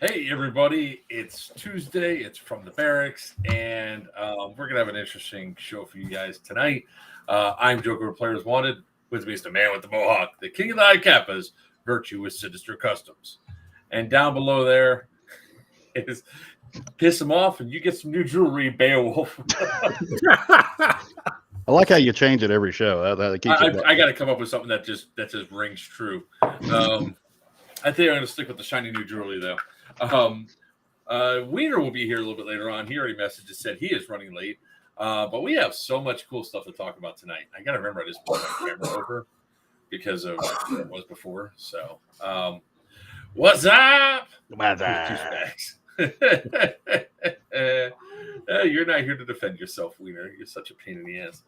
Hey, everybody. It's Tuesday. It's from the barracks, and we're going to have an interesting show for you guys tonight. I'm Joker of Players Wanted. With me is the man with the mohawk, the king of the high kappas, Virtue with Sinister Customs. And down below there is Piss Him Off, and you get some new jewelry, Beowulf. I like how you change it every show. That keeps I got to come up with something that just rings true. I think I'm going to stick with the shiny new jewelry, though. Wiener will be here a little bit later on. He already messaged and said he is running late. But we have so much cool stuff to talk about tonight. I got to remember I just put my camera over because of where it was before. So, what's up? What's up? You're not here to defend yourself, Wiener. You're such a pain in the ass.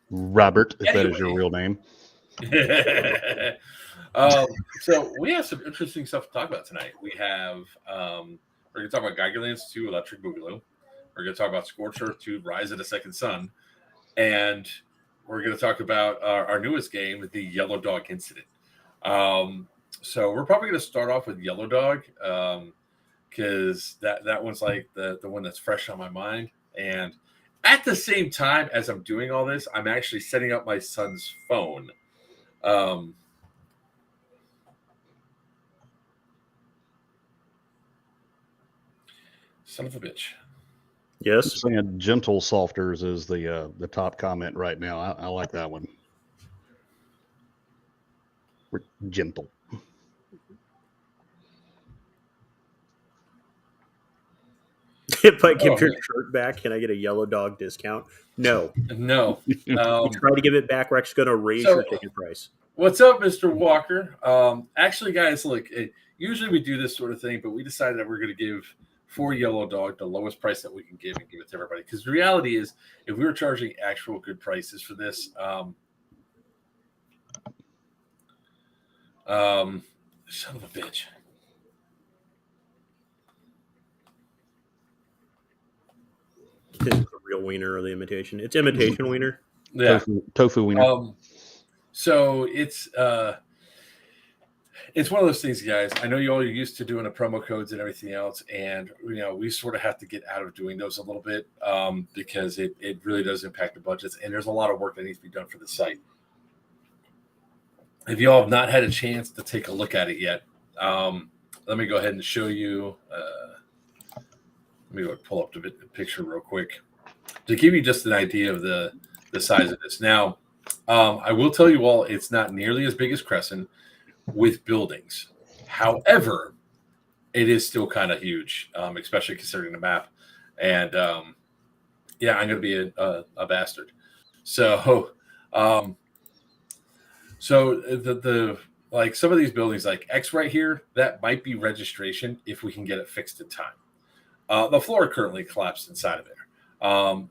Robert, if that is your real name. So we have some interesting stuff to talk about tonight. We have we're going to talk about Geigerlands 2 Electric Boogaloo. We're going to talk about Scorched Earth 2 Rise of the Second Sun. And we're going to talk about our newest game, the Yellow Dog Incident. So we're probably going to start off with Yellow Dog because that one's like the one that's fresh on my mind. And at the same time as I'm doing all this, I'm actually setting up my son's phone. Son of a bitch. Yes. Saying gentle softers is the top comment right now. I like that one. We're gentle. If I give your shirt back, can I get a Yellow Dog discount? No. You try to give it back, Rex going to raise your ticket price. What's up, Mr. Walker? Actually, guys, look, usually we do this sort of thing, but we decided that we're going to give for Yellow Dog the lowest price that we can give and give it to everybody. Because the reality is, if we were charging actual good prices for this, son of a bitch. This is the real wiener or the imitation. It's imitation wiener. Yeah, tofu wiener. So it's one of those things, guys. I know you all are used to doing the promo codes and everything else, and we sort of have to get out of doing those a little bit because it really does impact the budgets, and there's a lot of work that needs to be done for the site. If you all have not had a chance to take a look at it yet, let me go ahead and show you. Let me go pull up the picture real quick to give you just an idea of the size of this. Now, I will tell you all, it's not nearly as big as Cresson with buildings. However, it is still kind of huge, especially considering the map. And yeah, I'm going to be a bastard. So, the like some of these buildings, like X right here, that might be registration if we can get it fixed in time. The floor currently collapsed inside of there.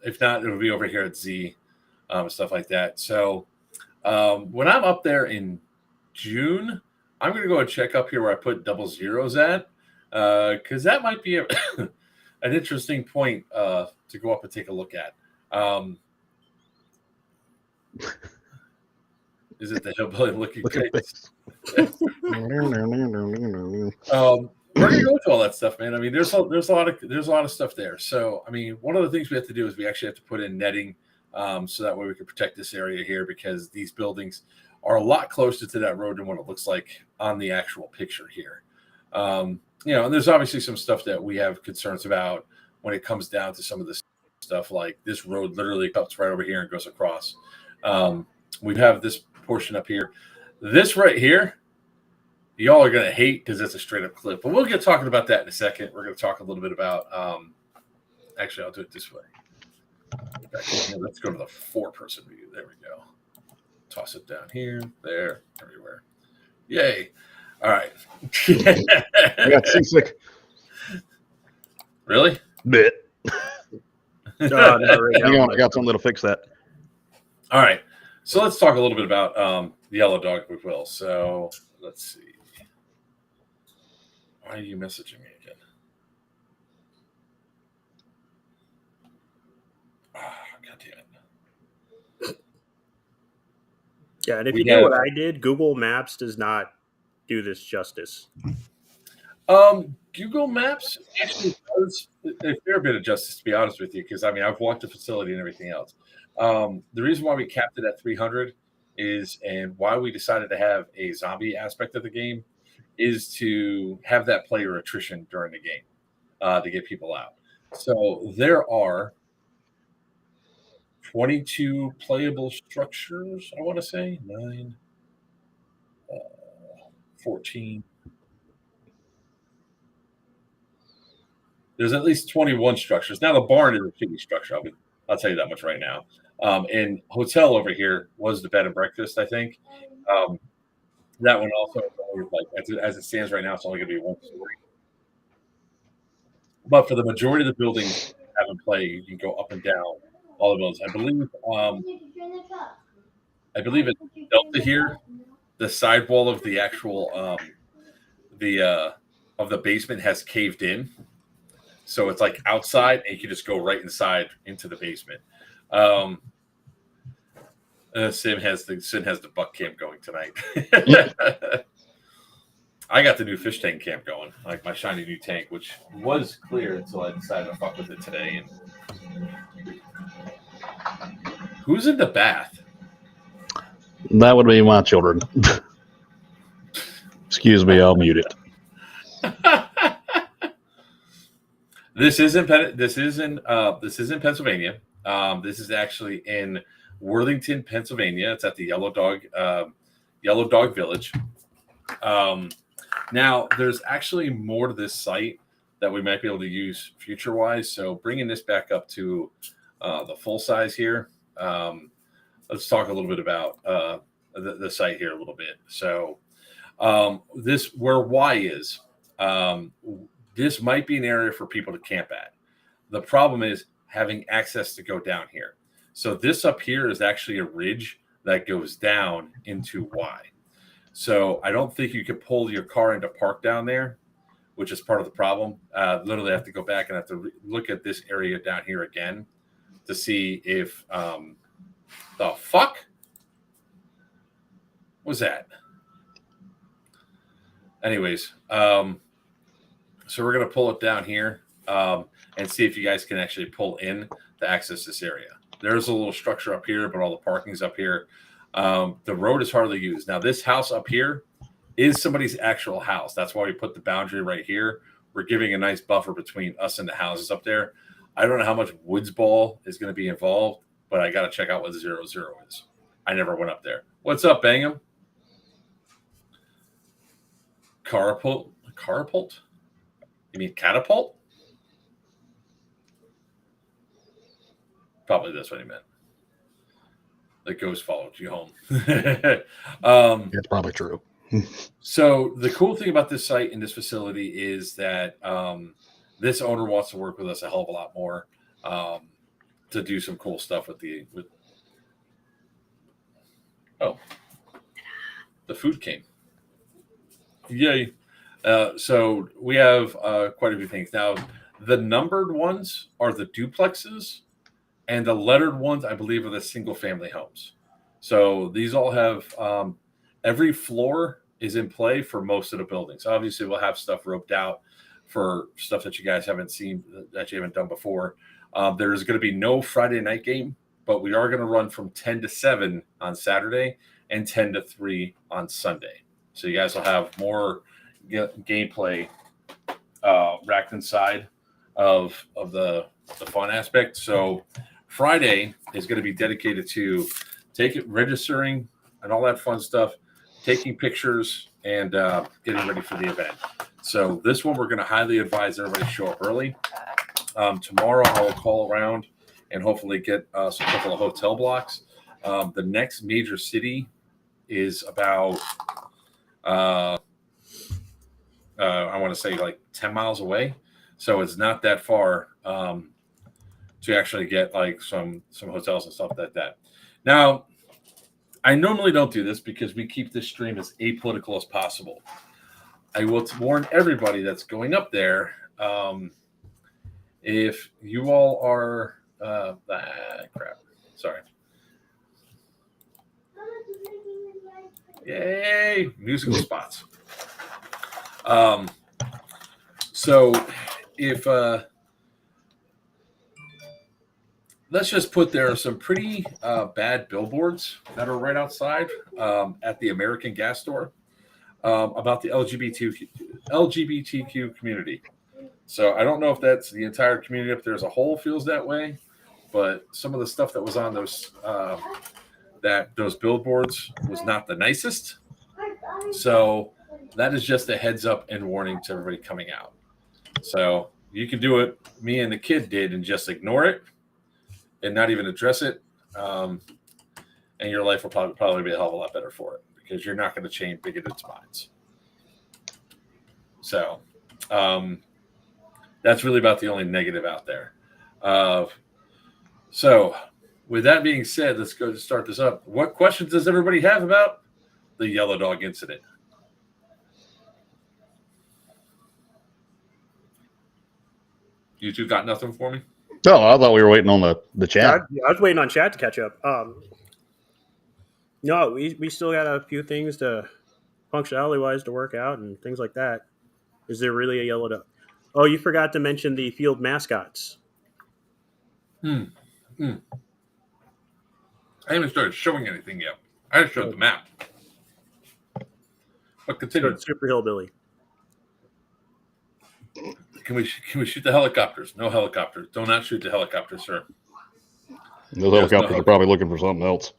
If not, it'll be over here at Z, stuff like that. So when I'm up there in June, I'm going to go and check up here where I put double zeros at, because that might be an interesting point to go up and take a look at. Is it the hillbilly looking face? We're gonna go to all that stuff, man. I mean, there's a lot of stuff there. So, I mean, one of the things we have to do is we actually have to put in netting, so that way we can protect this area here because these buildings are a lot closer to that road than what it looks like on the actual picture here. And there's obviously some stuff that we have concerns about when it comes down to some of this stuff, like this road literally cuts right over here and goes across. We have this portion up here. This right here, y'all are going to hate because it's a straight up cliff. But we'll get talking about that in a second. We're going to talk a little bit about actually, I'll do it this way. Let's go to the 4-person view. There we go. Toss it down here, there, everywhere. Yay. All right. I got seasick. Really? Bit. Hang on, I got something that'll fix that. All right. So let's talk a little bit about the Yellow Dog, if we will. So let's see. Why are you messaging me again? Oh, God damn it. Yeah, and if you do what I did, Google Maps does not do this justice. Google Maps actually does a fair bit of justice, to be honest with you, because I mean I've walked the facility and everything else. The reason why we capped it at 300 is, and why we decided to have a zombie aspect of the game, is to have that player attrition during the game to get people out. So there are 22 playable structures. I want to say 9, 14. There's at least 21 structures. Now the barn is a shitty structure. I'll tell you that much right now. And hotel over here was the bed and breakfast, I think. Um, that one also, like as it stands right now, it's only going to be one story. But for the majority of the buildings you have in play, you can go up and down all of those. I believe it's Delta here. The sidewall of the actual of the basement has caved in. So it's like outside, and you can just go right inside into the basement. Sin has the buck camp going tonight. I got the new fish tank camp going, like my shiny new tank, which was clear until I decided to fuck with it today. And who's in the bath? That would be my children. Excuse me, I'll mute it. This is in Pennsylvania. This is actually in Worthington, Pennsylvania. It's at the Yellow Dog Village. Now, there's actually more to this site that we might be able to use future-wise. So, bringing this back up to the full size here, let's talk a little bit about the site here a little bit. So, this where Y is. This might be an area for people to camp at. The problem is having access to go down here. So this up here is actually a ridge that goes down into Y. So I don't think you could pull your car into park down there, which is part of the problem. Literally have to go back and have to look at this area down here again to see if the fuck was that. Anyways, so we're going to pull it down here and see if you guys can actually pull in to access this area. There's a little structure up here, but all the parking's up here. The road is hardly used. Now, this house up here is somebody's actual house. That's why we put the boundary right here. We're giving a nice buffer between us and the houses up there. I don't know how much woods ball is going to be involved, but I got to check out what 00 is. I never went up there. What's up, Bangham? Carapult? You mean catapult? Probably that's what he meant. The ghost followed you home. It's probably true. So the cool thing about this site and this facility is that this owner wants to work with us a hell of a lot more to do some cool stuff with the food came. Yay. So we have quite a few things. Now, the numbered ones are the duplexes, and the lettered ones, I believe, are the single-family homes. So these all have every floor is in play for most of the buildings. Obviously, we'll have stuff roped out for stuff that you guys haven't seen, that you haven't done before. There's going to be no Friday night game, but we are going to run from 10 to 7 on Saturday and 10 to 3 on Sunday. So you guys will have more gameplay racked inside of the fun aspect. So Friday is going to be dedicated to registering and all that fun stuff, taking pictures, and getting ready for the event. So this one, we're going to highly advise everybody to show up early. Tomorrow, I'll call around and hopefully get a couple of hotel blocks. The next major city is about, I want to say like 10 miles away. So it's not that far to actually get like some hotels and stuff like that. Now, I normally don't do this because we keep this stream as apolitical as possible. I will warn everybody that's going up there, if you all are crap. Sorry. Yay, musical spots. So if let's just put there are some pretty bad billboards that are right outside at the American gas store about the LGBTQ community. So I don't know if that's the entire community up there as a whole feels that way, but some of the stuff that was on those billboards was not the nicest. So that is just a heads up and warning to everybody coming out. So you can do it. Me and the kid did and just ignore it and not even address it. And your life will probably be a hell of a lot better for it because you're not going to change bigoted minds. So that's really about the only negative out there. So with that being said, let's go start this up. What questions does everybody have about the yellow dog incident? You two got nothing for me? No, I thought we were waiting on the chat. I was waiting on chat to catch up. No, we still got a few things to functionality wise to work out and things like that. Is there really a yellow dog? Oh, you forgot to mention the field mascots. I haven't started showing anything yet. I just showed the map. But continue. Super Hillbilly. Can we shoot the helicopters? No helicopters. Do not shoot the helicopters, sir. Those helicopters are probably looking for something else.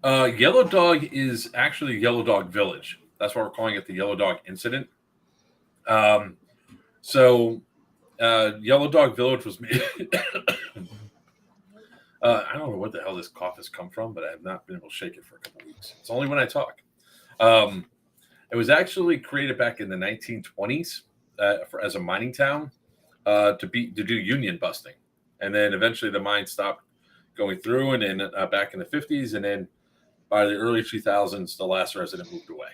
Yellow Dog is actually Yellow Dog Village. That's why we're calling it the Yellow Dog Incident. So Yellow Dog Village was made. I don't know what the hell this cough has come from, but I have not been able to shake it for a couple weeks. It's only when I talk. It was actually created back in the 1920s as a mining town to do union busting, and then eventually the mine stopped going through, and then back in the 50s, and then by the early 2000s, the last resident moved away.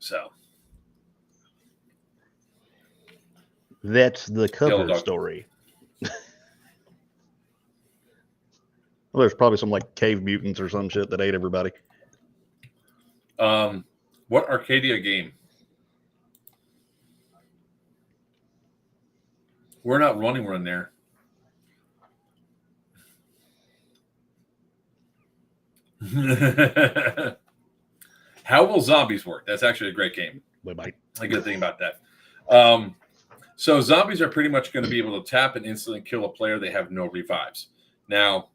So that's the cover story. Well, there's probably some like cave mutants or some shit that ate everybody. What Arcadia game? We're not running one there. How will zombies work? That's actually a great game. We might. A good thing about that. So zombies are pretty much going to be able to tap and instantly kill a player. They have no revives. Now,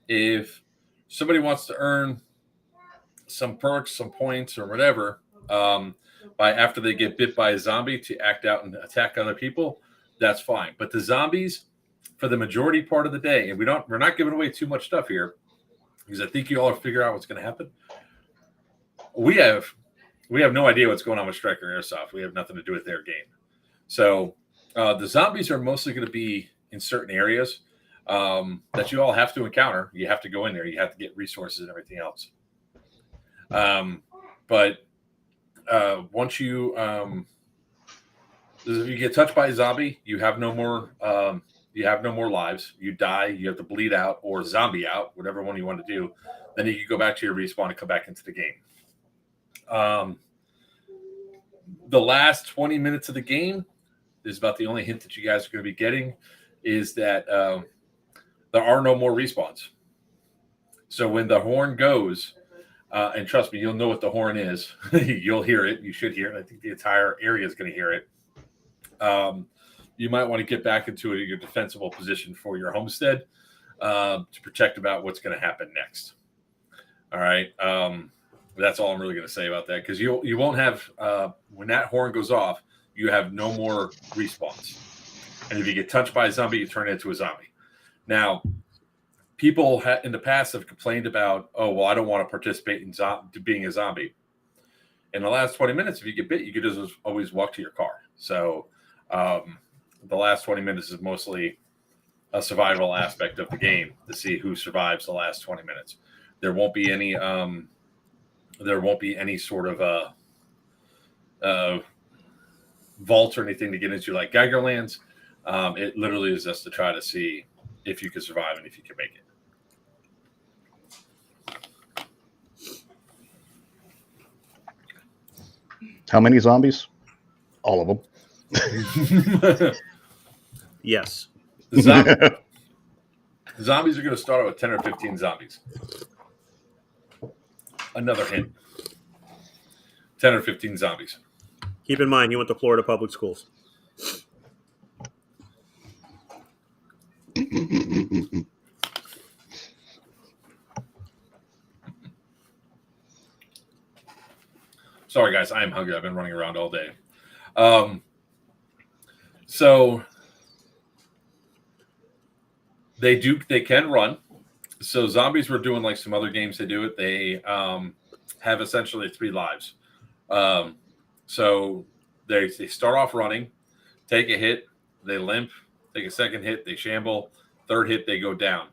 if somebody wants to earn some perks, some points, or whatever, by after they get bit by a zombie to act out and attack other people, that's fine. But the zombies, for the majority part of the day, and we're not giving away too much stuff here, because I think you all figure out what's going to happen. We have no idea what's going on with Striker Airsoft. We have nothing to do with their game. So the zombies are mostly going to be in certain areas that you all have to encounter. You have to go in there. You have to get resources and everything else. But once you if you get touched by a zombie, you have no more lives. You die. You have to bleed out or zombie out, whatever one you want to do. Then you can go back to your respawn and come back into the game. The last 20 minutes of the game is about the only hint that you guys are going to be getting is that there are no more respawns. So when the horn goes, and trust me, you'll know what the horn is. You'll hear it. You should hear it. I think the entire area is going to hear it. You might want to get back into your defensible position for your homestead to protect about what's going to happen next. All right. That's all I'm really going to say about that because you won't have when that horn goes off, you have no more respawns. And if you get touched by a zombie, you turn into a zombie. Now, people in the past have complained about, oh, well, I don't want to participate in being a zombie. In the last 20 minutes, if you get bit, you could just always walk to your car. So the last 20 minutes is mostly a survival aspect of the game to see who survives the last 20 minutes. There won't be any sort of vault or anything to get into like Geigerlands. It literally is just to try to see if you can survive and if you can make it. How many zombies? All of them. Yes. Zombies are going to start out with 10 or 15 zombies. Another hint. 10 or 15 zombies. Keep in mind, he went to Florida public schools. Sorry, guys. I am hungry. I've been running around all day. So they can run. So zombies were doing like some other games. They do it. They have essentially 3 lives. So they start off running, take a hit, they limp, take a second hit, they shamble, third hit, they go down.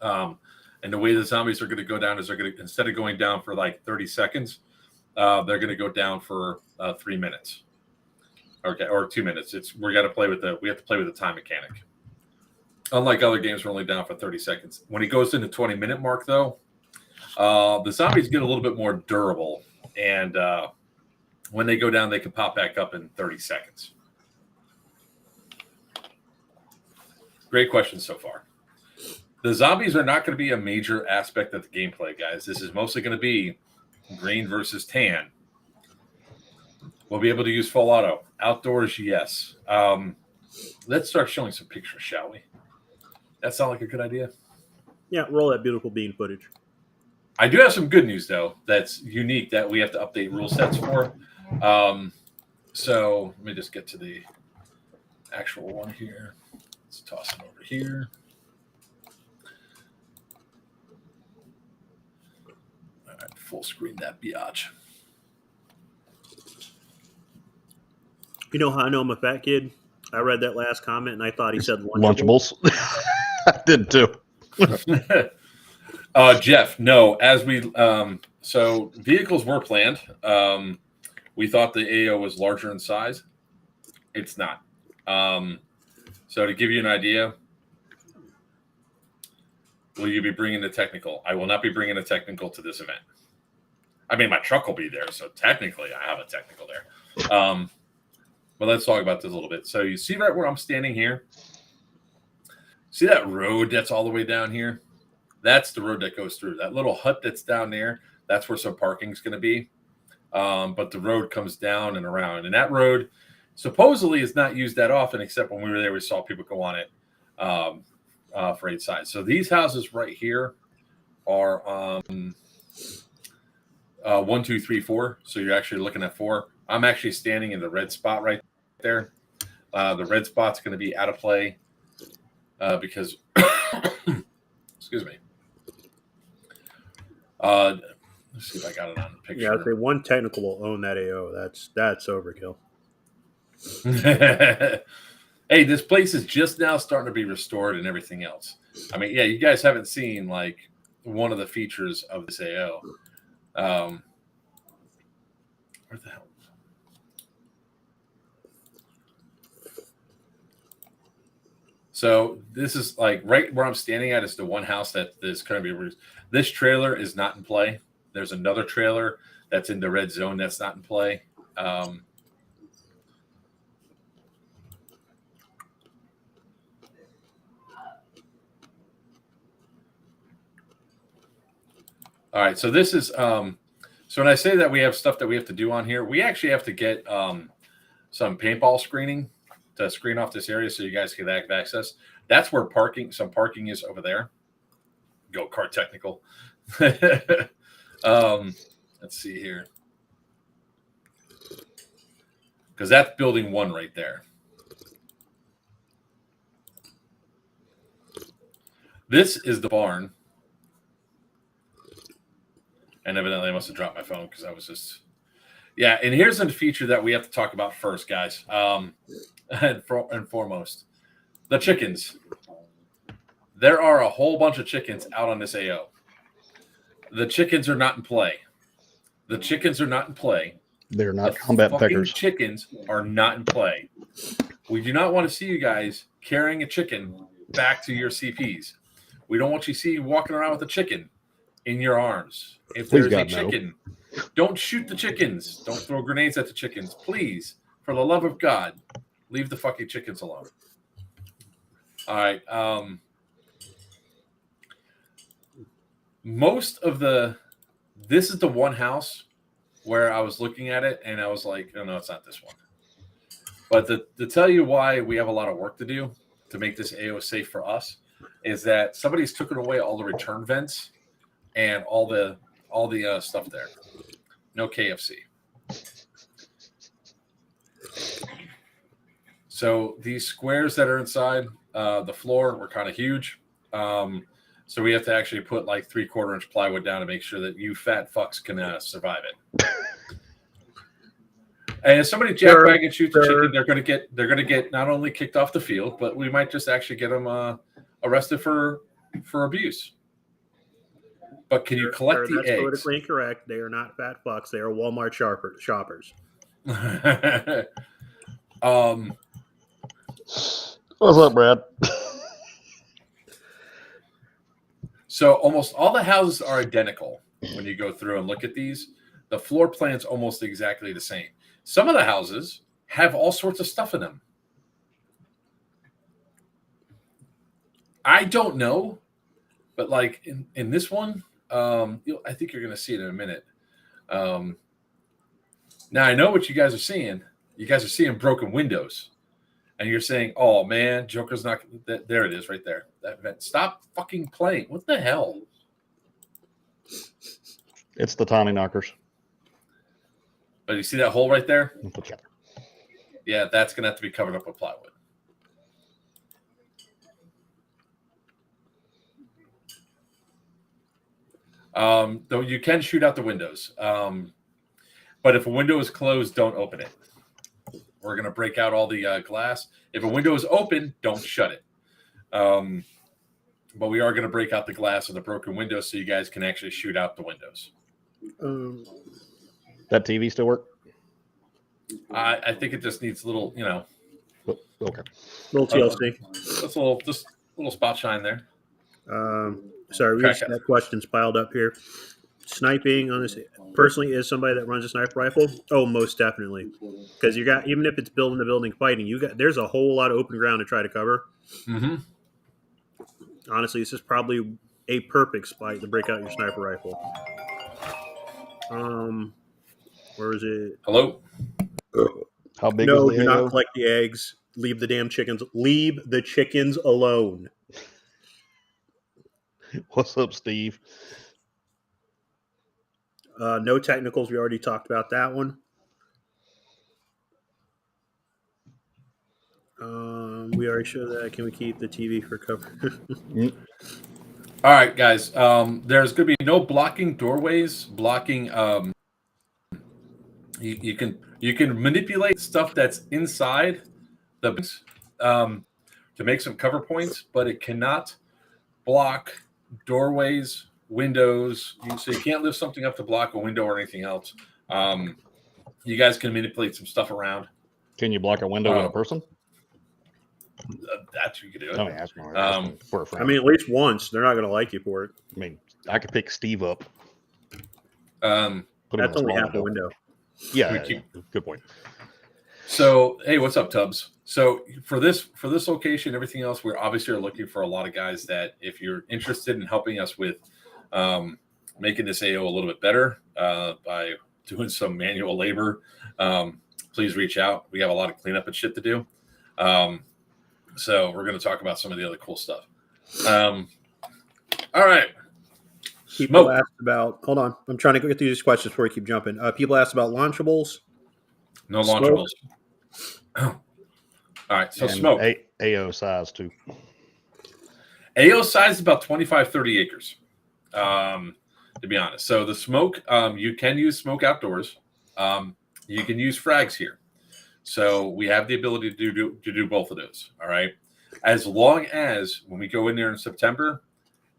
And the way the zombies are going to go down is they're going to, instead of going down for like 30 seconds, they're going to go down for 3 minutes. Okay, or 2 minutes. We have to play with the time mechanic. Unlike other games, we're only down for 30 seconds. When he goes in the 20-minute mark, though, the zombies get a little bit more durable, and when they go down, they can pop back up in 30 seconds. Great question so far. The zombies are not going to be a major aspect of the gameplay, guys. This is mostly going to be green versus tan. We'll be able to use full auto. Outdoors, yes. Let's start showing some pictures, shall we? That sound like a good idea? Yeah, roll that beautiful bean footage. I do have some good news, though, that's unique that we have to update rule sets for. So let me just get to the actual one here. Let's toss it over here. All right, full screen that biatch. You know how I know I'm a fat kid? I read that last comment and I thought he said Lunchables. Lunchables. I did too. Jeff, no. As we so vehicles were planned. We thought the AO was larger in size. It's not. So to give you an idea, will you be bringing a technical? I will not be bringing a technical to this event. I mean, my truck will be there, so technically I have a technical there. But let's talk about this a little bit. So you see right where I'm standing here? See that road that's all the way down here? That's the road that goes through. That little hut that's down there, that's where some parking is going to be. But the road comes down and around. And that road supposedly is not used that often, except when we were there, we saw people go on it for 8 sides. So these houses right here are 1, 2, 3, 4. So you're actually looking at 4. I'm actually standing in the red spot right there. The red spot's going to be out of play because, excuse me. Let's see if I got it on the picture. Yeah, I'd say one technical will own that AO. That's overkill. Hey, this place is just now starting to be restored and everything else. I mean, yeah, you guys haven't seen like one of the features of this AO. Where the hell? So this is like right where I'm standing at is the one house that is going to be. This trailer is not in play. There's another trailer that's in the red zone that's not in play. All right, so this is so when I say that we have stuff that we have to do on here, we actually have to get some paintball screening to screen off this area so you guys can have access. That's where some parking is over there. Go kart technical. Let's see here. Because that's building 1 right there. This is the barn. And evidently I must have dropped my phone because I was just... Yeah, and here's a feature that we have to talk about first, guys. And foremost, the chickens. There are a whole bunch of chickens out on this AO. The chickens are not in play. The chickens are not in play. They're not combat peckers. Chickens are not in play. We do not want to see you guys carrying a chicken back to your CPs. We don't want you to see you walking around with a chicken in your arms. If there's a chicken, don't shoot the chickens. Don't throw grenades at the chickens. Please For the love of God, leave the fucking chickens alone. All right. This is the one house where I was looking at it and I was like, oh, no, it's not this one. But to tell you why we have a lot of work to do to make this AO safe for us is that somebody's taken away all the return vents and all the stuff there. No KFC. So these squares that are inside the floor were kind of huge. So we have to actually put like 3/4 inch plywood down to make sure that you fat fucks can survive it. And if somebody jackbag and shoots a chicken, they're gonna get not only kicked off the field, but we might just actually get them arrested for abuse. But can you collect the that's eggs? politically incorrect. They are not fat fucks. They are Walmart shoppers. What's up, Brad? So almost all the houses are identical when you go through and look at these. The floor plan's almost exactly the same. Some of the houses have all sorts of stuff in them. I don't know, but like in this one, I think you're going to see it in a minute. Now I know what you guys are seeing. You guys are seeing broken windows, and you're saying, "Oh man, Joker's not." There it is, right there. That vent. Stop fucking playing. What the hell? It's the Tommy knockers. But you see that hole right there? Okay. Yeah, that's going to have to be covered up with plywood. Though you can shoot out the windows. But if a window is closed, don't open it. We're going to break out all the glass. If a window is open, don't shut it. But we are going to break out the glass of the broken windows so you guys can actually shoot out the windows. That TV still work? I think it just needs a little, Okay. Little TLC. That's a little spot shine there. Sorry, we just got questions piled up here. Sniping on this personally is somebody that runs a sniper rifle. Oh, most definitely, because you got, even if it's building the building fighting, there's a whole lot of open ground to try to cover. Mm-hmm. Honestly, this is probably a perfect spot to break out your sniper rifle. Where is it? Hello. How big? No, is the do AO? not collect the eggs. Leave the damn chickens. Leave the chickens alone. What's up, Steve? No technicals. We already talked about that one. We already showed that. Can we keep the TV for cover? All right, guys. There's going to be no blocking doorways. Blocking. You can manipulate stuff that's inside the to make some cover points, but it cannot block doorways, windows. So you can't lift something up to block a window or anything else. You guys can manipulate some stuff around. Can you block a window with a person? That's what you can do. It. I mean, that's for a friend. I mean, at least once. They're not going to like you for it. I mean, I could pick Steve up. That's only half the window. Yeah, good point. So, hey, what's up, Tubbs? So for this location, everything else, we're obviously looking for a lot of guys that, if you're interested in helping us with making this AO a little bit better by doing some manual labor, please reach out. We have a lot of cleanup and shit to do. So we're going to talk about some of the other cool stuff. All right. People asked about, hold on, I'm trying to get through these questions before we keep jumping. People asked about launchables. No launchables. All right, so and smoke. AO size too. AO size is about 25, 30 acres, to be honest. So the smoke, you can use smoke outdoors. You can use frags here. So we have the ability to do both of those, all right? As long as when we go in there in September,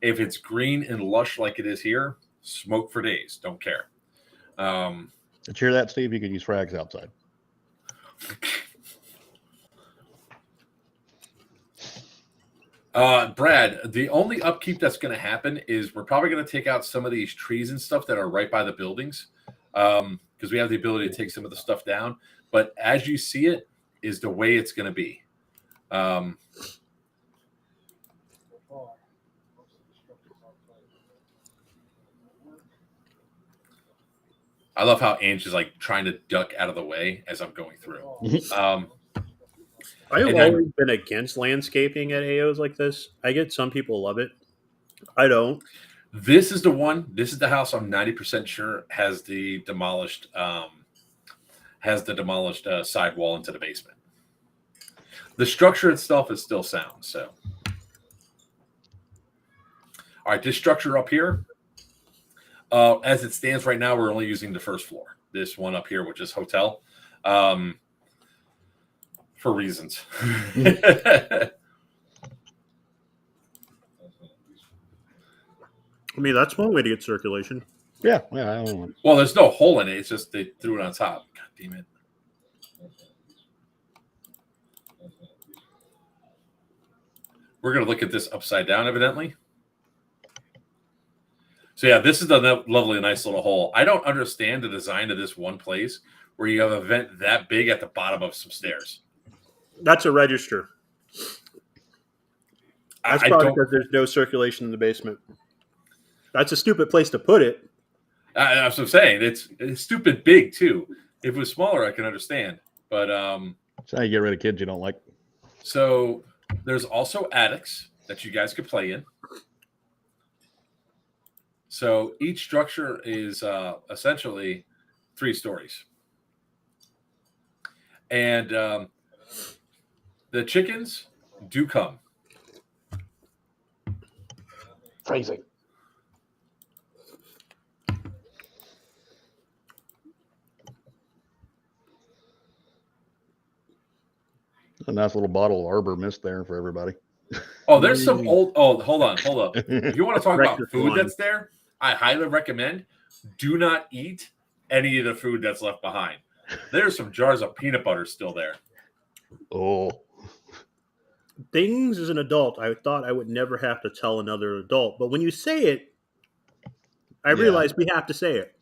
if it's green and lush like it is here, smoke for days. Don't care. Did you hear that, Steve? You can use frags outside. Brad, the only upkeep that's going to happen is we're probably going to take out some of these trees and stuff that are right by the buildings because we have the ability to take some of the stuff down. but as you see it is the way it's going to be. I love how Ange is like trying to duck out of the way as I'm going through. I have always been against landscaping at AOs like this. I get some people love it. I don't. This is the one. This is the house I'm 90% sure has the demolished sidewall into the basement. The structure itself is still sound. So, all right, this structure up here, as it stands right now, we're only using the first floor. This one up here, which is hotel, for reasons. I mean, that's one way to get circulation. Yeah. I don't know. Well, there's no hole in it. It's just they threw it on top. God damn it. We're going to look at this upside down, evidently. So, yeah, this is the lovely, nice little hole. I don't understand the design of this one place where you have a vent that big at the bottom of some stairs. That's a register. That's probably because there's no circulation in the basement. That's a stupid place to put it. That's what I'm saying. It's stupid big, too. If it was smaller, I can understand. But that's how you get rid of kids you don't like. So there's also attics that you guys could play in. So each structure is essentially 3 stories. And the chickens do come. Crazy. A nice little bottle of Arbor Mist there for everybody. Oh, there's some old. Oh, hold up. If you want to talk about food that's there, I highly recommend do not eat any of the food that's left behind. There's some jars of peanut butter still there. Oh. Things as an adult, I thought I would never have to tell another adult. But when you say it, I realize we have to say it.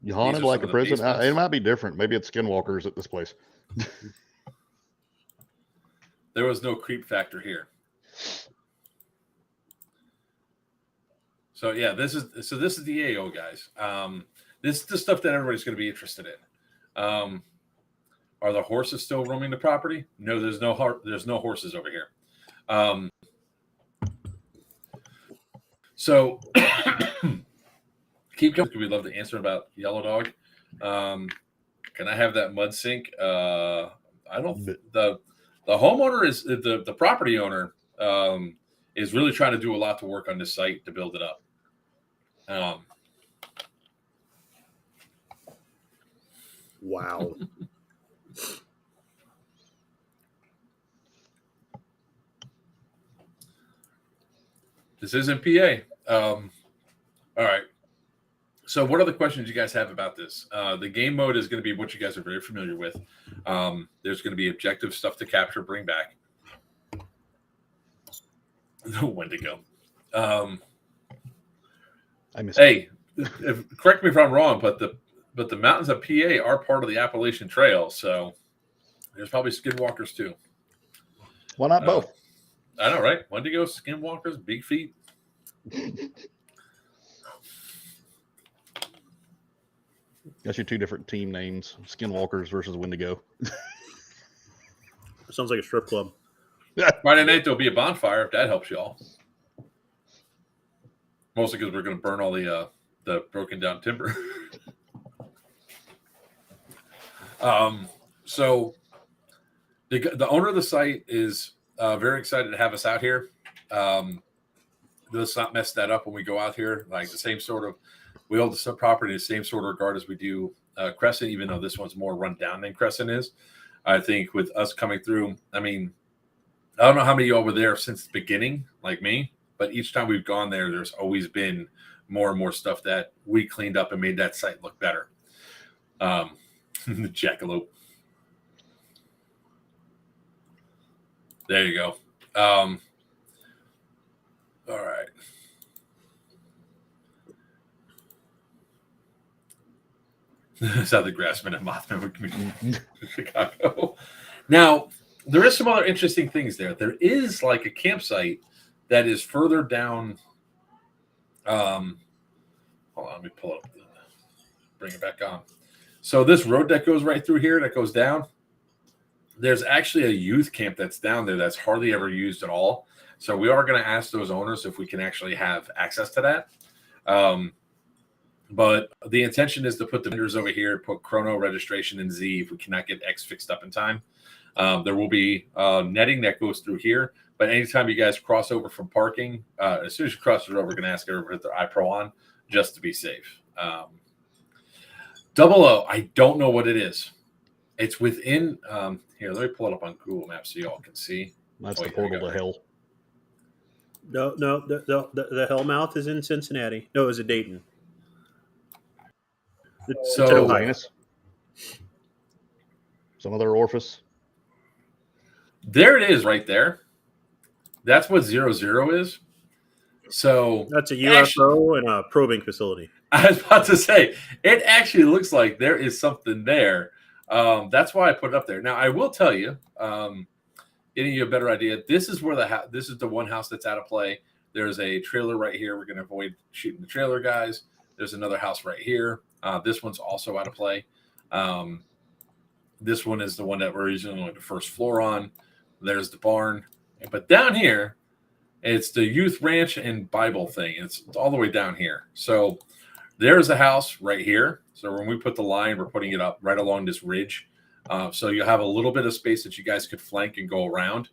You haunted like a prison? It might be different. Maybe it's skinwalkers at this place. There was no creep factor here. So yeah, this is the AO, guys. This is the stuff that everybody's going to be interested in. Are the horses still roaming the property? No, there's no horses over here. So keep going. We'd love to answer about Yellow Dog. Can I have that mud sink? I don't. The homeowner is the property owner is really trying to do a lot to work on this site to build it up. Wow. This isn't PA. All right. So what other questions you guys have about this? The game mode is going to be what you guys are very familiar with. There's going to be objective stuff to capture, bring back. When to go. Hey, correct me if I'm wrong, but the mountains of PA are part of the Appalachian Trail, so there's probably skinwalkers too. Why not both? I know, right? Wendigo, skinwalkers, big feet. That's your 2 different team names: Skinwalkers versus Wendigo. Sounds like a strip club. Friday night there'll be a bonfire if that helps y'all. Mostly because we're going to burn all the broken down timber. So the owner of the site is very excited to have us out here. Let's not mess that up when we go out here. Like the same sort of, we hold the property in the same sort of regard as we do Cresson, even though this one's more run down than Cresson is. I think with us coming through, I mean, I don't know how many of y'all were there since the beginning, like me, but each time we've gone there, there's always been more and more stuff that we cleaned up and made that site look better. The jackalope. There you go. All right. That's how the Grassman and Mothman would communicate in Chicago. Now, there is some other interesting things there. There is like a campsite that is further down. Hold on, let me pull it up. Bring it back on. So this road that goes right through here, that goes down, there's actually a youth camp that's down there that's hardly ever used at all. So we are going to ask those owners if we can actually have access to that. But the intention is to put the vendors over here, put chrono registration in Z if we cannot get X fixed up in time. There will be netting that goes through here. But anytime you guys cross over from parking, as soon as you cross it over, we're going to ask everyone to put their iPro on just to be safe. 00, I don't know what it is. It's within here. Let me pull it up on Google Maps so you all can see. That's the portal to hell. No, the Hellmouth is in Cincinnati. No, it was in Dayton. So it's in Ohio. Anus. Some other orifice. There it is, right there. That's what 00 is. So That's a UFO and a probing facility. I was about to say, it actually looks like there is something there. That's why I put it up there. Now, I will tell you, getting you a better idea, this is where this is the one house that's out of play. There's a trailer right here. We're going to avoid shooting the trailer guys. There's another house right here. This one's also out of play. This one is the one that we're using on the first floor on. There's the barn. But down here, it's the youth ranch and Bible thing. It's all the way down here. So there's a house right here. So when we put the line, we're putting it up right along this ridge. So you have a little bit of space that you guys could flank and go around.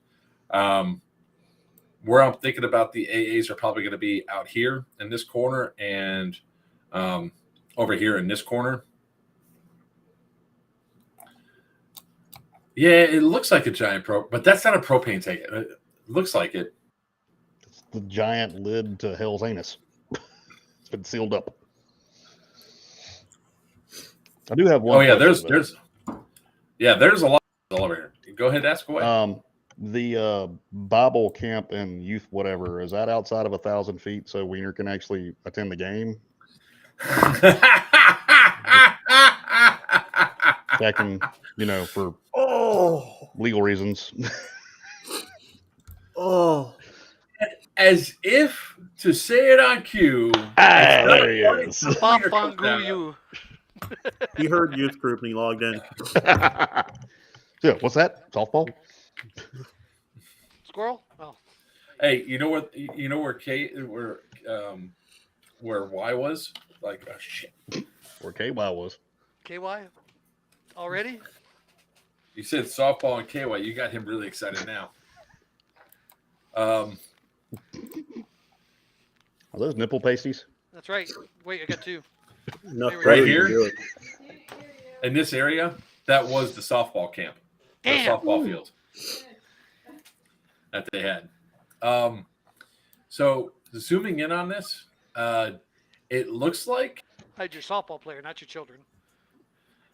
Where I'm thinking about the AAs are probably going to be out here in this corner and over here in this corner. Yeah, it looks like a giant but that's not a propane tank. It looks like it. It's the giant lid to hell's anus. It's been sealed up. I do have one. Oh yeah, there's a lot all over here. Go ahead, ask away. The Bible camp and youth whatever, is that outside of 1,000 feet so Wiener can actually attend the game? Checking, for legal reasons. As if to say it on cue. There he is. He heard youth group and he logged in. Yeah, what's that? Softball? Squirrel? Oh. Hey, you know what? You know where where Y was? Like, oh shit. Where KY was. KY? Already? You said softball and KY. You got him really excited now. Are those nipple pasties? That's right. Wait, I got two. Right here? In this area, that was the softball camp. Damn. The softball field that they had. So zooming in on this, it looks like Hide your softball player, not your children.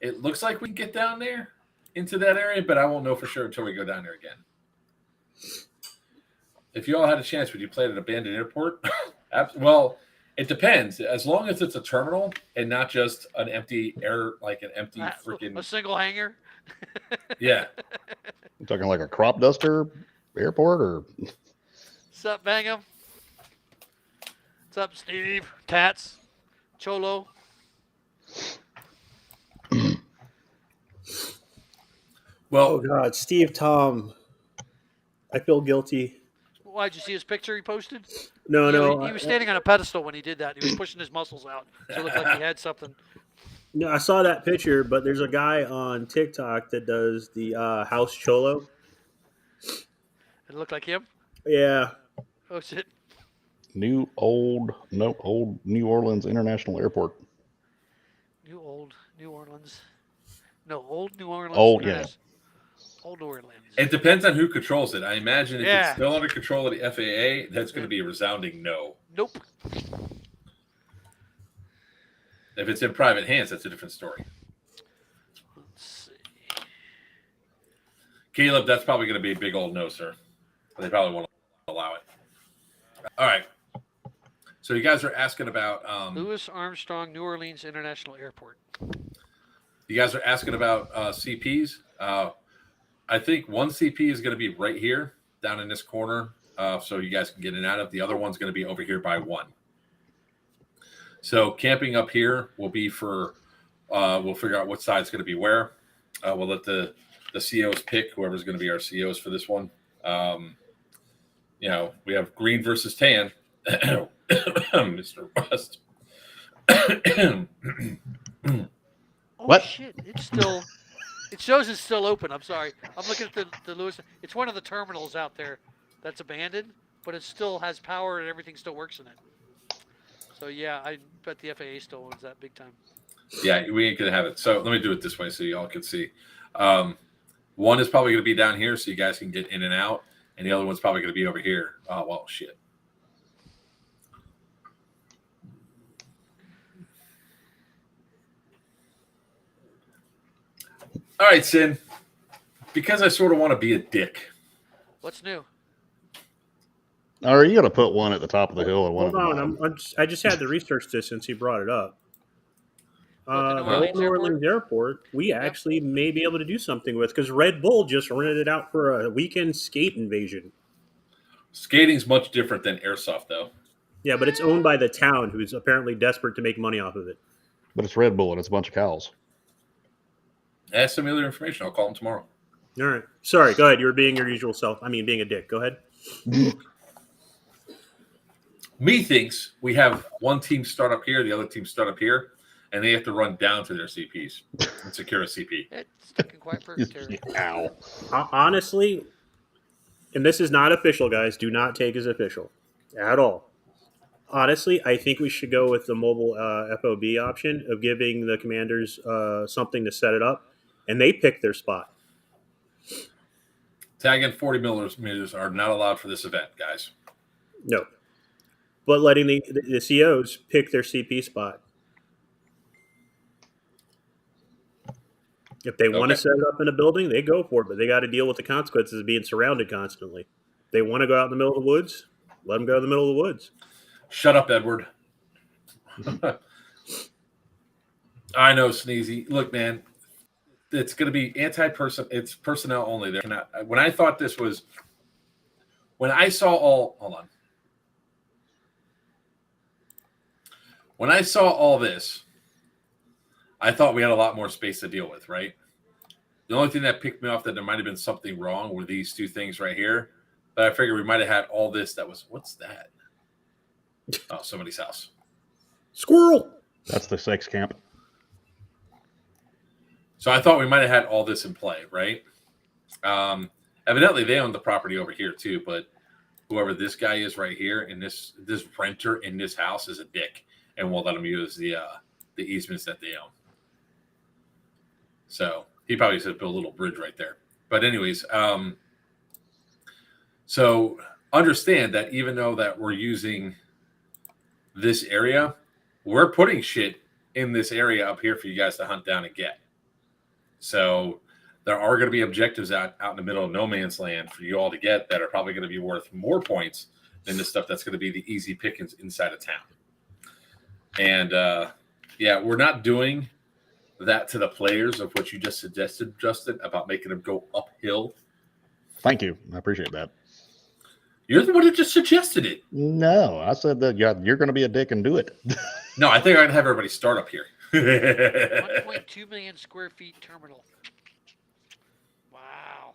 It looks like we can get down there into that area, but I won't know for sure until we go down there again. If you all had a chance, would you play at an abandoned airport? Well, it depends. As long as it's a terminal and not just an empty freaking a single hangar. Yeah. You talking like a crop duster airport or? What's up, Bangham? What's up, Steve? Tats? Cholo? Well, oh God, Steve Tom. I feel guilty. Why, did you see his picture he posted? No. He was standing on a pedestal when he did that. He was pushing his muscles out. So it looked like he had something. No, I saw that picture, but there's a guy on TikTok that does the House Cholo. It looked like him? Yeah. Oh, shit. Old New Orleans International Airport. Old New Orleans. No, Old New Orleans. Old, yeah. Old New Orleans. It depends on who controls it. I imagine if Yeah. it's still under control of the FAA, that's going to be a resounding no. Nope. If it's in private hands, that's a different story. Let's see. Caleb, that's probably going to be a big old no, sir. They probably won't allow it. All right. So you guys are asking about Louis Armstrong New Orleans International Airport. You guys are asking about CPs. I think one CP is going to be right here, down in this corner, so you guys can get in and out of. The other one's going to be over here by one. So camping up here will be for. We'll figure out what side's going to be where. We'll let the COs pick whoever's going to be our COs for this one. You know, we have green versus tan. Mr. West. Oh What? shit! It's still. It shows it's still open. I'm sorry. I'm looking at the Lewis. It's one of the terminals out there that's abandoned, but it still has power and everything still works in it. So yeah, I bet the FAA still owns that big time. Yeah, we ain't gonna have it. So let me do it this way so y'all can see. One is probably gonna be down here so you guys can get in and out, and the other one's probably gonna be over here. Oh well, shit. All right, Sin. Because I sort of want to be a dick. What's new? Are you going to put one at the top of the hill and one Hold at the on, bottom? I just had to research this since he brought it up. What, the New The Orleans New Orleans Airport, we actually may be able to do something with because Red Bull just rented it out for a weekend skate invasion. Skating's much different than airsoft, though. Yeah, but it's owned by the town, who's apparently desperate to make money off of it. But it's Red Bull and it's a bunch of cows. Ask some other information. I'll call him tomorrow. All right, sorry. Go ahead. You were being your usual self. I mean, being a dick. Go ahead. Methinks we have one team start up here, the other team start up here, and they have to run down to their CPs and secure a CP. It's stuck in quiet purgatory. Ow. Honestly, and this is not official, guys. Do not take as official at all. Honestly, I think we should go with the mobile FOB option of giving the commanders something to set it up, and they pick their spot. Tag and 40 millimeters are not allowed for this event, guys. No. But letting the COs pick their CP spot. If they want to set it up in a building, they go for it, but they got to deal with the consequences of being surrounded constantly. They want to go out in the middle of the woods, let them go in the middle of the woods. Shut up, Edward. I know, Sneezy. Look, man, it's going to be anti-person. It's personnel only. There. When I thought this was, when I saw all, hold on. When I saw all this, I thought we had a lot more space to deal with, right? The only thing that picked me off that there might have been something wrong were these two things right here. But I figured we might have had all this that was, what's that? Oh, somebody's house. Squirrel! That's the sex camp. So I thought we might have had all this in play, right? Evidently, they own the property over here too, but whoever this guy is right here, and this renter in this house is a dick, and won't let him use the easements that they own. So he probably should build a little bridge right there. But anyways, so understand that even though that we're using this area, we're putting shit in this area up here for you guys to hunt down and get. So there are going to be objectives out in the middle of no man's land for you all to get that are probably going to be worth more points than the stuff that's going to be the easy pickings inside of town. And yeah, we're not doing that to the players of what you just suggested, Justin, about making them go uphill. Thank you. I appreciate that. You're the one that just suggested it. No, I said that you're going to be a dick and do it. No, I think I'm going to have everybody start up here. 1.2 million square feet terminal. Wow.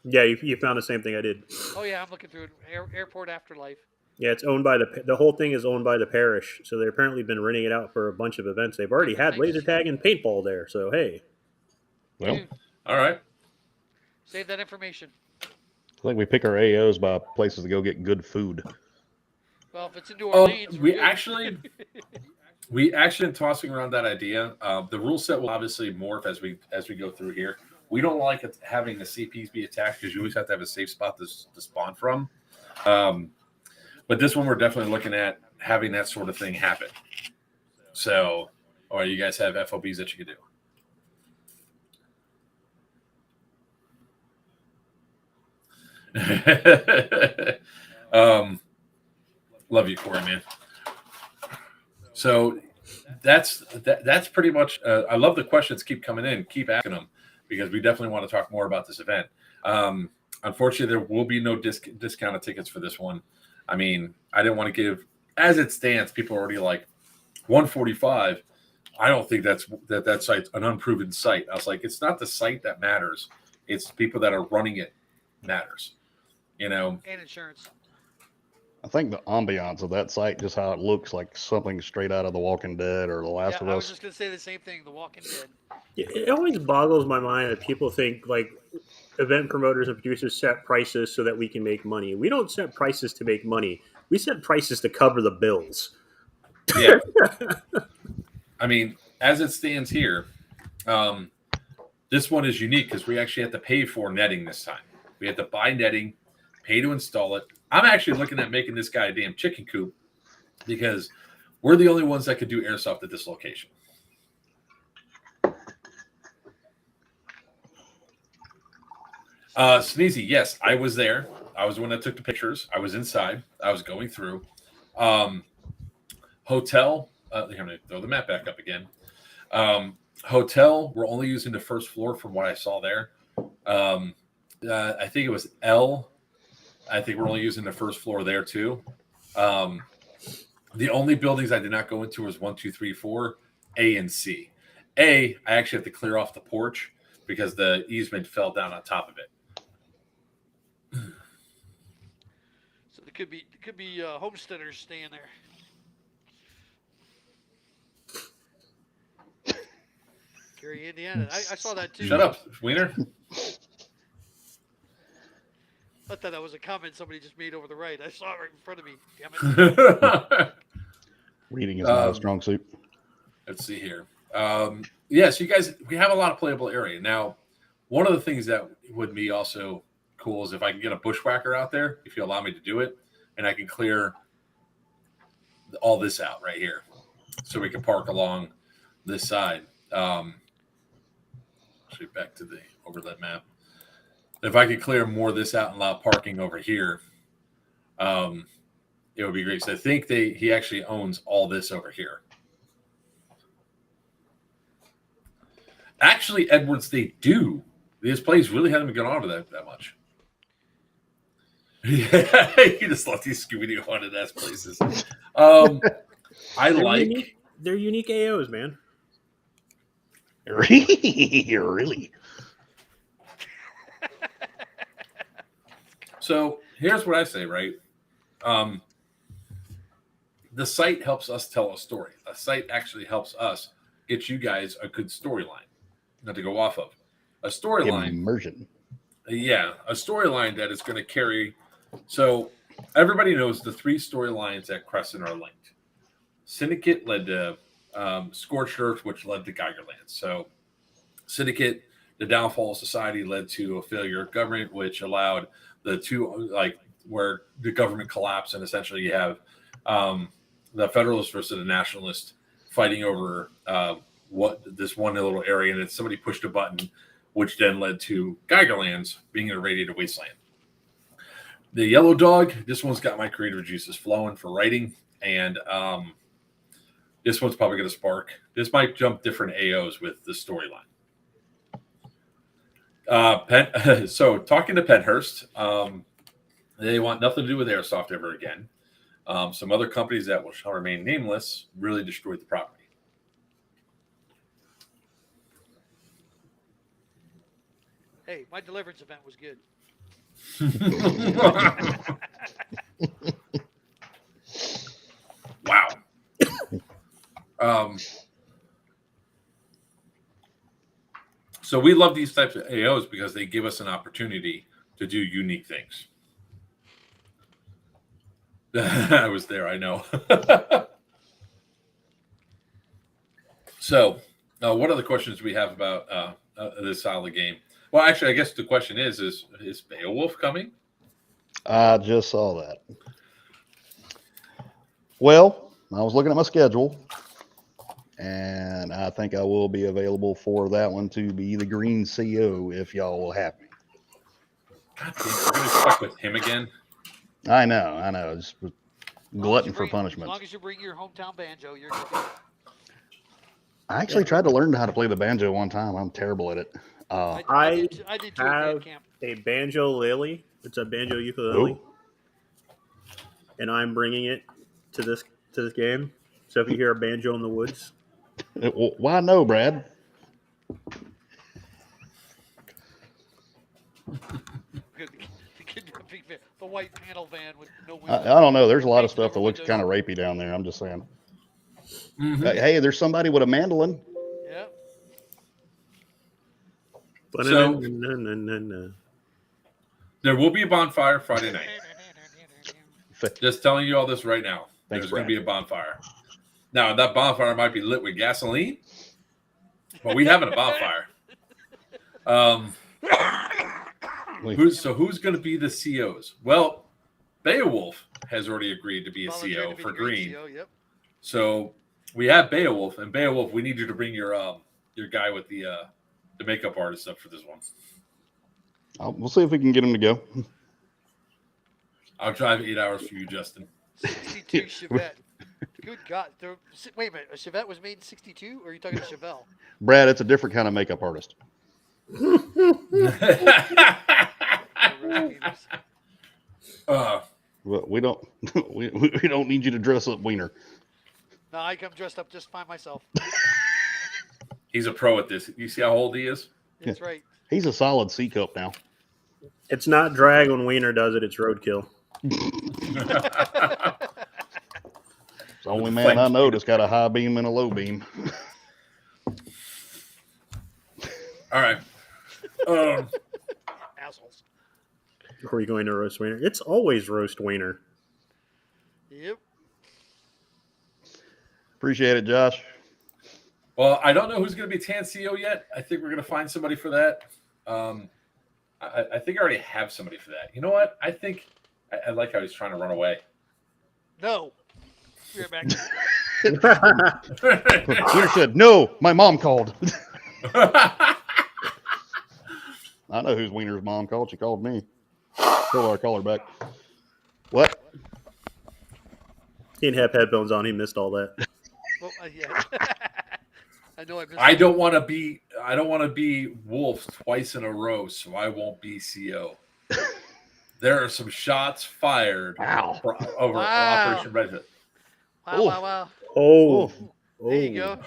Yeah, you found the same thing I did. Oh yeah, I'm looking through it. Airport Afterlife. Yeah, it's owned by the whole thing is owned by the parish, so they've apparently been renting it out for a bunch of events. They've already had laser tag and paintball there, so hey. Well, Dude, All right. save that information. I think we pick our AOs by places to go get good food. Well, if it's in New Orleans, We actually tossing around that idea. The rule set will obviously morph as we go through here. We don't like it, having the CPs be attacked because you always have to have a safe spot to spawn from. But this one, we're definitely looking at having that sort of thing happen. So, or you guys have FOBs that you can do. Love you, Corey, man. So that's pretty much. I love the questions keep coming in. Keep asking them because we definitely want to talk more about this event. Unfortunately, there will be no discounted tickets for this one. I mean, I didn't want to give, as it stands, people are already like 145. I don't think that site's an unproven site. I was like, it's not the site that matters. It's people that are running it matters. And insurance. I think the ambiance of that site, just how it looks like something straight out of The Walking Dead or The Last of I was Us. just gonna say the same thing. The Walking Dead. It always boggles my mind that people think like event promoters and producers set prices so that we can make money. We don't set prices to make money. We set prices to cover the bills. Yeah. I mean, as it stands here, this one is unique because we actually have to pay for netting this time. We have to buy netting, pay to install it. I'm actually looking at making this guy a damn chicken coop because we're the only ones that can do airsoft at this location. Sneezy, yes, I was there. I was the one that took the pictures. I was inside. I was going through. Hotel. I'm going to throw the map back up again. Hotel, we're only using the first floor from what I saw there. I think it was L. I think we're only using the first floor there too. The only buildings I did not go into was 1, 2, 3, 4, A, and C. A, I actually have to clear off the porch because the easement fell down on top of it. So there could be homesteaders staying there. Gary, Indiana. I saw that too. Shut up, Wiener. I thought that was a comment somebody just made over the right. I saw it right in front of me. Damn it. Reading is not a strong suit. Let's see here. Yes, you guys, we have a lot of playable area. Now, one of the things that would be also cool is if I can get a bushwhacker out there, if you allow me to do it, and I can clear all this out right here. So we can park along this side. Actually, back to the overlay map. If I could clear more of this out and allow parking over here, it would be great. So I think he actually owns all this over here. Actually, Edwards, they do. This place really hasn't been going on to that much. Yeah, you just love these Scooby-Doo haunted ass places. They're unique AOs, man. Really? So here's what I say, right? The site helps us tell a story. A site actually helps us get you guys a good storyline, not to go off of. A storyline. Immersion. Yeah, a storyline that is going to carry. So everybody knows the 3 storylines at Cresson are linked. Syndicate led to Scorched Earth, which led to Geigerlands. So Syndicate, the downfall of society, led to a failure of government, which allowed the 2, like where the government collapsed, and essentially you have the Federalists versus the Nationalists fighting over what this one little area, and then somebody pushed a button, which then led to Geigerlands being an irradiated wasteland. The Yellow Dog, this one's got my creative juices flowing for writing, and this one's probably going to spark. This might jump different AOs with the storyline. So talking to Penhurst, they want nothing to do with airsoft ever again. Some other companies that shall remain nameless really destroyed the property. Hey, my deliverance event was good. Wow. So we love these types of AOs because they give us an opportunity to do unique things. I was there, I know. So, what other questions do we have about this style of game? Well, actually, I guess the question is Beowulf coming? I just saw that. Well, I was looking at my schedule, and I think I will be available for that one to be the green CO if y'all will have me. God damn, we're going to fuck with him again? I know. Just glutton for punishment. As long as you bring your hometown banjo, you're good. I actually tried to learn how to play the banjo one time. I'm terrible at it. I did too at band have camp. a banjo lily. It's a banjo ukulele, and I'm bringing it to this game. So if you hear a banjo in the woods, Why no, Brad? The white panel van with no I windows. don't know. There's a lot of Painted stuff over that looks windows. kind of rapey down there. I'm just saying. Mhm. Hey, there's somebody with a mandolin. Yeah. So- Ba-na-na-na-na-na-na. There will be a bonfire Friday night. Just telling you all this right now. Thanks, There's going Brad. to be a bonfire. Now, that bonfire might be lit with gasoline, but we having a bonfire. Who's going to be the COs? Well, Beowulf has already agreed to be a Volunteered CO to be for the green green. CO, yep. So we have Beowulf, and Beowulf, we need you to bring your guy with the makeup artist up for this one. We'll see if we can get him to go. I'll drive 8 hours for you, Justin. 62 Chevette. Good God. Wait a minute. A Chevette was made in 62? Or are you talking to Chevelle? Brad, it's a different kind of makeup artist. We don't we don't need you to dress up Wiener. No, I come dressed up just fine myself. He's a pro at this. You see how old he is? That's right. He's a solid C cup now. It's not drag when Wiener does it. It's roadkill. It's the only man I know that's got a high beam and a low beam. All right. Assholes. Are you going to roast Wiener? It's always roast Wiener. Yep. Appreciate it, Josh. Well, I don't know who's going to be TAN CO yet. I think we're going to find somebody for that. I think I already have somebody for that. You know what? I think I like how he's trying to run away. No. We're back. Wiener said, no, my mom called. I know whose Wiener's mom called. She called me. Told her I call her back. What? He didn't have headphones on. He missed all that. Well, yeah. I know I missed I it. don't want to be Wolf twice in a row, so I won't be CO. There are some shots fired over Wow. Operation Red Hood. Wow, wow, wow. Oh. There you go.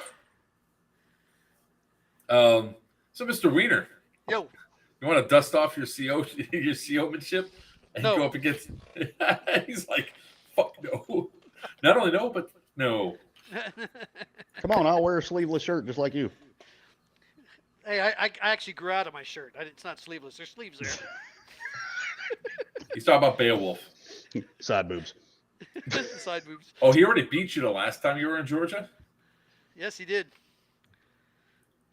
So, Mr. Wiener, Yo. you want to dust off your CO-manship and No. go up against? He's like, fuck no. Not only no, but no. Come on, I'll wear a sleeveless shirt just like you. Hey, I actually grew out of my shirt. It's not sleeveless. There's sleeves there. He's talking about Beowulf. Side boobs. Side boobs. Oh, he already beat you the last time you were in Georgia? Yes, he did.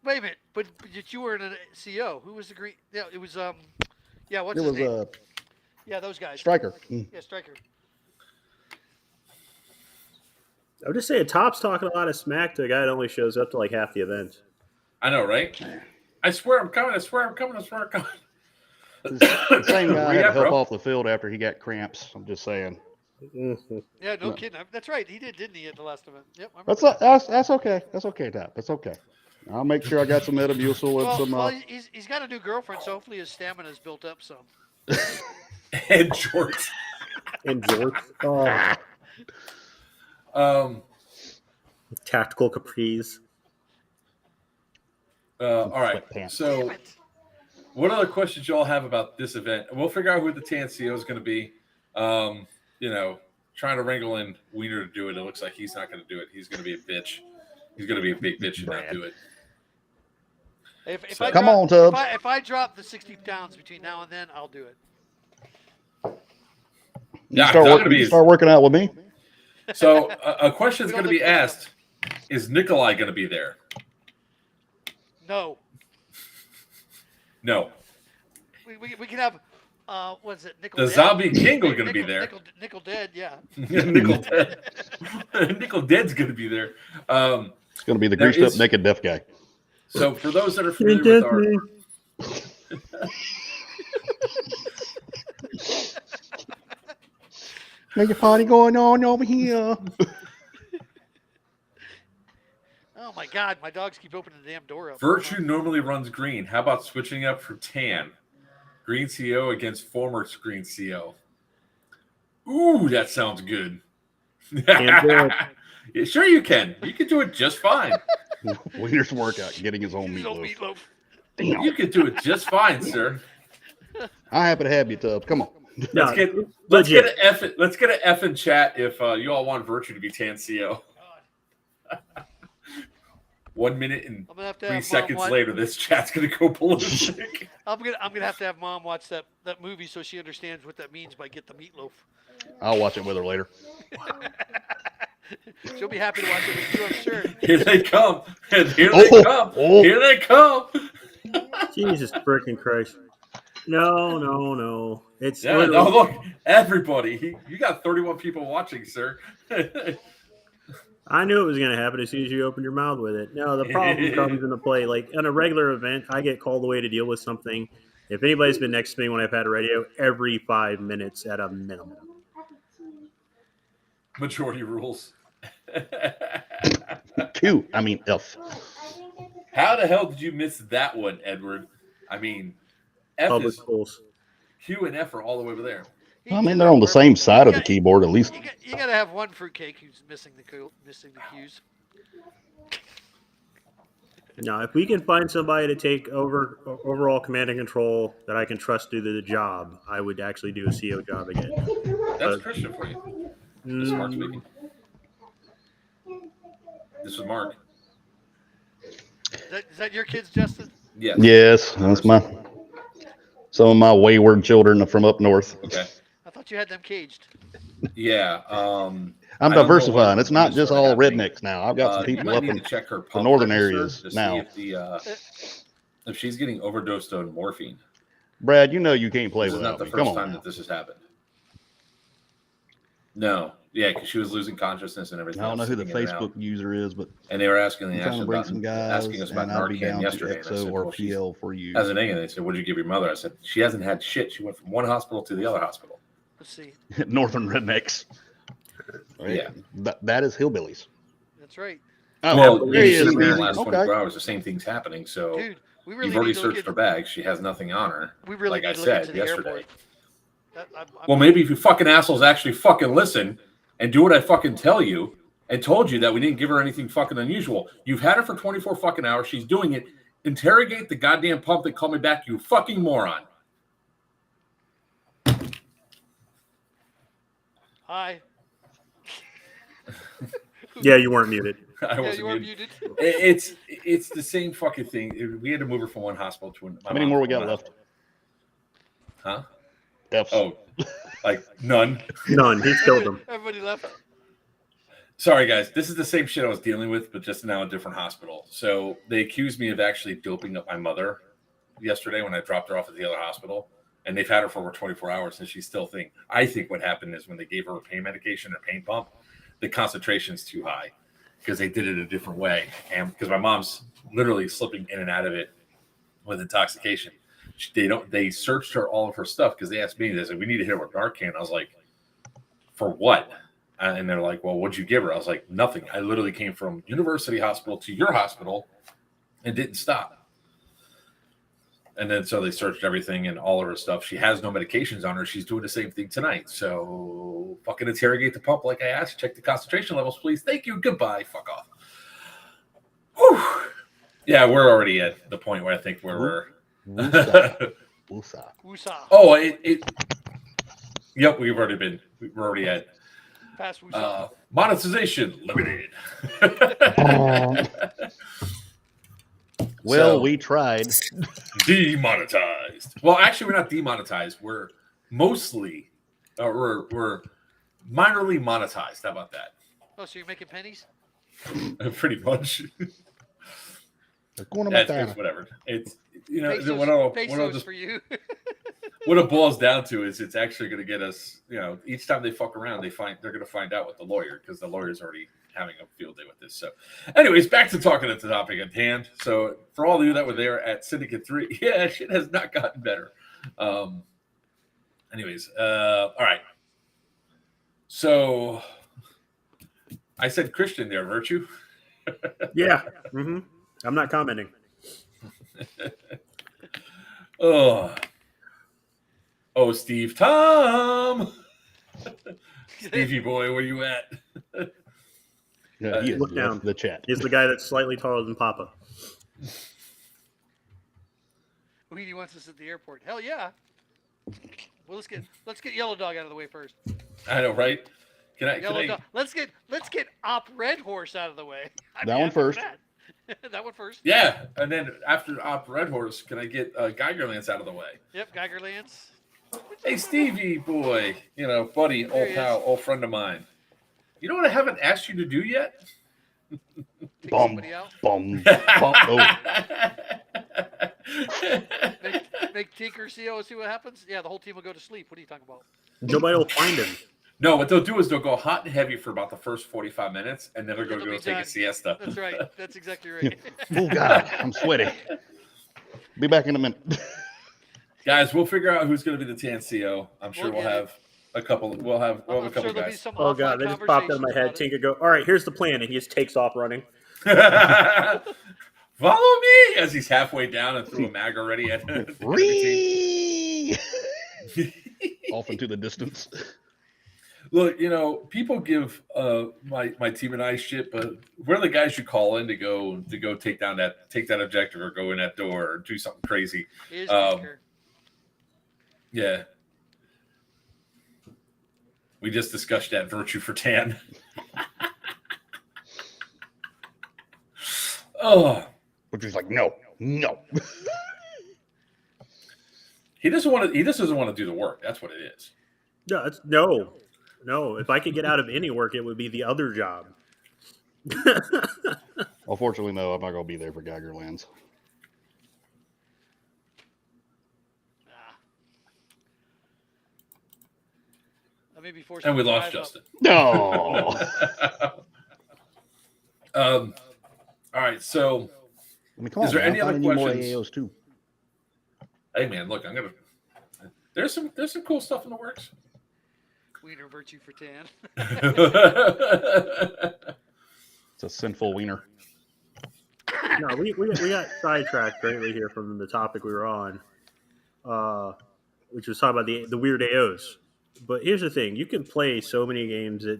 Wait a minute, but you were in a CO. Who was the green? Yeah, it was yeah. What's It his was name? Yeah, those guys. Striker. Yeah, Striker. I would just say Top's talking a lot of smack to a guy that only shows up to like half the event. I know, right? I swear I'm coming. I swear I'm coming. I swear I'm coming. The same guy Where had you to at, help bro? off the field after he got cramps. I'm just saying. Yeah, no kidding. That's right. He did, didn't he, at the last event? Yep. I That's remember that. that's okay. That's okay, Top. That's okay. I'll make sure I got some Metamucil and Well, some. he's got a new girlfriend, so hopefully his stamina's built up some. And George. And George. Tactical capris. All right. Sweatpants. So, Damn it. what other questions y'all have about this event? We'll figure out who the TAN CO is going to be. Trying to wrangle in Wiener to do it. It looks like he's not going to do it. He's going to be a bitch. He's going to be a big bitch and not do it. If So- I Come drop, on, Tubbs. If I drop the 60 pounds between now and then, I'll do it. Yeah, start, I'm gonna be- start working out with me. So, a question is We going to don't be live asked: is Nikolai going to be there? No. No. We can have, what is it? Nickel The Dead? Zombie King is going to be there. Nickel Dead, yeah. Nickel Dead. Nickel Dead's going to be there. It's going to be the There greased up is- naked deaf guy. So, for those that are familiar with our There's a party going on over here. Oh my God, my dogs keep opening the damn door up. Virtue normally runs green. How about switching up for tan? Green CO against former green CO. Ooh, that sounds good. Can't do it. Yeah, sure you can. You can do it just fine. Wiener's workout, getting his own His own meatloaf. meatloaf. Damn. You can do it just fine, sir. I happen to have you, Tubbs. Come on. No, Let's get legit. an F in chat if you all want Virtue to be tan CO. 1 minute and I'm gonna have to 3 have seconds Mom watch. later, this chat's gonna go ballistic. I'm gonna have to have Mom watch that movie so she understands what that means by get the meatloaf. I'll watch it with her later. She'll be happy to watch it with you, I'm sure. Here they come. And here they come. Oh. Here they come. Jesus freaking Christ. No. It's Yeah, literally- no, look, everybody. You got 31 people watching, sir. I knew it was going to happen as soon as you opened your mouth with it. No, the problem comes into play. Like on a regular event, I get called away to deal with something. If anybody's been next to me when I've had a radio, every 5 minutes at a minimum. Majority rules. Q. I mean, F. How the hell did you miss that one, Edward? I mean, F Public is schools. Q and F are all the way over there. I mean, they're on the same side of the keyboard, at least. You gotta have one fruitcake who's missing the Q's. Now, if we can find somebody to take over overall command and control that I can trust do the job, I would actually do a CO job again. That's Christian for you. This is Mark speaking. This is Mark. Is that your kids, Justin? Yes. Yes, that's some of my wayward children from up north. Okay. I thought you had them caged. Yeah. I'm I don't know diversifying. when It's not this just started all happening. rednecks now. I've got some You people might up need in to check her the pump northern register areas to see now. if she's getting overdosed on morphine. Brad, you know you can't play This is not without the me. first Come time on. that this has happened. No. Yeah, because she was losing consciousness and everything. I don't know who the sitting around. Facebook user is, but And they were asking I'm trying to bring some guys, asking us about and I'd be Narcan down to yesterday. And I XO said, or well, she's PL for you. as an egg, and they said, "What did you give your mother?" I said, "She hasn't had shit. She went from one hospital to the other hospital." Let's see. Northern rednecks. Right? Yeah. That is hillbillies. That's right. Oh, Well, there he you've is. seen in the man. last Okay. 24 hours, the same thing's happening. So Dude, we really you've already need to look searched at, her bag. She has nothing on her. we really like need I to look said into the yesterday. airport. I'm Well, maybe if you fucking assholes actually fucking listen and do what I fucking tell you and told you that we didn't give her anything fucking unusual. You've had her for 24 fucking hours. She's doing it. Interrogate the goddamn pump that called me back, you fucking moron. Hi. Yeah, you weren't muted. I Yeah, wasn't you are muted. muted. It's the same fucking thing. We had to move her from one hospital to another. How many more we got left? Huh? F's. Oh, like none. None. He's killed them. Everybody left. Sorry, guys. This is the same shit I was dealing with, but just now a different hospital. So they accused me of actually doping up my mother yesterday when I dropped her off at the other hospital. And they've had her for over 24 hours, and she's still thinking. I think what happened is when they gave her a pain medication or pain pump, the concentration's too high because they did it a different way. And because my mom's literally slipping in and out of it with intoxication. They searched her all of her stuff because they asked me, they said, we need to hit her with Narcan. I was like, for what? And they're like, well, what'd you give her? I was like, nothing. I literally came from University Hospital to your hospital and didn't stop. And then so they searched everything and all of her stuff. She has no medications on her. She's doing the same thing tonight. So fucking interrogate the pump like I asked. Check the concentration levels, please. Thank you. Goodbye. Fuck off. Whew. Yeah, we're already at the point where I think we're Woosah. Woosah. Woosah. Oh, yep, we're already at Pass Woosah. monetization limited. Well, So- we tried. Demonetized. Well, actually, we're not demonetized. We're mostly, we're minorly monetized. How about that? Oh, so you're making pennies? Pretty much. Hakuna That's Matata. whatever. It's Pesos, what I'll pesos just for you. what it boils down to is it's actually going to get us. Each time they fuck around, they're going to find out with the lawyer because the lawyer's already having a field day with this. So, anyways, back to talking at the topic at hand. So, for all of you that were there at Syndicate 3, yeah, shit has not gotten better. All right. So, I said Christian there, Virtue. Yeah. I'm not commenting. Oh, Steve Tom. Stevie boy, where you at? Yeah, he has Look left down. the chat. He's the guy that's slightly taller than Papa. Weedy wants us at the airport. Hell yeah. Well, let's get Yellow Dog out of the way first. I know, right? Yellow Dog. Let's get Op Red Horse out of the way. That one first. That one first. Yeah, and then after Op Red Horse, can I get Geigerlands out of the way? Yep, Geigerlands. Hey, Stevie boy, buddy, There old he pal, old friend of mine. You know what I haven't asked you to do yet? Take Bum, somebody out. bum, bum. Oh, Make Tinker CO see what happens. Yeah, the whole team will go to sleep. What are you talking about? Nobody will find him. No, what they'll do is they'll go hot and heavy for about the first 45 minutes, and then they're going to It'll go be take done. a siesta. That's right. That's exactly right. oh God, I'm sweaty. Be back in a minute. Guys, we'll figure out who's going to be the TNCO. I'm sure we'll get have a couple. We'll have a I'm couple sure there'll be guys. some Oh God, they just popped out of my head. Tinker go, all right, here's the plan. And he just takes off running. Follow me as he's halfway down and threw a mag already at Whee! Off into the distance. Look, people give my team and I shit, but we're the guys you call in to go take that objective or go in that door or do something crazy. Yeah. We just discussed that virtue for Tan. Oh. Which is like, no. He doesn't want to do the work. That's what it is. No. If I could get out of any work, it would be the other job. Unfortunately, no, I'm not going to be there for Geigerlands. And we lost Justin. No. All right, so is there any other questions? AOs too. Hey man, look, there's some cool stuff in the works. Wiener virtue for Tan. It's a sinful wiener. No, we got sidetracked greatly here from the topic we were on, which was talking about the weird AOs. But here's the thing: you can play so many games at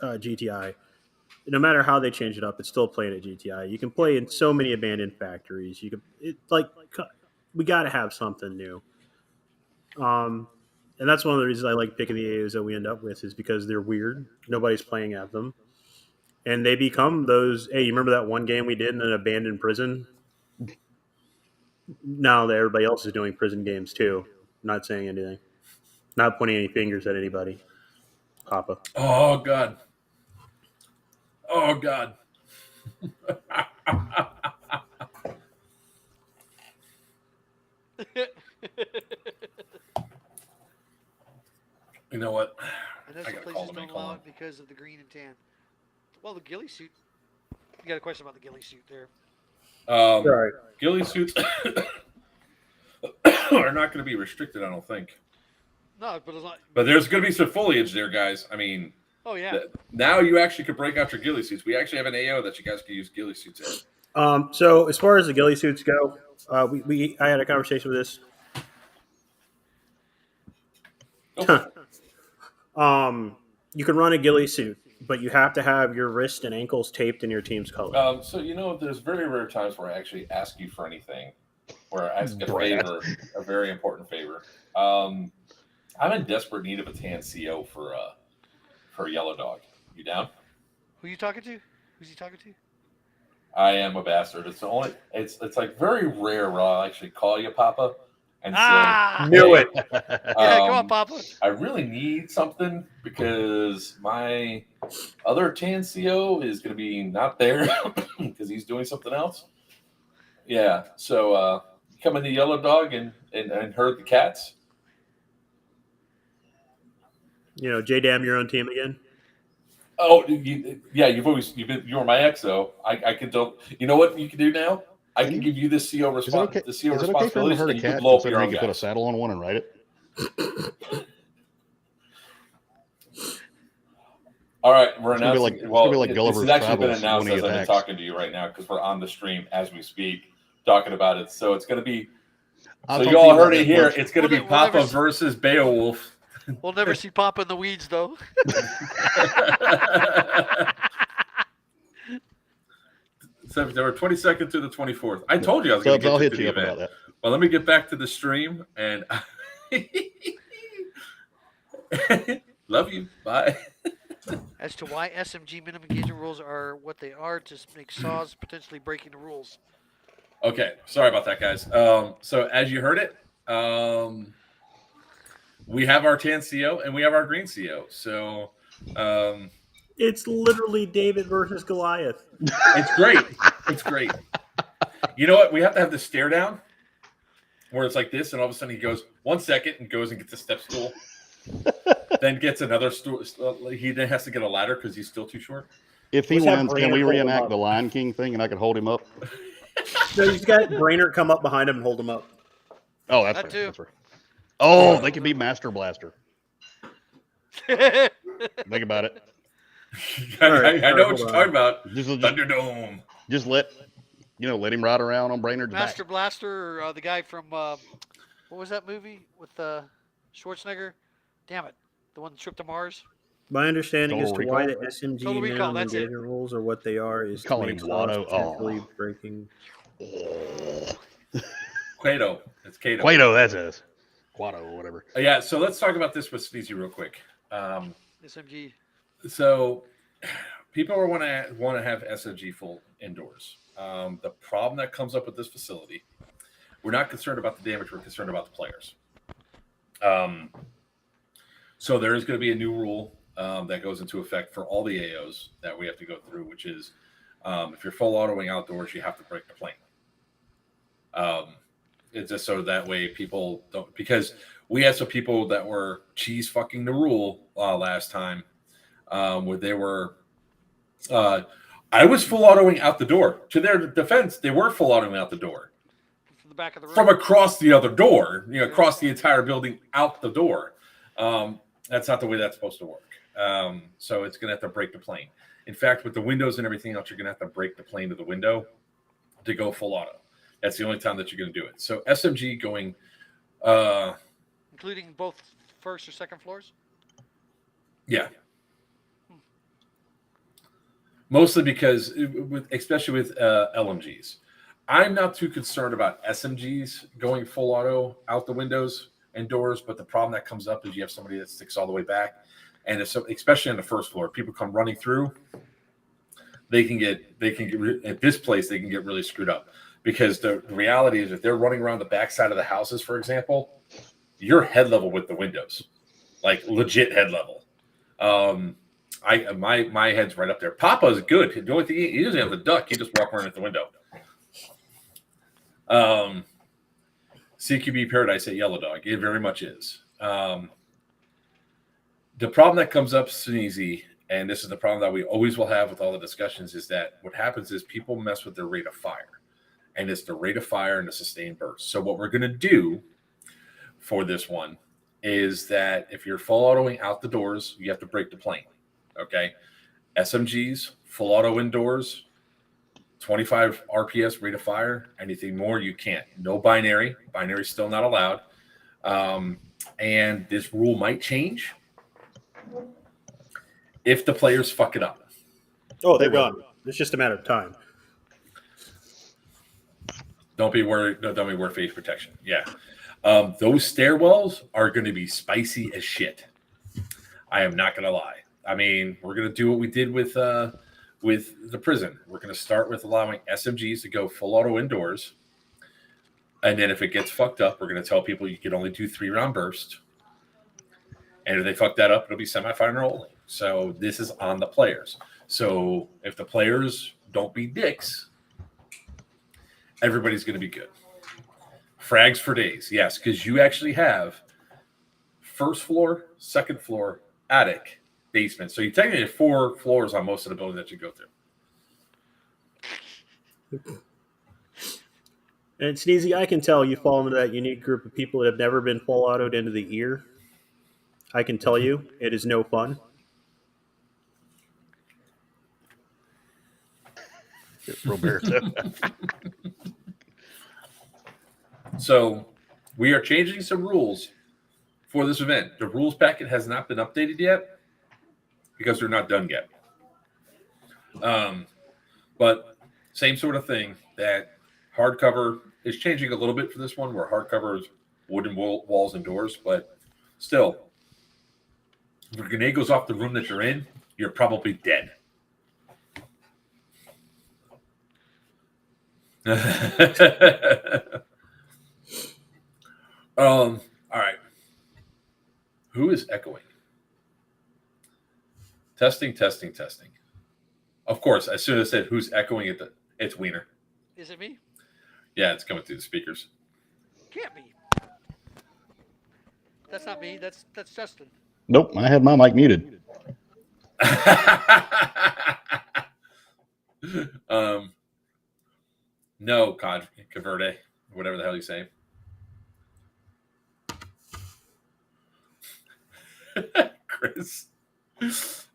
GTI. No matter how they change it up, it's still playing at GTI. You can play in so many abandoned factories. We got to have something new. And that's one of the reasons I like picking the AOs that we end up with is because they're weird. Nobody's playing at them. And they become those, hey, you remember that one game we did in an abandoned prison? Now that everybody else is doing prison games too. Not saying anything. Not pointing any fingers at anybody. Papa. Oh, God. You know what? I know I some gotta call places them don't and call allow them. it because of the green and tan. Well, the ghillie suit. You got a question about the ghillie suit there? Right. Ghillie suits are not going to be restricted, I don't think. No, but it's not. But there's going to be some foliage there, guys. I mean, Oh yeah. now you actually could break out your ghillie suits. We actually have an AO that you guys can use ghillie suits in. So as far as the ghillie suits go, I had a conversation with this. You can run a ghillie suit, but you have to have your wrist and ankles taped in your team's color. So there's very rare times where I actually ask you for anything, or I ask a favor, a very important favor. I'm in desperate need of a tan CO for Yellow Dog. You down? Who you talking to? Who's he talking to? I am a bastard. It's like very rare where I'll actually call you Papa and Knew it. Yeah, come on, Papa. I really need something because my other tan CO is going to be not there because he's doing something else. Yeah, so come into Yellow Dog and herd the cats. J-Dam, your own team again? Oh, you were my ex, though. I can tell. You know what you can do now? I can give you this CO responsibility. Is it okay for him to herd a cat considering he could put a saddle on one and ride it? All right, we're It's gonna be announcing. like- it's well, gonna be like this Gulliver's has actually been Travels announced when he as I've been attacks. talking to you right now because we're on the stream as we speak, talking about it. So it's going to be. I'll So talk you to all about heard that it here. once. It's going to be We'll never Papa see- versus Beowulf. We'll never see Papa in the weeds, though. September 22nd to the 24th. I told you I was going Subs, to I'll get hit to the you up event. about Well, let me get back to the stream and love you. Bye. As to why SMG minimum engagement rules are what they are to make saws potentially breaking the rules. Okay, sorry about that, guys. So as you heard it, we have our tan CO and we have our green CO. So It's literally David versus Goliath. it's great. It's great. You know what? We have to have the stare down where it's like this, and all of a sudden he goes 1 second and goes and gets a step stool, then gets another stool. He then has to get a ladder because he's still too short. If he Let's have wins, can Brainerd we hold him reenact up. the Lion King thing and I can hold him up? No, you've got Brainerd come up behind him and hold him up. Oh, that's That right. too. That's right. Oh, they could be Master Blaster. That's Think about it. I know what you're talking about. Just Thunderdome. let him ride around on Brainerd's Master back. Blaster, or the guy from what was that movie with Schwarzenegger? Damn it, the one that tripped to Mars. My understanding as Total to why Recall? the SMG Total Recall, minimum that's it. engagement rules are what they are is to Calling make him saws Watto. potentially Oh. breaking. Quato. It's Cato. Quato, that's it. Quato or whatever. Yeah, so let's talk about this with Sneezy real quick. SMG. So people want to have SMG full indoors. The problem that comes up with this facility, we're not concerned about the damage. We're concerned about the players. So there is going to be a new rule that goes into effect for all the AOs that we have to go through, which is if you're full autoing outdoors, you have to break the plane. It's just so that way people don't, because we had some people that were cheese fucking the rule last time where they were I was full autoing out the door. To their defense, they were full autoing out the door From the back of the room. from across the other door, across the entire building out the door. That's not the way that's supposed to work. So it's going to have to break the plane. In fact, with the windows and everything else, you're going to have to break the plane of the window to go full auto. That's the only time that you're going to do it. So SMG going, including both first or second floors. yeah. Mostly because, especially with LMGs, I'm not too concerned about SMGs going full auto out the windows and doors. But the problem that comes up is you have somebody that sticks all the way back, and especially on the first floor, people come running through. They can get at this place. They can get really screwed up because the reality is if they're running around the backside of the houses, for example, you're head level with the windows, like legit head level. My head's right up there. Papa's good. The only thing he doesn't have the duck. He just walk around at the window. CQB Paradise at Yellow Dog. It very much is. The problem that comes up, Sneezy, and this is the problem that we always will have with all the discussions, is that what happens is people mess with their rate of fire. And it's the rate of fire and the sustained burst. So what we're going to do for this one is that if you're full autoing out the doors, you have to break the plane. Okay. SMGs, full auto indoors, 25 RPS rate of fire. Anything more, you can't. No binary. Binary still not allowed. And this rule might change if the players fuck it up. Oh, they're gone. It's just a matter of time. Don't be worried. Don't be worried. Face protection. Yeah. Those stairwells are going to be spicy as shit. I am not going to lie. I mean, we're going to do what we did with the prison. We're going to start with allowing SMGs to go full auto indoors. And then if it gets fucked up, we're going to tell people you can only do 3-round burst. And if they fuck that up, it'll be semifinal only. So this is on the players. So if the players don't be dicks, everybody's going to be good. Frags for days. Yes, because you actually have first floor, second floor, attic, basement. So you technically have 4 floors on most of the building that you go through. And Sneezy, I can tell you fall into that unique group of people that have never been full autoed into the ear. I can tell you, it is no fun. Roberto. So we are changing some rules for this event. The rules packet has not been updated yet because they're not done yet. But same sort of thing, that hardcover is changing a little bit for this one, where hardcover is wooden walls and doors, but still, if a grenade goes off the room that you're in, you're probably dead. All right. Who is echoing? Testing. Of course, as soon as I said who's echoing, it's Wiener. Is it me? Yeah, it's coming through the speakers. Can't be. That's not me. That's Justin. Nope, I had my mic muted. No, Caverde, whatever the hell you say. Chris.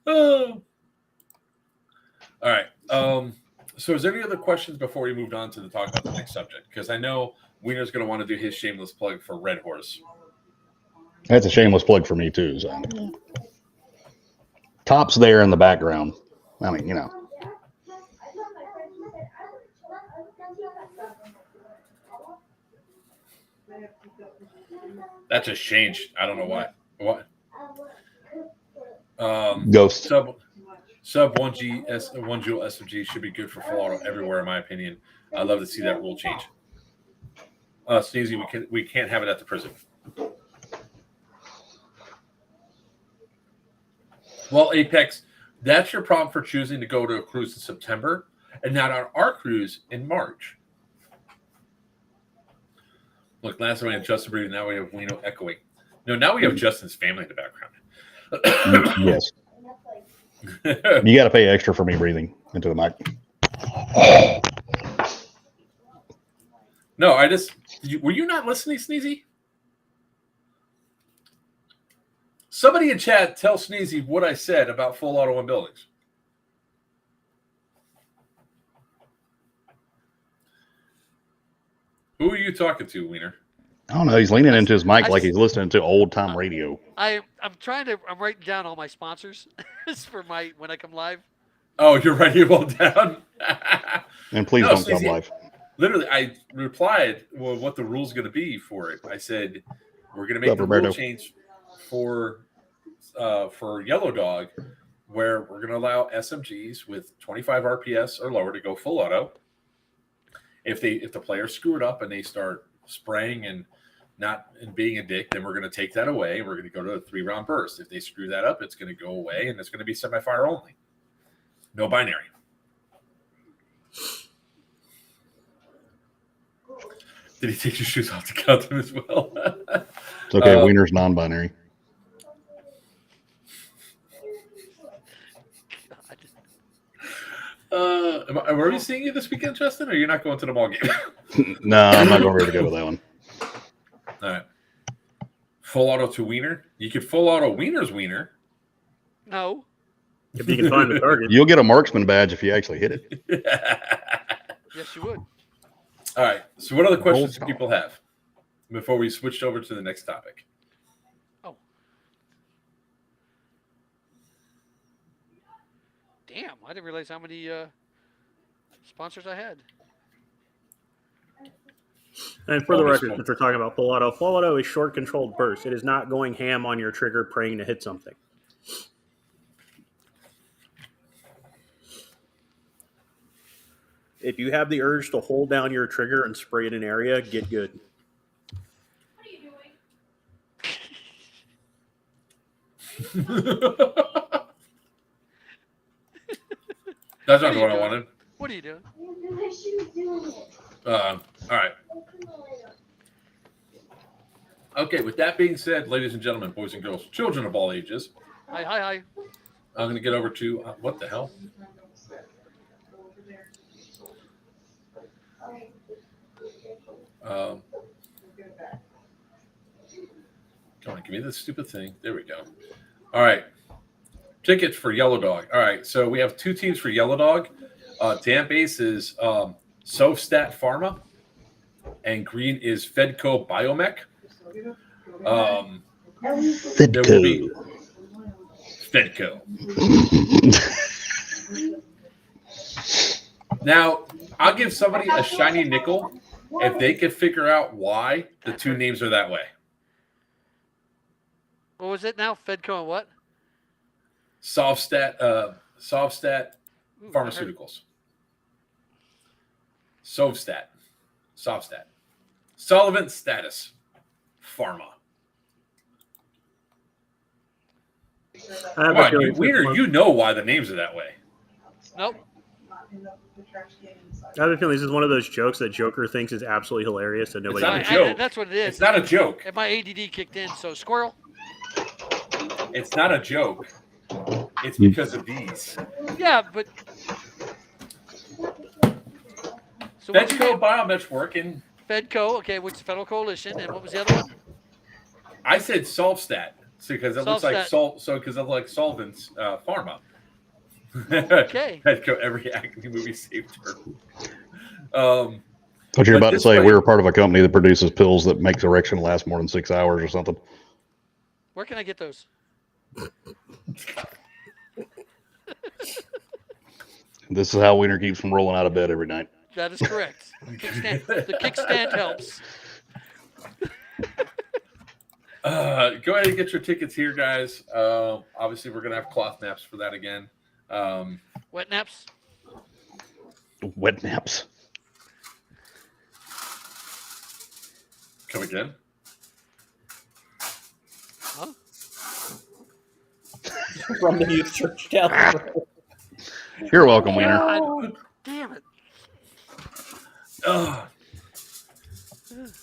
Oh. All right. So is there any other questions before we moved on to talk about the next subject? Because I know Wiener's going to want to do his shameless plug for Red Horse. That's a shameless plug for me too. So. Top's there in the background. I mean, you know. That just changed. I don't know why. What? Ghost. Sub 1G, 1 Joule SMG should be good for full auto everywhere, in my opinion. I'd love to see that rule change. Sneezy, we can't have it at the prison. Well, Apex, that's your problem for choosing to go to a cruise in September and not on our cruise in March. Look, last time we had Justin breathing, now we have Wino echoing. No, now we have Justin's family in the background. Yes. You got to pay extra for me breathing into the mic. No, were you not listening, Sneezy? Somebody in chat tell Sneezy what I said about full auto in buildings. Who are you talking to, Wiener? I don't know. He's leaning into his mic like he's listening to old time radio. I'm writing down all my sponsors for when I come live. Oh, you're writing them all down? And please don't come live. Literally, I replied, well, what the rule's going to be for it. I said, we're going to make the rule change for Yellow Dog, where we're going to allow SMGs with 25 RPS or lower to go full auto. If the players screw it up and they start spraying and being a dick, then we're going to take that away. We're going to go to a 3-round burst. If they screw that up, it's going to go away, and it's going to be semi-fire only. No binary. Did he take your shoes off to count them as well? It's okay. Wiener's non-binary. Were we seeing you this weekend, Justin, or you're not going to the ball game? No, I'm not going to be able to go to that one. All right. Full auto to Wiener. You could full auto Wiener's Wiener. No. If you can find the target. You'll get a marksman badge if you actually hit it. Yes, you would. All right. So what other questions do people have before we switched over to the next topic? Oh. Damn, I didn't realize how many sponsors I had. And for the record, since we're talking about full auto is short controlled burst. It is not going ham on your trigger praying to hit something. If you have the urge to hold down your trigger and spray in an area, get good. What are you doing? That's not what I wanted. What are you doing? All right. Okay, with that being said, ladies and gentlemen, boys and girls, children of all ages. Hi. I'm going to get over to, what the hell? Come on, give me this stupid thing. There we go. All right. Tickets for Yellow Dog. All right, so we have 2 teams for Yellow Dog. Damp Ace is Sovstat Pharma, and green is Fedco Biomech. There will be Fedco. Now, I'll give somebody a shiny nickel if they can figure out why the two names are that way. What was it now? Fedco and what? Sovstat Ooh, Pharmaceuticals. Sovstat. Solvent Status Pharma. I have Come a on, feeling you, it's Wiener, one- you know why the names are that way. Nope. I have a feeling this is one of those jokes that Joker thinks is absolutely hilarious that nobody. not a else- joke. That's what it is. It's not a joke. And my ADD kicked in. So squirrel. It's not a joke. It's because of these. Yeah, but. So what's your Fedco name? Biomech working. Fedco. Okay, which is the Federal Coalition, and what was the other one? I said Solvstat because it looks like Solvstat. because it like solvents pharma. Okay. Fedco, every acne movie saved her. What you're But about to this say, way- we were part of a company that produces pills that makes erection last more than 6 hours or something. Where can I get those? This is how Wiener keeps from rolling out of bed every night. That is correct. The kickstand helps. Go ahead and get your tickets here, guys. Obviously, we're gonna have cloth naps for that again. Wet naps. Wet naps. Come again. Huh? From the youth church down the road. You're welcome, Wiener. God damn it. Ugh.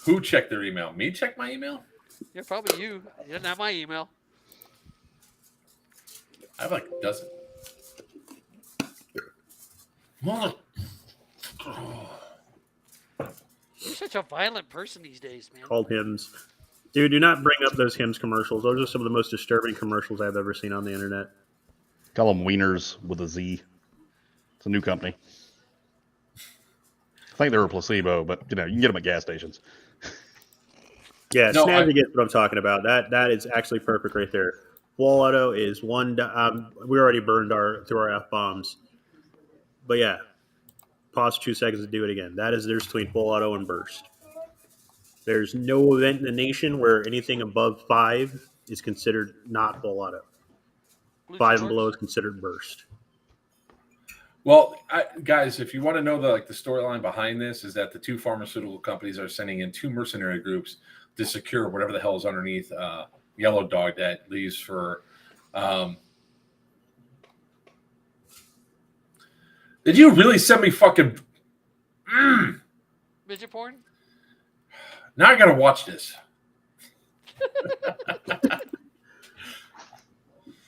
Who checked their email? Me check my email? Yeah, probably you. You didn't have my email. I have like a dozen. Mother- You're such a violent person these days, man. Called hymns. Dude, do not bring up those hymns commercials. Those are some of the most disturbing commercials I've ever seen on the internet. Call them Wieners with a Z. It's a new company. I think they were a placebo, but you can get them at gas stations. Yeah, No, Snazzy gets what I'm talking about. That is actually perfect right there. Wall Auto is one. We already burned through our F bombs, but yeah, pause 2 seconds to do it again. That is the difference between Full Auto and Burst. There's no event in the nation where anything above 5 is considered not Full Auto. Blue 5 and shorts? below is considered Burst. Well, guys, if you want to know the storyline behind this, is that the two pharmaceutical companies are sending in 2 mercenary groups to secure whatever the hell is underneath Yellow Dog that leaves for. Did you really send me fucking? Midget porn? Now I gotta watch this.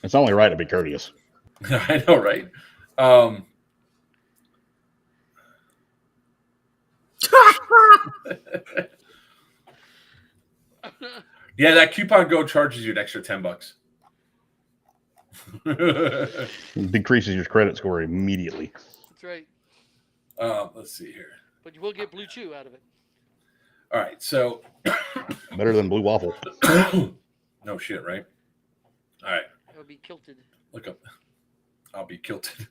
It's only right to be courteous. I know, right? Yeah, that coupon code charges you an extra $10. It decreases your credit score immediately. That's right. Let's see here. But you will get blue chew out of it. All right, so Better than blue waffle. no shit, right? All right, It will be kilted. look up. I'll be kilted.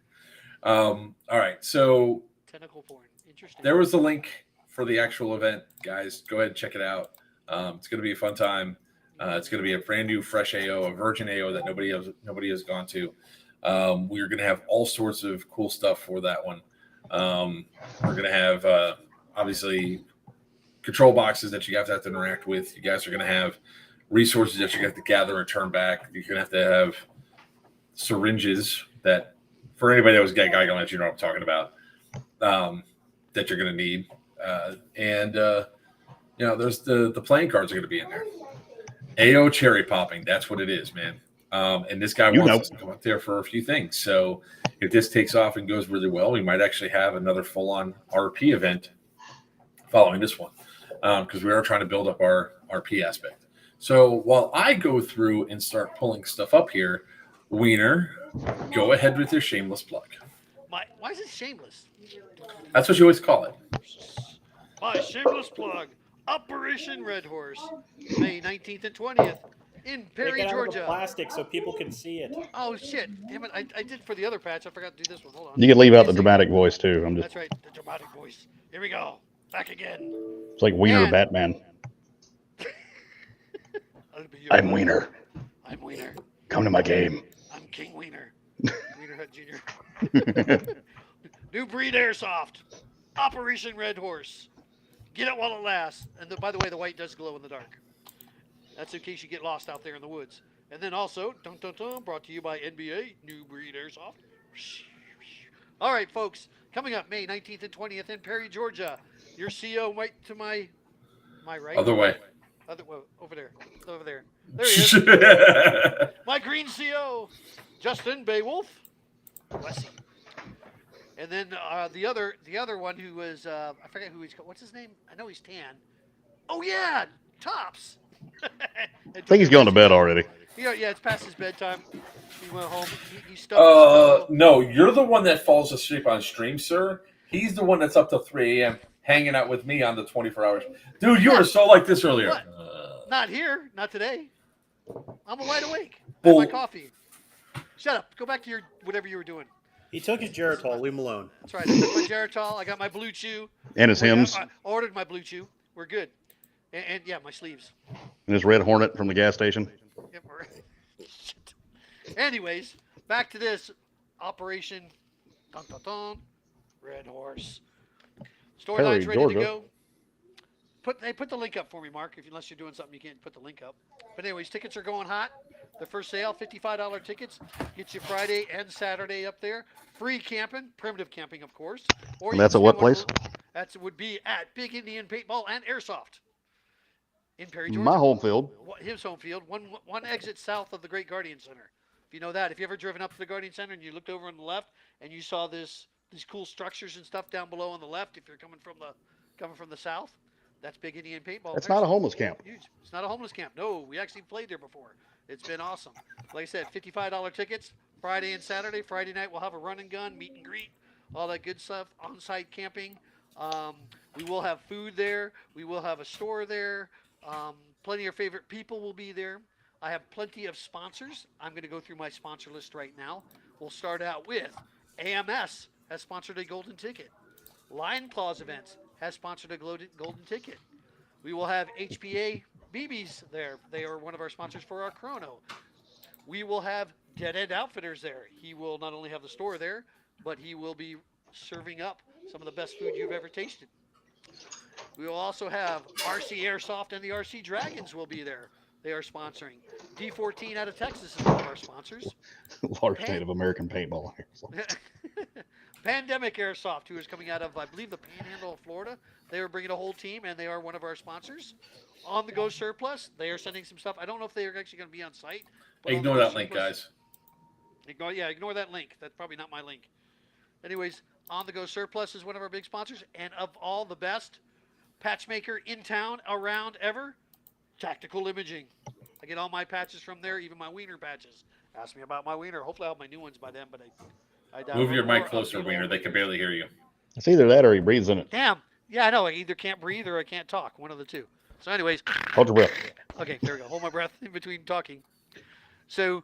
All right, so Tentacle porn. Interesting. there was the link for the actual event, guys. Go ahead and check it out. It's going to be a fun time. It's going to be a brand new, fresh AO, a virgin AO that nobody has gone to. We're going to have all sorts of cool stuff for that one. We're going to have obviously control boxes that you have to interact with. You guys are going to have resources that you have to gather and turn back. You're going to have syringes that, for anybody that was getting Geigerlands, you know what I'm talking about, that you're going to need. There's the playing cards are going to be in there. AO cherry popping. That's what it is, man. And this guy wants us to come up there for a few things. So if this takes off and goes really well, we might actually have another full-on RP event following this one, because we are trying to build up our RP aspect. So while I go through and start pulling stuff up here, Wiener, go ahead with your shameless plug. Why is it shameless? That's what you always call it. My shameless plug. Operation Red Horse, May 19th and 20th in Take Perry, it out of the Georgia. plastic so people can see it. Oh shit! Damn it! I did for the other patch. I forgot to do this one. Hold on. You can leave out the Easy. dramatic voice too. I'm just. That's right. The dramatic voice. Here we go. Back again. It's like Wiener And- Batman. I'll be your I'm buddy. Wiener. I'm Wiener. Come to my game. I'm King Wiener. Wiener Hut Jr. New breed airsoft. Operation Red Horse. Get it while it lasts. And by the way, the white does glow in the dark. That's in case you get lost out there in the woods. And then also, dun, dun, dun, brought to you by NBA, New Breed Airsoft. All right, folks. Coming up May 19th and 20th in Perry, Georgia. Your CO right to my right. Other way. Well, over there. Over there. There he is. My green CO, Justin Beowulf. Bless him. And then the other one who was I forget who he's called. What's his name? I know he's tan. Oh yeah, Tops. I think he's going to bed already. Yeah, it's past his bedtime. He went home. He stubbed his toe. No, you're the one that falls asleep on stream, sir. He's the one that's up till 3 a.m. hanging out with me on the 24 hours. Dude, you were so like this earlier. What? Not here. Not today. I'm wide awake. I had my coffee. Shut up. Go back to your whatever you were doing. He took his Geritol. Leave him alone. That's right. I took my Geritol. I got my Blue Chew. And his hymns. I ordered my Blue Chew. We're good. And yeah, my sleeves. And his Red Hornet from the gas station. Yep, shit. Anyways, back to this Operation dun, dun, dun, Red Horse. Storyline's ready Georgia. to go. Put the link up for me, Mark. Unless you're doing something, you can't put the link up. But anyways, tickets are going hot. The first sale, $55 tickets, gets you Friday and Saturday up there. Free camping, primitive camping, of course. Or And you that's can at what spend one place? That would be at Big Indian Paintball and Airsoft in Perry, Georgia. My home field. His home field, one exit south of the Great Guardian Center. If you know that, if you ever driven up to the Guardian Center and you looked over on the left and you saw these cool structures and stuff down below on the left, if you're coming from the south, that's Big Indian Paintball. It's not a homeless camp. Huge. It's not a homeless camp. No, we actually played there before. It's been awesome. Like I said, $55 tickets, Friday and Saturday. Friday night we'll have a run and gun, meet and greet, all that good stuff, on-site camping. We will have food there. We will have a store there. Plenty of favorite people will be there. I have plenty of sponsors. I'm going to go through my sponsor list right now. We'll start out with AMS has sponsored a golden ticket. Lion Claws Events has sponsored a golden ticket. We will have HPA BBs there. They are one of our sponsors for our chrono. We will have Dead End Outfitters there. He will not only have the store there, but he will be serving up some of the best food you've ever tasted. We will also have RC Airsoft and the RC Dragons will be there. They are sponsoring. D14 out of Texas is one of our sponsors. Large Native American paintball. Pandemic Airsoft, who is coming out of, I believe, the Panhandle of Florida. They are bringing a whole team, and they are one of our sponsors. On the Go Surplus, they are sending some stuff. I don't know if they are actually going to be on site. but Ignore on the Go that link, Surplus- guys. Ignore that link. That's probably not my link. Anyways, On the Go Surplus is one of our big sponsors, and of all the best patchmaker in town, around, ever, Tactical Imaging. I get all my patches from there, even my wiener patches. Ask me about my wiener. Hopefully I'll have my new ones by then, but I doubt Move it. your mic Or closer, I'll do Wiener. all They my can wieners. barely hear you. It's either that or he breathes in it. Damn. Yeah, I know. I either can't breathe or I can't talk. One of the two. So anyways, Hold your breath. okay, there we go. Hold my breath in between talking. So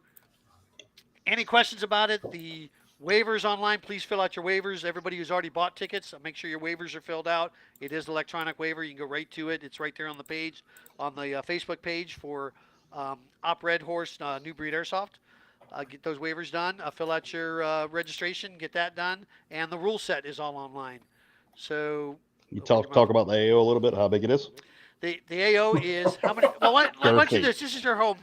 any questions about it? The waivers online, please fill out your waivers. Everybody who's already bought tickets, make sure your waivers are filled out. It is electronic waiver. You can go right to it. It's right there on the page, on the Facebook page for Op Red Horse New Breed Airsoft. Get those waivers done. Fill out your registration. Get that done. And the rule set is all online. So You talk about the AO a little bit, how big it is? the AO is how many? Well, why don't you do Girthy. this? This is your home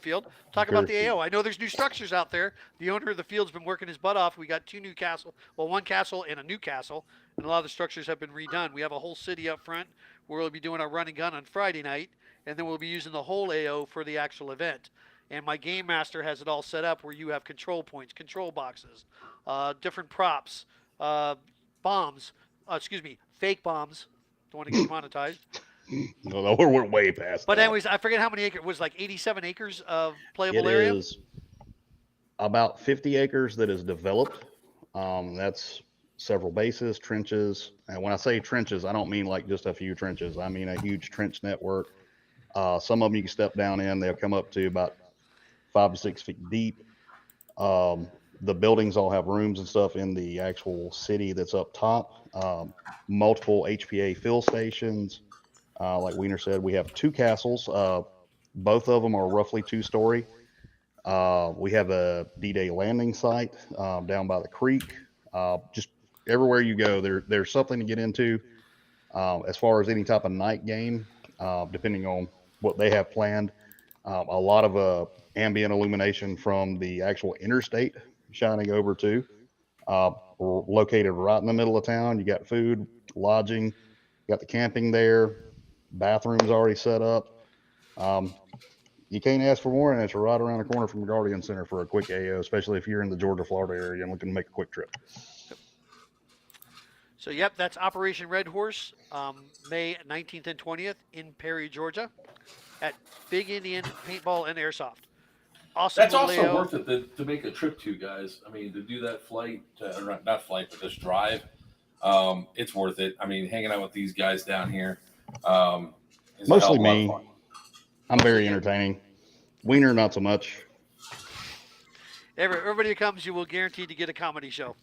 field. Talk about the Girthy. AO. I know there's new structures out there. The owner of the field's been working his butt off. We got one castle and a new castle, and a lot of the structures have been redone. We have a whole city up front where we'll be doing our run and gun on Friday night, and then we'll be using the whole AO for the actual event. And my game master has it all set up where you have control points, control boxes, different props, bombs. Fake bombs. Don't want to get demonetized. No, we're way past But that. anyways, I forget how many acres. It was like 87 acres of playable It area. is about 50 acres that is developed. That's several bases, trenches. And when I say trenches, I don't mean like just a few trenches. I mean a huge trench network. Some of them you can step down in. They'll come up to about 5 to 6 feet deep. The buildings all have rooms and stuff in the actual city that's up top. Multiple HPA fill stations. Like Wiener said, we have 2 castles. Both of them are roughly 2-story. We have a D-Day landing site down by the creek. Just everywhere you go, there's something to get into. As far as any type of night game, depending on what they have planned, a lot of ambient illumination from the actual interstate shining over too. We're located right in the middle of town. You got food, lodging, you got the camping there, bathrooms already set up. You can't ask for more, and it's right around the corner from the Guardian Center for a quick AO, especially if you're in the Georgia, Florida area and looking to make a quick trip. So, yep, that's Operation Red Horse, May 19th and 20th in Perry, Georgia, at Big Indian Paintball and Airsoft. Awesome. That's also Vallejo. worth it to make a trip to, guys. I mean, to do that flight, not flight, but this drive, it's worth it. I mean, hanging out with these guys down here. Is a hell Mostly of a lot of me. fun. I'm very entertaining. Wiener, not so much. Everybody who comes, you will guarantee to get a comedy show.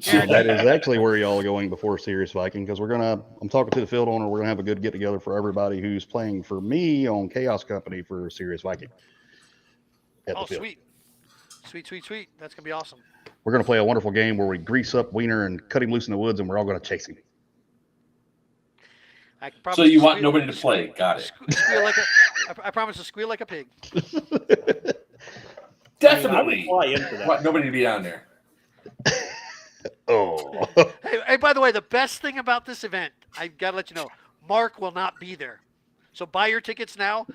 So that is actually where y'all are going before Serious Viking, because I'm talking to the field owner. We're gonna have a good get together for everybody who's playing for me on Chaos Company for Serious Viking. Oh, sweet. Sweet. That's going to be awesome. We're gonna play a wonderful game where we grease up Wiener and cut him loose in the woods, and we're all gonna chase him. I can promise So you to want squeal- nobody to play? Got it. Squeal like I promise to squeal like a pig. Definitely. I would fly in for that. Want nobody to be down there. Oh. Hey, by the way, the best thing about this event, I've got to let you know, Mark will not be there. So buy your tickets now.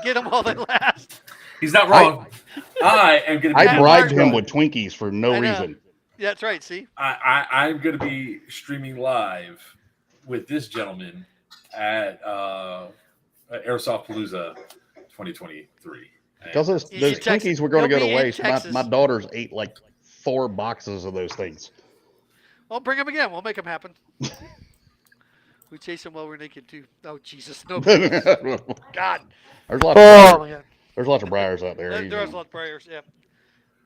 Get them while they last. He's not wrong. I am going to be. I bribed him with Twinkies for no I know. reason. Yeah, that's right. See? I'm going to be streaming live with this gentleman at Airsoft Palooza 2023. Because those In Twinkies Texas. were going to He'll go be to in waste. Texas. My daughters ate like 4 boxes of those things. Well, bring them again. We'll make them happen. We chase them while we're naked, too. Oh, Jesus. No. God. There's lots Oh, of my God. there's lots of briars out there. There's a lot of prayers. Yeah.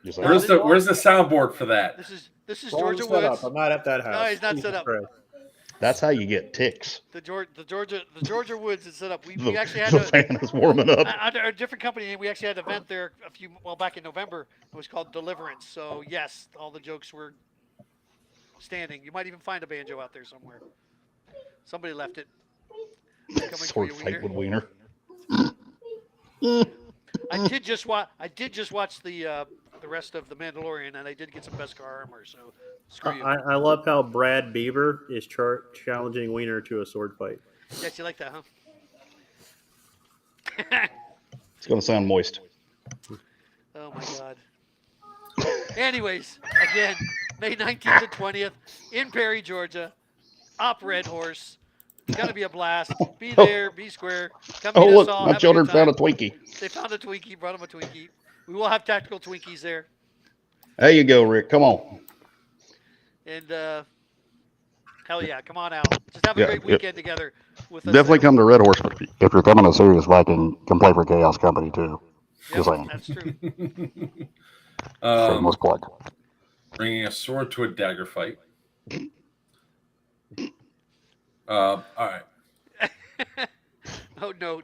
Just Where's the soundboard for that? This is Wrong Georgia set up. Woods. I'm not at that house. No, he's not Jesus set up. Christ. That's how you get ticks. The Georgia Woods is set up. We The, actually had the fan is warming up. under a different company, and we actually had an event there back in November. It was called Deliverance. So yes, all the jokes were standing. You might even find a banjo out there somewhere. Somebody left it. Coming for Sword you, fight Wiener. with Wiener. I did just watch the rest of the Mandalorian, and I did get some Beskar armor. So screw you. I love how Brad Beaver is challenging Wiener to a sword fight. Yes, you like that, huh? It's going to sound moist. Oh my God. Anyways, again, May 19th and 20th in Perry, Georgia. Op Red Horse. It's gonna be a blast. Be there, be square. Come Oh, meet look, us all. my have a children good found a time. Twinkie. They found a Twinkie. Brought them a Twinkie. We will have tactical Twinkies there. There you go, Rick. Come on. And hell yeah, come on out. Just have a Yeah, great weekend together with us. Definitely there. come to Red Horse. But if you're coming to Serious Viking, come play for Chaos Company too. Yep, Just saying. that's true. Shameless plug. Bringing a sword to a dagger fight. All right. Oh no.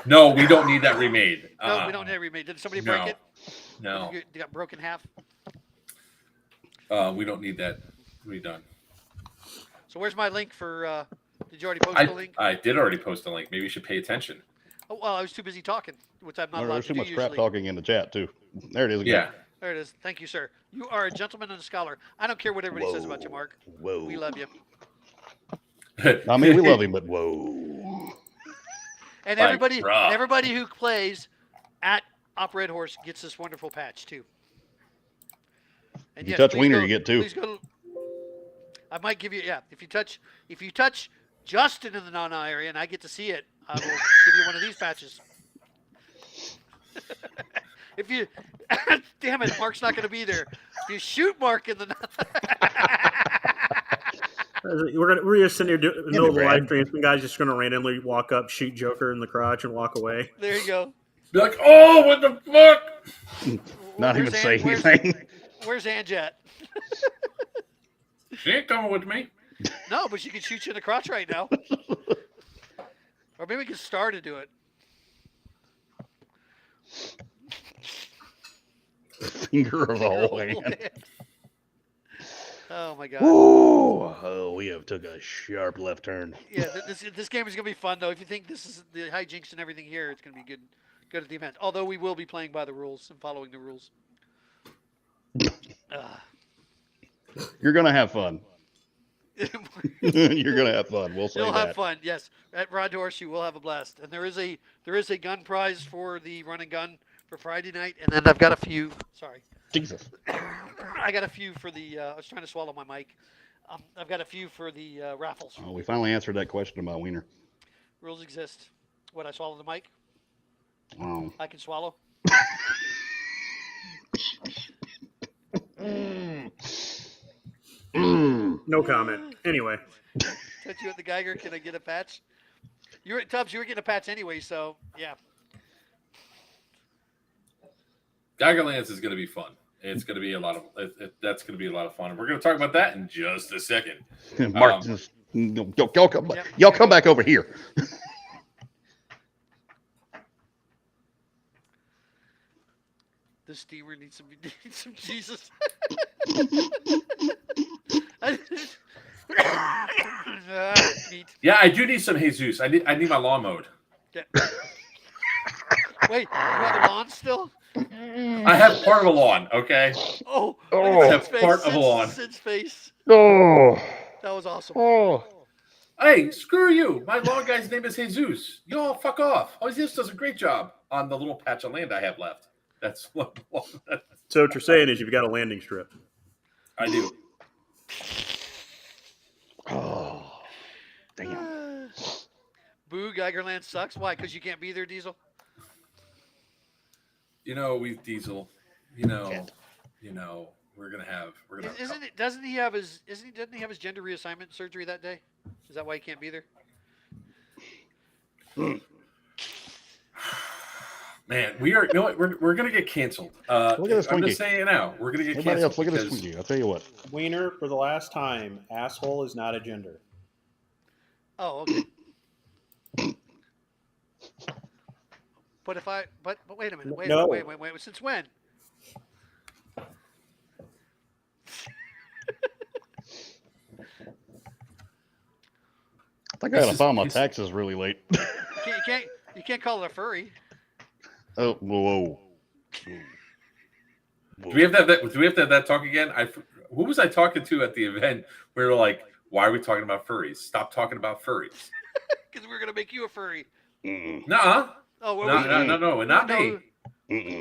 No, we don't need that remade. No, we don't have remade. Did somebody break it? No. You got broken half. We don't need that redone. So where's my link for? Did you already post the link? I did already post a link. Maybe you should pay attention. Oh well, I was too busy talking, which I'm not allowed There's to too do much crap usually. talking in the chat too. There it is again. Yeah. There it is. Thank you, sir. You are a gentleman and a scholar. I don't care what everybody says about you, Mark. Whoa. We love you. I mean, we love him, but whoa. And Like everybody, rough. everybody who plays at Op Red Horse gets this wonderful patch too. And If you touch please Wiener, go- you get 2. please go- I might give you if you touch Justin in the non area and I get to see it, I will give you one of these patches. if you, damn it, Mark's not going to be there. If you shoot Mark in the, We're just sitting here doing the middle of the Brad. live stream. Some guy's just going to randomly walk up, shoot Joker in the crotch, and walk away. there you go. Be like, oh, what the fuck? Not even Where's say Ann- where's- anything. Where's Ange at? She ain't coming with me. No, but she can shoot you in the crotch right now. Or maybe we can start to do it. Finger of the whole hand. Oh my god. Ooh, oh, we have took a sharp left turn. Yeah, this game is gonna be fun though. If you think this is the hijinks and everything here, it's gonna be good at the event. Although we will be playing by the rules and following the rules. You're gonna have fun. You're gonna have fun. We'll say You'll that. have fun, yes. At Rod Dorsey, we'll have a blast. And there is a gun prize for the run and gun for Friday night. And then I've got a few. Sorry, Jesus. I got a few for the. I was trying to swallow my mic. I've got a few for the raffles. Oh, we finally answered that question about Wiener. Rules exist. What, I swallow the mic? Oh. I can swallow. No comment. Anyway, Touch you at the Geiger. Can I get a patch? Tubbs, you were getting a patch anyway, so yeah. Geigerlands is going to be fun. It's going to be a lot of that's going to be a lot of fun. We're going to talk about that in just a second. Mark, just, y'all come, y'all come back over here. The steamer needs some Jesus. Neat. Yeah, I do need some Jesus. I need my lawn mowed. Yeah. Wait, you have a lawn still? I have part of a lawn. Okay. Oh, Oh. I have part of a lawn. Sid's face. Oh. That was awesome. Oh. Hey, screw you. My lawn guy's name is Jesus. You all fuck off. Jesus does a great job on the little patch of land I have left. That's what so what you're saying is you've got a landing strip. I do. Oh. Damn. Boo, Geigerland sucks. Why? Because you can't be there, Diesel? You know, we Diesel. You know, we're gonna have. Doesn't he have his gender reassignment surgery that day? Is that why he can't be there? Man, we are. You know what? We're gonna get canceled. Look at this I'm Twinkie. just saying it now. We're gonna get Everybody canceled. else, look at this because- Twinkie. I'll tell you what. Wiener, for the last time, asshole is not a gender. Oh, okay. But wait a minute. No. Wait. Since when? I think I gotta file my taxes really late. You can't call it a furry. Oh, whoa. Do we have to have that talk again? Who was I talking to at the event? We were like, why are we talking about furries? Stop talking about furries. Because we're gonna make you a furry. Nuh-uh. Oh, what No, not me.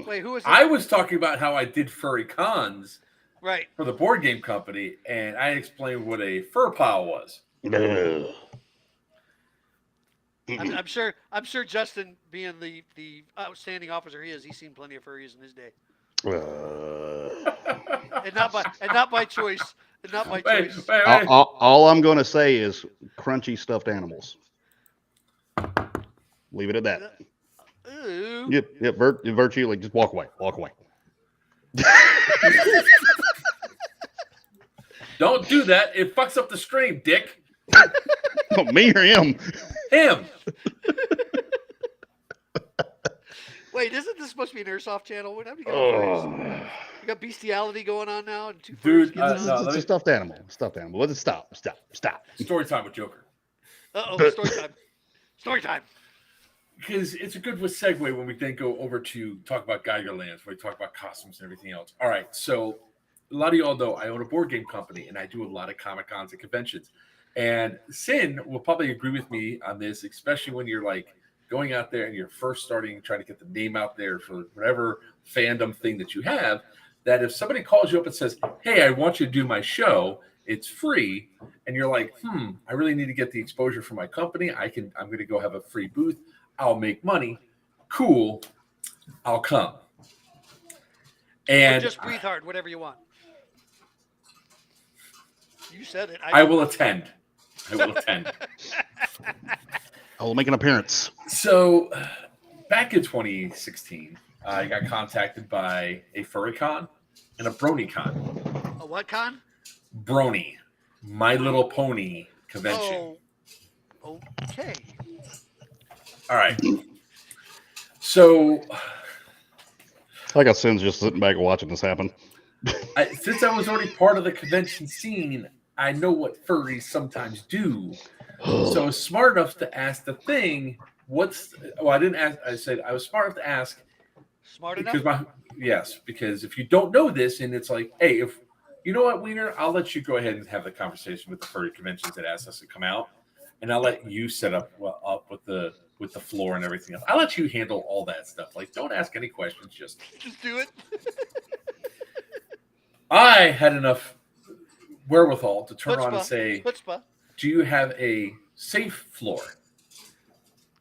Wait, who was it? I was talking about how I did furry cons Right. for the board game company, and I explained what a fur pile was. I'm sure Justin, being the outstanding officer he is, he's seen plenty of furries in his day, and not by choice. And not by choice. Wait. All I'm going to say is crunchy stuffed animals. Leave it at that. Ooh. Yep. Virtue, like just walk away. Don't do that. It fucks up the stream, dick. Oh, me or him? Him. Wait, isn't this supposed to be an airsoft channel? What have you got? Furries? You got bestiality going on now, and two furries Dude, getting on? It's a stuffed animal. Let it stop. Story time with Joker. Uh-oh, story time. Story time. Because it's a good segue when we then go over to talk about Geigerlands, where we talk about costumes and everything else. All right, so a lot of y'all know I own a board game company, and I do a lot of Comic-Cons and conventions. And Sin will probably agree with me on this, especially when you're like going out there and you're first starting, trying to get the name out there for whatever fandom thing that you have, that if somebody calls you up and says, hey, I want you to do my show, it's free, and you're like, I really need to get the exposure for my company. I'm going to go have a free booth. I'll make money. Cool. I'll come. And just breathe hard, whatever you want. You said it. I will attend. I will attend. I will make an appearance. So, back in 2016, I got contacted by a furry con and a brony con. A what con? Brony, My Little Pony convention. Oh, okay. All right. So, I got Sin's just sitting back and watching this happen. since I was already part of the convention scene, I know what furries sometimes do. So I was smart enough to ask the thing, I didn't ask, I said, I was smart enough to ask. Smart Because enough? because if you don't know this, and it's like, hey, if you know what, Wiener, I'll let you go ahead and have the conversation with the furry conventions that asked us to come out, and I'll let you set up with the floor and everything else. I'll let you handle all that stuff. Like, don't ask any questions, just do it. I had enough wherewithal to turn around and Chutzpah. say, Chutzpah. do you have a safe floor?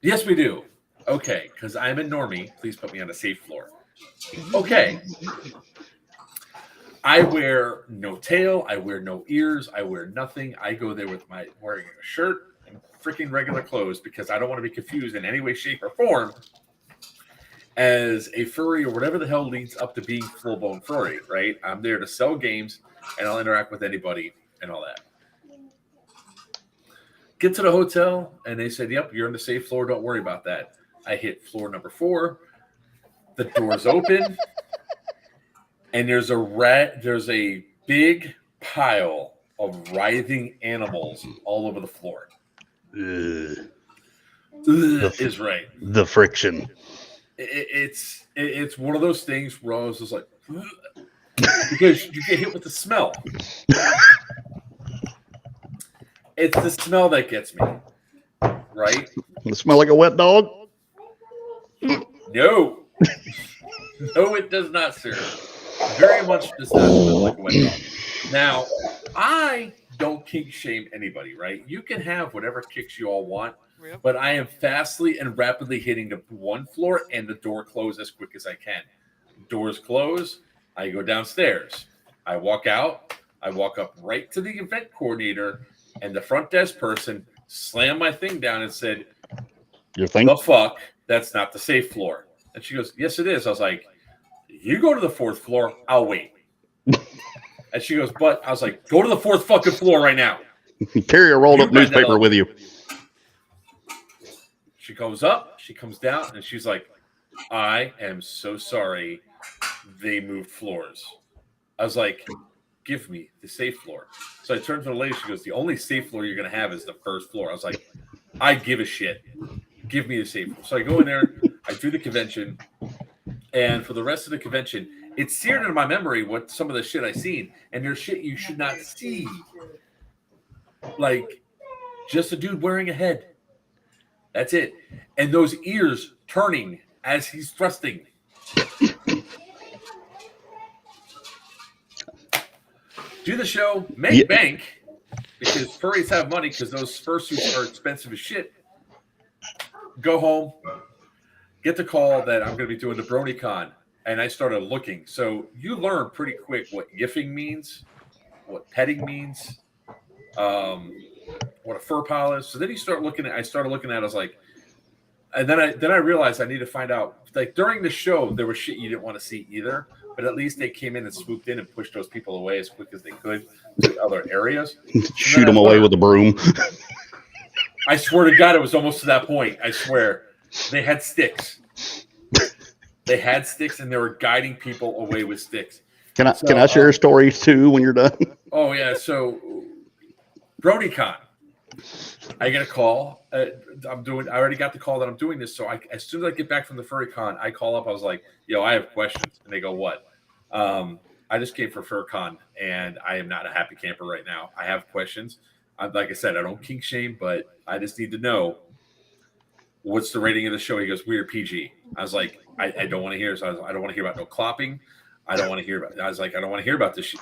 Yes, we do. Okay, because I'm a normie. Please put me on a safe floor. Okay. I wear no tail. I wear no ears. I wear nothing. I go there with my wearing a shirt and freaking regular clothes because I don't want to be confused in any way, shape, or form as a furry or whatever the hell leads up to being full-blown furry, right? I'm there to sell games, and I'll interact with anybody and all that. Get to the hotel, and they said, yep, you're on the safe floor. Don't worry about that. I hit floor number 4. The doors open, and there's a big pile of writhing animals all over the floor. Ugh. Is right. The friction. It's one of those things where I was just like, because you get hit with the smell. It's the smell that gets me, right? It smell like a wet dog? No. No, it does not, sir. Very much does not smell like a wet dog. Now, I don't kink shame anybody, right? You can have whatever kicks you all want, Yep. but I am fastly and rapidly hitting the one floor and the door close as quick as I can. Doors close, I go downstairs. I walk out, I walk up right to the event coordinator, and the front desk person slammed my thing down and said, Your thing? the fuck? That's not the safe floor. And she goes, yes, it is. I was like, you go to the 4th floor, I'll wait. And she goes, but I was like, go to the 4th fucking floor right now. Carry a rolled You up read that newspaper up. with you. She comes up, she comes down, and she's like, I am so sorry they moved floors. I was like, give me the safe floor. So I turned to the lady, she goes, the only safe floor you're going to have is the 1st floor. I was like, I give a shit. Give me the safe floor. So I go in there, I do the convention, and for the rest of the convention, it's seared into my memory what some of the shit I've seen, and there's shit you should not see. Like, just a dude wearing a head. That's it. And those ears turning as he's thrusting. Do the show, make bank, because furries have money because those fursuits are expensive as shit. Go home, get the call that I'm going to be doing the BronyCon, and I started looking. So you learn pretty quick what yiffing means, what petting means, what a fur pile is. So then I started looking at it, I was like, and then I realized I need to find out, like during the show, there was shit you didn't want to see either, but at least they came in and swooped in and pushed those people away as quick as they could to other areas. Shoot them away with a broom. I swear to God, it was almost to that point. I swear. They had sticks. They had sticks, and they were guiding people away with sticks. Can I share a story too when you're done? Oh yeah, so BronyCon. I get a call. I already got the call that I'm doing this. So as soon as I get back from the FurryCon, I call up. I was like, "Yo, I have questions," and they go, "What?" I just came for FurCon, and I am not a happy camper right now. I have questions. Like I said, I don't kink shame, but I just need to know what's the rating of the show. He goes, "We're PG." I was like, I don't want to hear. So I don't want to hear about no clopping. I don't want to hear about. I was like, I don't want to hear about this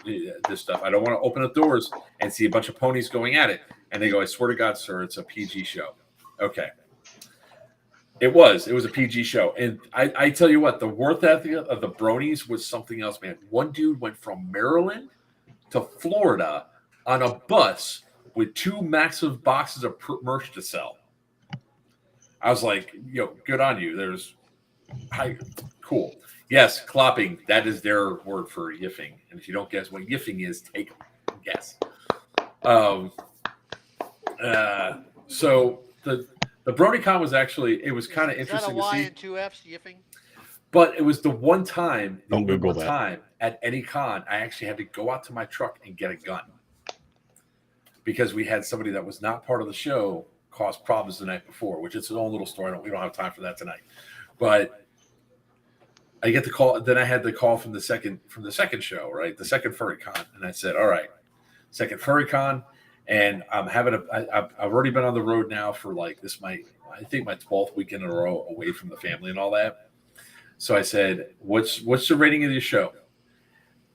stuff. I don't want to open up doors and see a bunch of ponies going at it. And they go, I swear to God, sir, it's a PG show. Okay. It was a PG show. And I tell you what, the worth ethic of the bronies was something else, man. One dude went from Maryland to Florida on a bus with 2 massive boxes of merch to sell. I was like, yo, good on you. Cool. Yes, clopping. That is their word for yiffing. And if you don't guess what yiffing is, take a guess. So the BronyCon was actually, it was kind of interesting Is that a to Y see. and 2 F's, yiffing? But it was the one time, Don't Google that. time at any con, I actually had to go out to my truck and get a gun because we had somebody that was not part of the show cause problems the night before, which is its own little story. We don't have time for that tonight. But I get the call. Then I had the call from the second show, right? The second FurryCon, and I said, "All right, second FurryCon." And I'm having I've already been on the road now for like I think my 12th weekend in a row away from the family and all that. So I said, what's the rating of your show?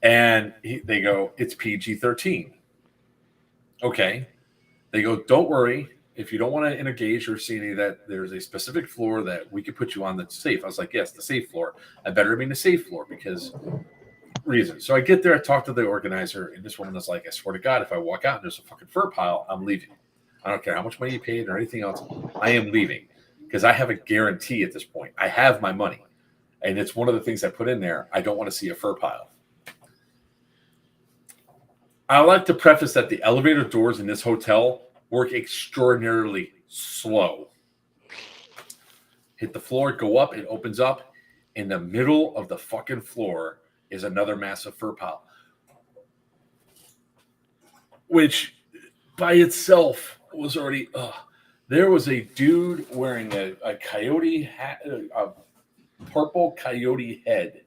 And they go, it's PG-13. Okay. They go, don't worry. If you don't want to engage or see any of that, there's a specific floor that we could put you on that's safe. I was like, yes, the safe floor. I better mean the safe floor because reason. So I get there, I talk to the organizer, and this woman is like, I swear to God, if I walk out and there's a fucking fur pile, I'm leaving. I don't care how much money you paid or anything else. I am leaving because I have a guarantee at this point. I have my money. And it's one of the things I put in there. I don't want to see a fur pile. I like to preface that the elevator doors in this hotel work extraordinarily slow. Hit the floor, go up, it opens up. In the middle of the fucking floor is another massive fur pile, which by itself was already, there was a dude wearing a coyote hat, a purple coyote head,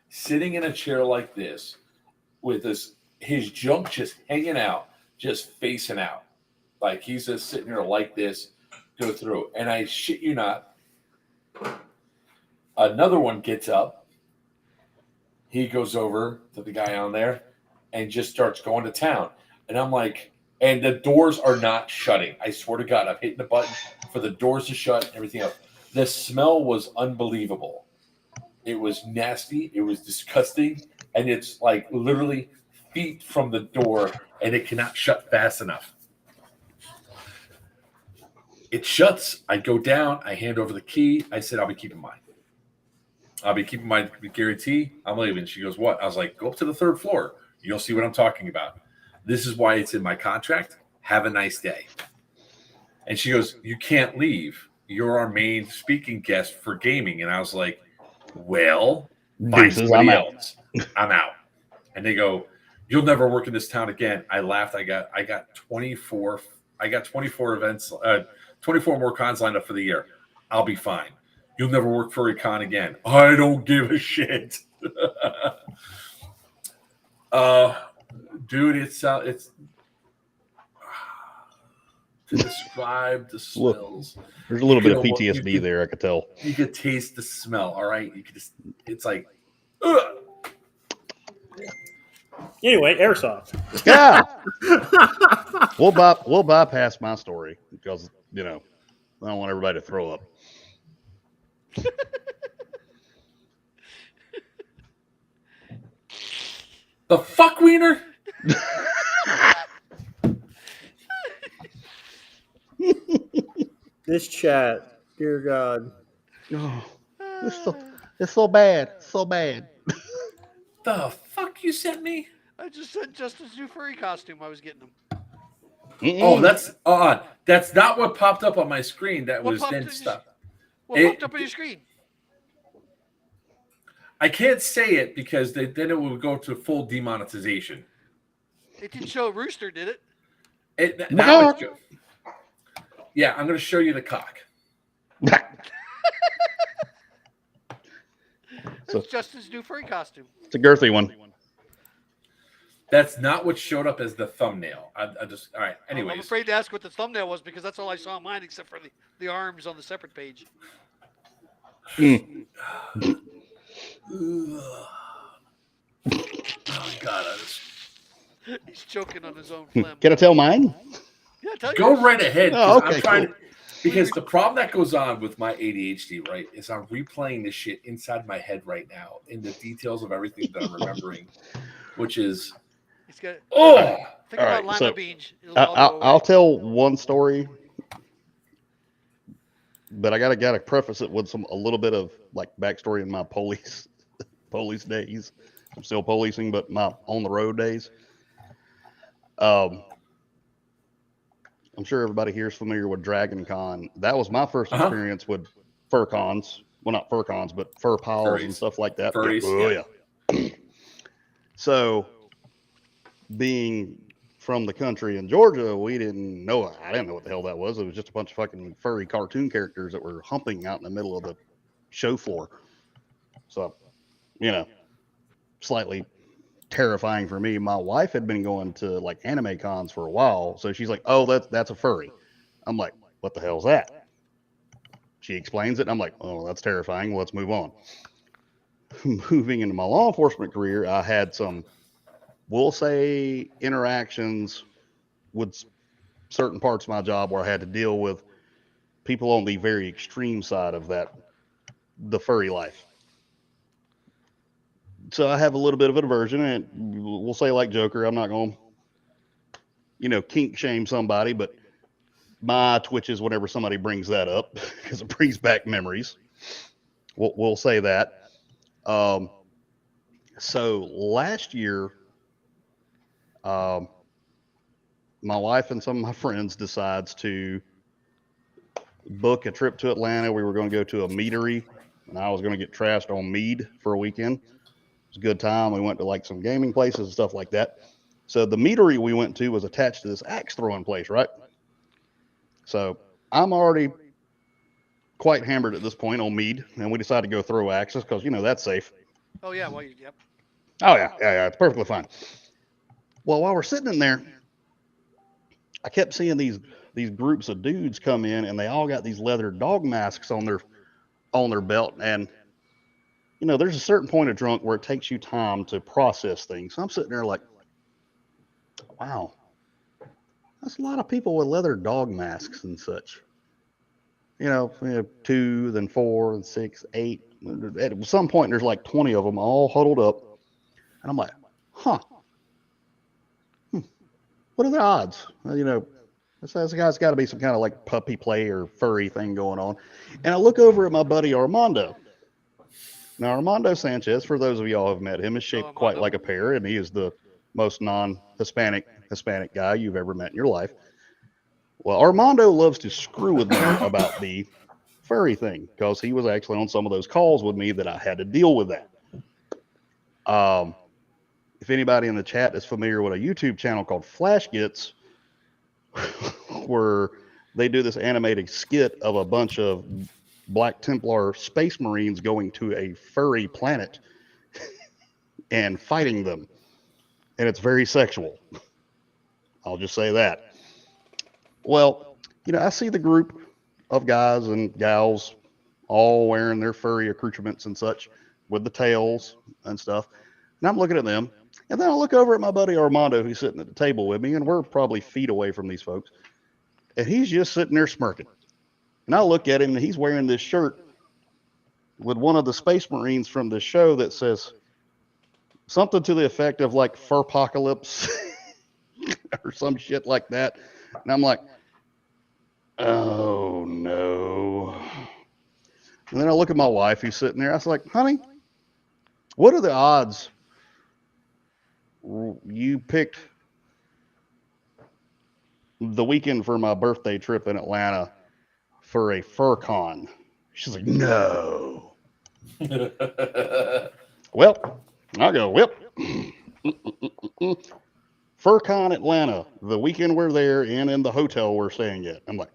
sitting in a chair like this with his junk just hanging out, just facing out. Like he's just sitting there like this, go through. And I shit you not, another one gets up. He goes over to the guy on there and just starts going to town. And I'm like, and the doors are not shutting. I swear to God, I'm hitting the button for the doors to shut and everything else. The smell was unbelievable. It was nasty. It was disgusting. And it's like literally feet from the door and it cannot shut fast enough. It shuts. I go down. I hand over the key. I said, I'll be keeping mine. I'll be keeping my guarantee. I'm leaving. She goes, what? I was like, go up to the 3rd floor. You'll see what I'm talking about. This is why it's in my contract. Have a nice day. And she goes, you can't leave. You're our main speaking guest for gaming. And I was like, well, find somebody else. I'm out. And they go, you'll never work in this town again. I laughed. I got 24 events, 24 more cons lined up for the year. I'll be fine. You'll never work for a con again. I don't give a shit. Dude, it's to describe the smells. There's a little bit of PTSD there, I could tell. You could taste the smell, all right? You could just, it's like, ugh. Anyway, airsoft. Yeah. We'll bypass my story because, I don't want everybody to throw up. The fuck, Wiener? This chat, dear God. Oh, it's so bad. So bad. The fuck you sent me? I just sent Justin's new furry costume. I was getting him. Oh, that's not what popped up on my screen. That was then stuff. What popped up on your screen? I can't say it because then it would go to full demonetization. It didn't show Rooster, did it? Now it's good. Yeah, I'm going to show you the cock. It's Justin's new furry costume. It's a girthy one. That's not what showed up as the thumbnail. I just, all right. Anyways. I'm afraid to ask what the thumbnail was because that's all I saw on mine except for the arms on the separate page. Oh, God. He's choking on his own phlegm. Can I tell mine? Yeah, tell Go yours. right ahead. Oh, okay, Because the problem that goes on with my ADHD, right, is I'm replaying this shit inside my head right now in the details of everything that I'm remembering, which is He's got. oh. Think All about right, lima so beans. It'll all go away. I'll tell one story, but I gotta preface it with a little bit of like backstory in my police days. I'm still policing, but my on the road days. I'm sure everybody here is familiar with Dragon Con. That was my first experience with fur cons. Well, not fur cons, but fur piles and stuff like that. Furries, yeah. So, being from the country in Georgia, I didn't know what the hell that was. It was just a bunch of fucking furry cartoon characters that were humping out in the middle of the show floor. So, slightly terrifying for me. My wife had been going to like anime cons for a while, so she's like, "Oh, that's a furry." I'm like, "What the hell's that?" She explains it, and I'm like, "Oh, that's terrifying. Well, let's move on." Moving into my law enforcement career, I had some, we'll say, interactions with certain parts of my job where I had to deal with people on the very extreme side of that, the furry life. So I have a little bit of an aversion, and we'll say like Joker, I'm not going to, kink shame somebody, but my twitches whenever somebody brings that up because it brings back memories. We'll say that. So last year, my wife and some of my friends decides to book a trip to Atlanta. We were going to go to a meadery, and I was going to get trashed on mead for a weekend. It was a good time. We went to like some gaming places and stuff like that. So the meadery we went to was attached to this axe throwing place, right? So I'm already quite hammered at this point on mead, and we decided to go throw axes because that's safe. Oh yeah, well, yep. Oh yeah, it's perfectly fine. Well, while we're sitting in there, I kept seeing these groups of dudes come in, and they all got these leather dog masks on their belt, and there's a certain point of drunk where it takes you time to process things. So I'm sitting there like, wow, that's a lot of people with leather dog masks and such. 2, then 4, then 6, 8. At some point, there's like 20 of them all huddled up, and I'm like, huh. What are the odds? This guy's got to be some kind of like puppy play or furry thing going on. And I look over at my buddy Armando. Now, Armando Sanchez, for those of y'all who have met him, is shaped quite like a pear, and he is the most non-Hispanic guy you've ever met in your life. Well, Armando loves to screw with me about the furry thing because he was actually on some of those calls with me that I had to deal with that. If anybody in the chat is familiar with a YouTube channel called Flash Gets, where they do this animated skit of a bunch of Black Templar space marines going to a furry planet and fighting them. And it's very sexual. I'll just say that. Well, I see the group of guys and gals all wearing their furry accoutrements and such with the tails and stuff. And I'm looking at them. And then I look over at my buddy Armando, who's sitting at the table with me, and we're probably feet away from these folks. And he's just sitting there smirking. And I look at him, and he's wearing this shirt with one of the space marines from this show that says something to the effect of like Furpocalypse or some shit like that. And I'm like, oh no. And then I look at my wife who's sitting there. I was like, honey, what are the odds you picked the weekend for my birthday trip in Atlanta for a fur con? She's like, no. Well, I go, whip. FurCon Atlanta, the weekend we're there and in the hotel we're staying at. I'm like,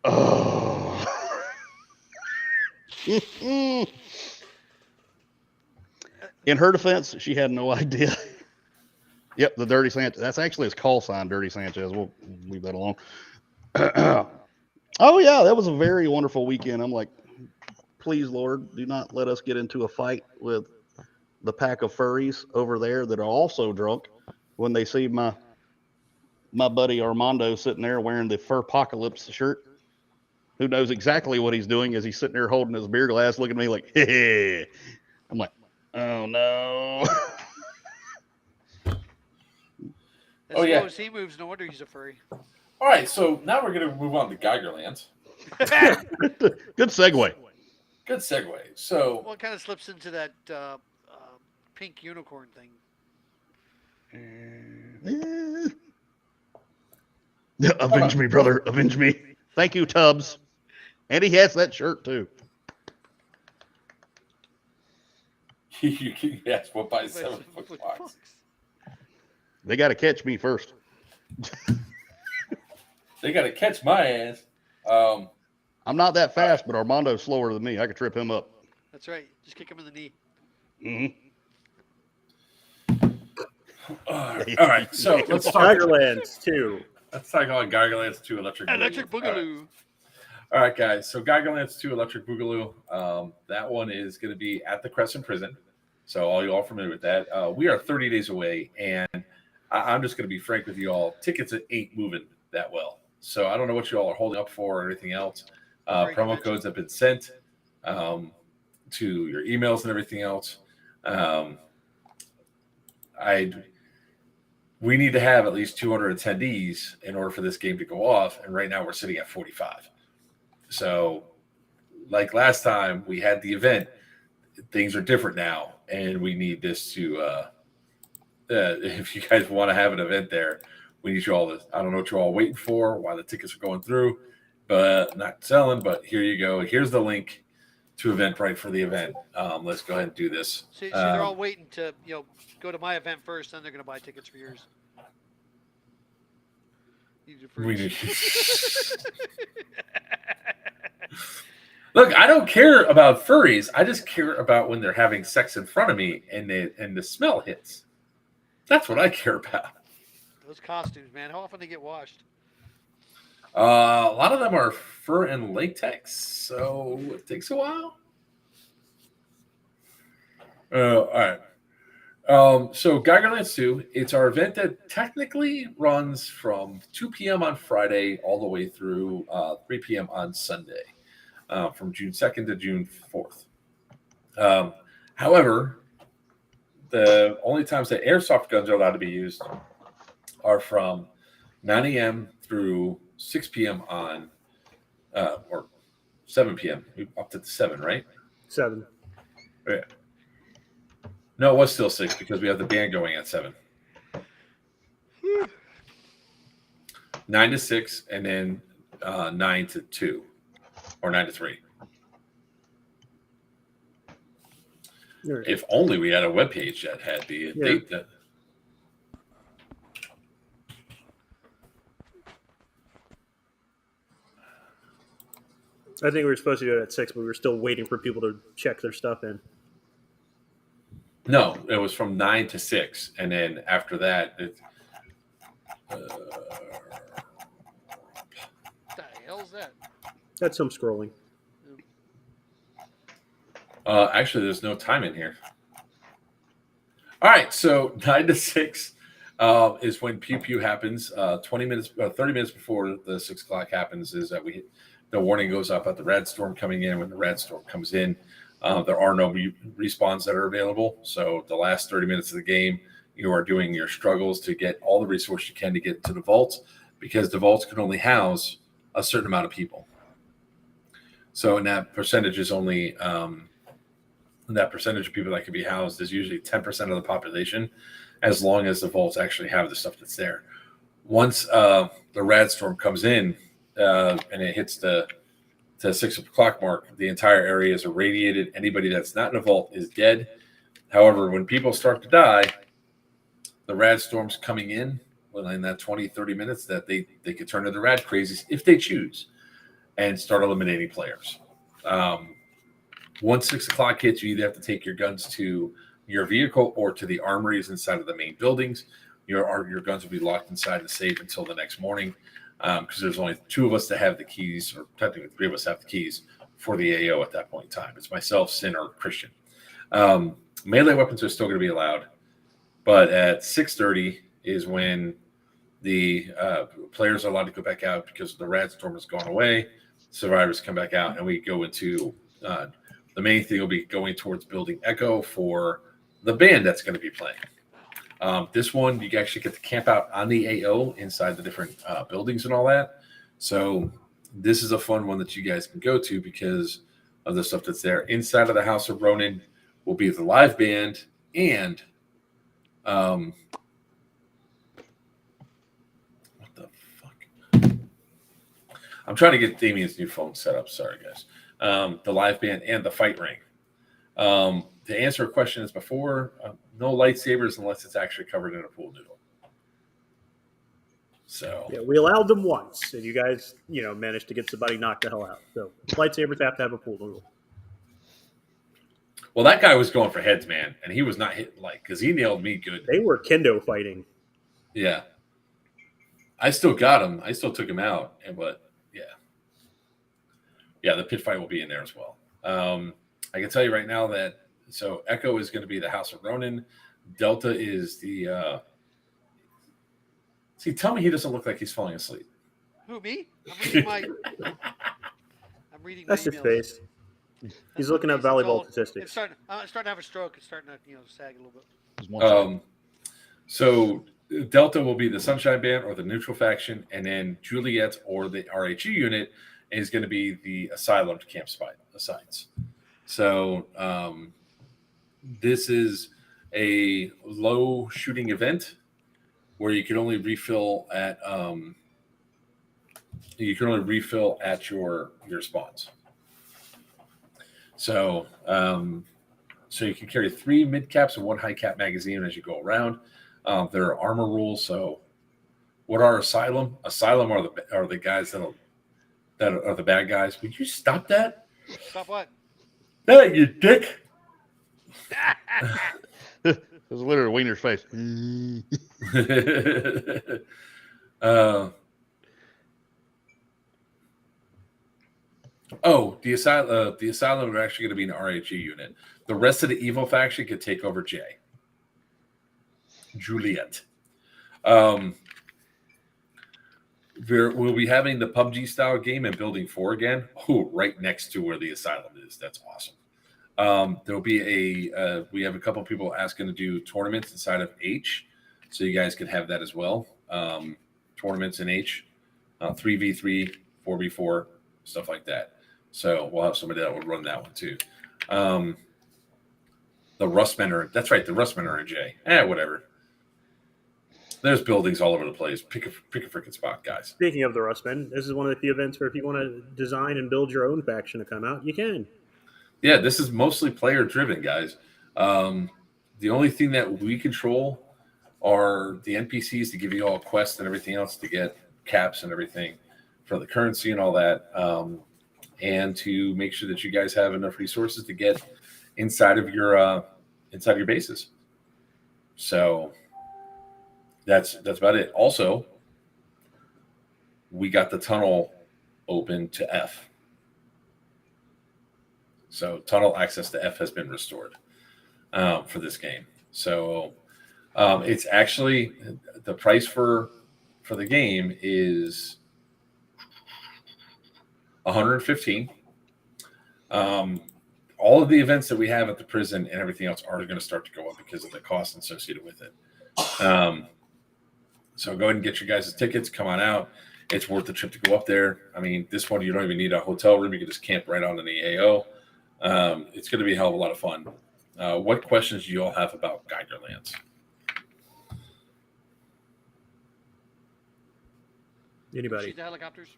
oh. In her defense, she had no idea. Yep, the Dirty Sanchez. That's actually his call sign, Dirty Sanchez. We'll leave that alone. Oh, yeah, that was a very wonderful weekend. I'm like, please, Lord, do not let us get into a fight with the pack of furries over there that are also drunk when they see my buddy Armando sitting there wearing the Furpocalypse shirt. who knows exactly what he's doing as he's sitting there holding his beer glass, looking at me like, hey. I'm like, oh no. As Oh, slow yeah. as he moves, no wonder he's a furry. All right, so now we're going to move on to Geigerlands. Good segue. Good segue. So, Well, it kind of slips into that pink unicorn thing. Avenge me, brother. Avenge me. Thank you, Tubbs. And he has that shirt too. you can guess what by 7 foot fox. They got to catch me first. They got to catch my ass. I'm not that fast, but Armando's slower than me. I could trip him up. That's right. Just kick him in the knee. All right, so let's talk. Geigerlands 2. Let's talk about Geigerlands 2 Electric Boogaloo. Electric Boogaloo. All right, guys. So Geigerlands 2 Electric Boogaloo. That one is going to be at the Cresson Prison. So all you all familiar with that. We are 30 days away, and I'm just going to be frank with you all. Tickets ain't moving that well. So I don't know what you all are holding up for or anything else. Promo codes have been sent to your emails and everything else. We need to have at least 200 attendees in order for this game to go off, and right now we're sitting at 45. So, like last time we had the event, things are different now, and we need this to. If you guys want to have an event there, we need you all to. I don't know what you're all waiting for, why the tickets are going through, but not selling. But here you go. Here's the link to Eventbrite for the event. Let's go ahead and do this. See, they're all waiting to go to my event first, then they're going to buy tickets for yours. We need. Look, I don't care about furries. I just care about when they're having sex in front of me and the smell hits. That's what I care about. Those costumes, man. How often they get washed? A lot of them are fur and latex, so it takes a while. All right. So Geigerlands 2, it's our event that technically runs from 2 p.m. on Friday all the way through 3 p.m. on Sunday, from June 2nd to June 4th. However, the only times that airsoft guns are allowed to be used are from 9 a.m. through 6 p.m. on, or 7 p.m. up to 7, right? 7. Yeah. No, it was still 6 because we have the band going at 7. 9 to 6, and then 9 to 2, or 9 to 3. Right. If only we had a webpage that had the date that. I think we were supposed to do it at 6, but we were still waiting for people to check their stuff in. No, it was from 9 to 6, and then after that, What the hell's that? That's some scrolling. actually, there's no time in here. All right, so 9 to 6 is when pew pew happens. 30 minutes before the 6 o'clock happens is that the warning goes up at the rad storm coming in. When the rad storm comes in, there are no respawns that are available. So the last 30 minutes of the game, you are doing your struggles to get all the resources you can to get to the vaults, because the vaults can only house a certain amount of people. So in that percentage is only that percentage of people that can be housed is usually 10% of the population, as long as the vaults actually have the stuff that's there. Once the rad storm comes in and it hits the 6 o'clock mark, the entire area is irradiated. Anybody that's not in a vault is dead. However, when people start to die, the rad storm's coming in that 20, 30 minutes that they could turn into rad crazies if they choose and start eliminating players. Once 6 o'clock hits, you either have to take your guns to your vehicle or to the armories inside of the main buildings. Your guns will be locked inside the safe until the next morning, because there's only 2 of us that have the keys, or technically 3 of us have the keys for the AO at that point in time. It's myself, Sin, or Christian. Melee weapons are still going to be allowed, but at 6:30 is when the players are allowed to go back out because the rad storm has gone away. survivors come back out, and we go into the main thing will be going towards building Echo for the band that's going to be playing. This one, you actually get to camp out on the AO inside the different buildings and all that. So this is a fun one that you guys can go to because of the stuff that's there. Inside of the House of Ronin will be the live band and what the fuck? I'm trying to get Damien's new phone set up. Sorry, guys. The live band and the fight ring. To answer a question as before, no lightsabers unless it's actually covered in a pool noodle. So Yeah, we allowed them once, and you guys, managed to get somebody knocked the hell out. So lightsabers have to have a pool noodle. well, that guy was going for heads, man, and he was not hitting because he nailed me good. They were kendo fighting. Yeah, I still got him. I still took him out, but yeah, the pit fight will be in there as well. I can tell you right now that Echo is going to be the House of Ronin. Delta is the. See, tell me he doesn't look like he's falling asleep. Who, me? I'm reading my That's his emails. face. He's looking at volleyball It's statistics. starting to have a stroke. It's starting to sag a little bit. There's one So Delta will be the Sunshine Band or the neutral faction, and then Juliet or the RHE unit is going to be the Asylum camp assigns. So this is a low shooting event where you can only refill at your spawns. So you can carry 3 mid caps and 1 high cap magazine as you go around. There are armor rules. So what are Asylum? Asylum are the guys that are the bad guys. Would you stop that? Stop what? Hey, you dick! It was literally Wiener's face. The Asylum are actually going to be an RHE unit. The rest of the evil faction could take over Juliet. We'll be having the PUBG style game in Building 4 again. Oh, right next to where the Asylum is. That's awesome. There'll be we have a couple people asking to do tournaments inside of H, so you guys can have that as well. Tournaments in H, 3v3, 4v4, stuff like that. So we'll have somebody that will run that one too. The Rustmen are, that's right, the Rustmen are in J. Whatever. There's buildings all over the place. Pick a freaking spot, guys. Speaking of the Rustmen, this is one of the few events where if you want to design and build your own faction to come out, you can. Yeah, this is mostly player driven, guys. The only thing that we control are the NPCs to give you all quests and everything else to get caps and everything for the currency and all that, and to make sure that you guys have enough resources to get inside of your bases. So that's about it. Also, we got the tunnel open to F. So tunnel access to F has been restored for this game. So it's actually the price for the game is $115. All of the events that we have at the prison and everything else are going to start to go up because of the cost associated with it. So go ahead and get your guys' tickets. Come on out. It's worth the trip to go up there. I mean, this one, you don't even need a hotel room. You can just camp right on in the AO. It's going to be a hell of a lot of fun. What questions do you all have about Geigerlands? Anybody? Shoot the helicopters.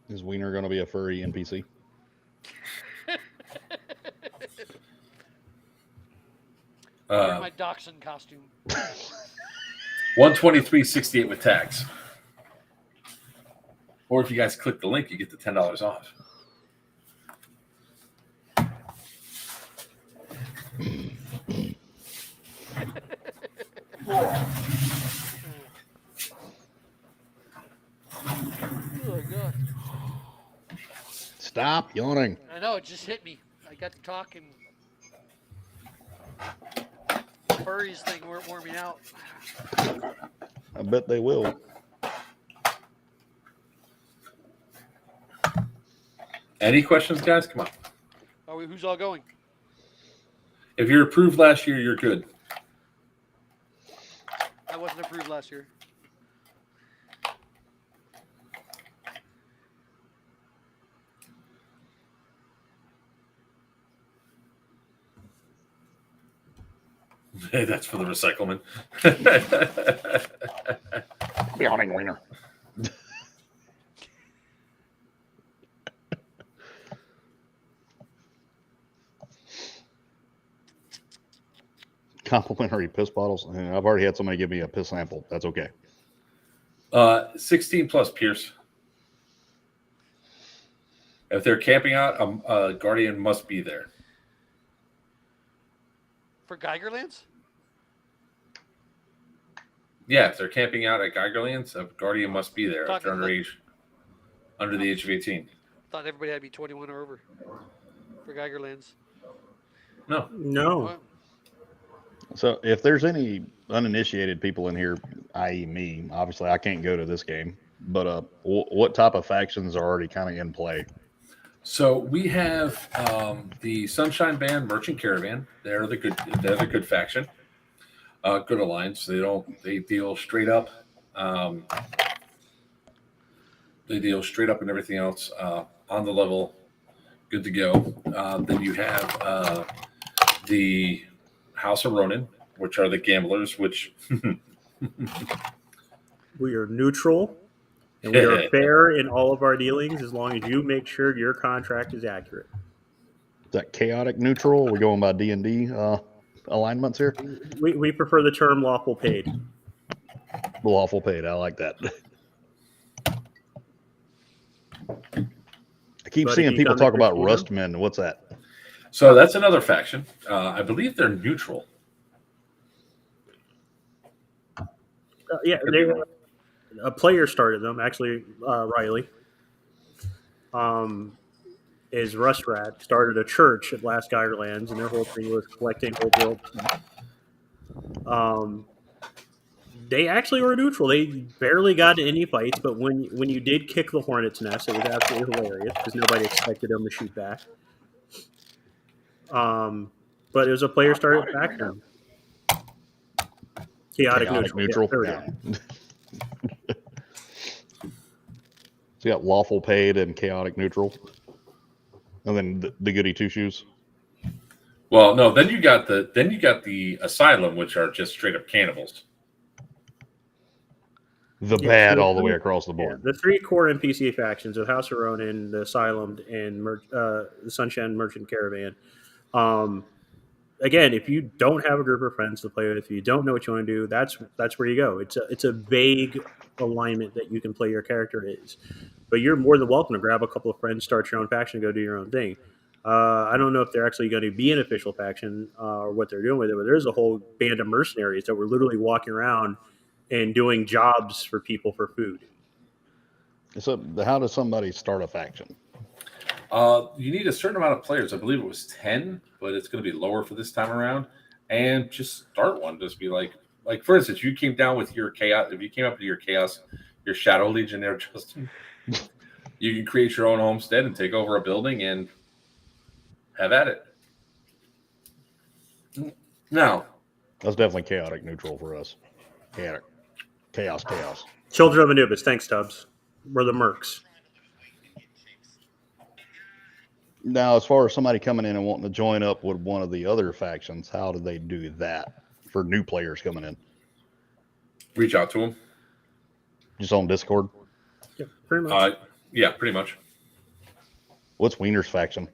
Is Wiener going to be a furry NPC? Wear my dachshund costume. 123.68 with tax. Or if you guys click the link, you get the $10 off. Oh god! Stop yawning. I know it just hit me. I got to talking. furries thing weren't warming out. I bet they will. Any questions, guys? Come on. Who's all going? If you're approved last year, you're good. I wasn't approved last year. That's for the recyclement. Yawning wiener. Complimentary piss bottles. I've already had somebody give me a piss sample. That's okay. 16 plus Pierce. If they're camping out, a guardian must be there. For Geigerlands? Yeah, if they're camping out at Geigerlands, a guardian must be there if Talking they're under the age of 18. Thought everybody had to be 21 or over for Geigerlands. No. No. So if there's any uninitiated people in here, i.e. me, obviously I can't go to this game, but what type of factions are already kind of in play? So we have the Sunshine Band Merchant Caravan. They're the good faction. Good alliance. They deal straight up. They deal straight up and everything else on the level. Good to go. Then you have the House of Ronin, which are the gamblers, which We are neutral, and we are fair in all of our dealings as long as you make sure your contract is accurate. Is that chaotic neutral? We're going by D&D alignments here. We prefer the term lawful paid. Lawful paid. I like that. I keep But seeing if you people come to talk about Christina- Rustmen. What's that? so that's another faction. I believe they're neutral. Yeah, a player started them. Actually, Riley is Rustrat started a church at Last Geigerlands, and their whole thing was collecting old world stuff. They actually were neutral. They barely got into any fights, but when you did kick the hornet's nest, it was absolutely hilarious because nobody expected them to shoot back. But it was a player started faction. Chaotic neutral. Yeah, there we go. So you got lawful paid and chaotic neutral, and then the goody two shoes. Well, no. Then you got the Asylum, which are just straight up cannibals. The Yeah, bad so all the way across the board. The three core NPC factions of House of Ronin, the Asylum, and the Sunshine Merchant Caravan. Again, if you don't have a group of friends to play with, if you don't know what you want to do, that's where you go. It's a vague alignment that you can play your character is, but you're more than welcome to grab a couple of friends, start your own faction, go do your own thing. I don't know if they're actually going to be an official faction or what they're doing with it, but there's a whole band of mercenaries that were literally walking around and doing jobs for people for food. So how does somebody start a faction? You need a certain amount of players. I believe it was 10, but it's going to be lower for this time around. And just start one. Just be like for instance, you came down with your chaos. If you came up with your chaos, your Shadow Legion there, Justin, you can create your own homestead and take over a building and have at it. Now, That's definitely chaotic neutral for us. Chaos. Children of Anubis, thanks, Tubbs. We're the mercs. Now, as far as somebody coming in and wanting to join up with one of the other factions, how do they do that for new players coming in? reach out to them. Just on Discord? Yeah, pretty much. Yeah, pretty much. What's Wiener's faction?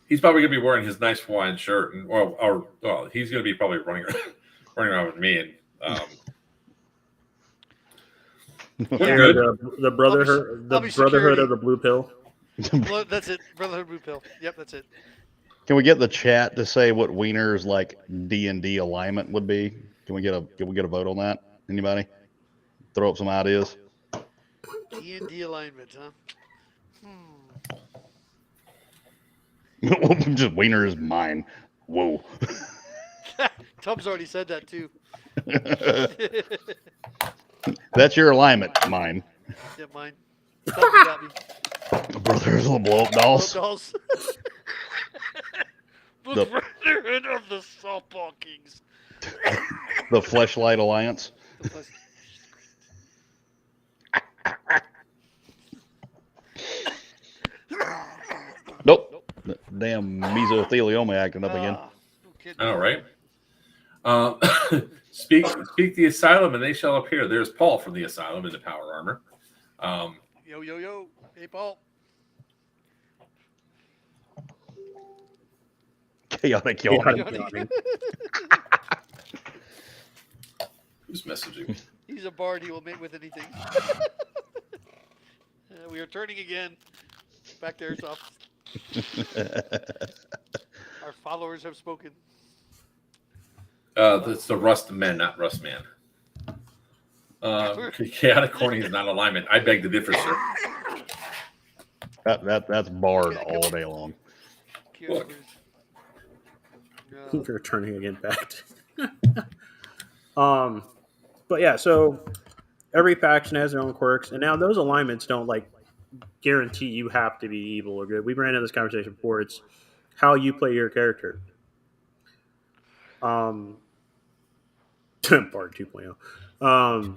He's probably gonna be wearing his nice Hawaiian shirt, and or he's gonna be probably running around with me, and The brotherhood of the blue pill. That's it. Brotherhood Blue Pill. Yep, that's it. Can we get the chat to say what Wiener's like D&D alignment would be? Can we get a vote on that? Anybody? Throw up some ideas. D&D alignment, huh? Just Wiener is mine. Whoa. Tubbs already said that too. That's your alignment, mine. Yeah, mine. Tubbs got me. Brothers little blow up Blow dolls. dolls. The- The brethren of the softball kings. The Fleshlight Alliance. The plus- Nope. The damn mesothelioma acting up again. No kidding. All right. Speak the asylum, and they shall appear. There's Paul from the asylum in the power armor. Yo, yo, yo. Hey, Paul. Chaotic yawning. Who's messaging? He's a bard. He will mate with anything. We are turning again. Back to Airsoft. Our followers have spoken. That's the Rust Men, not Rust Man. Chaotic corny is not alignment. I beg to differ, sir. That's barred all day long. Look. We're turning again back. But yeah, so every faction has their own quirks, and now those alignments don't like guarantee you have to be evil or good. We ran into this conversation before. It's how you play your character. Bard 2.0.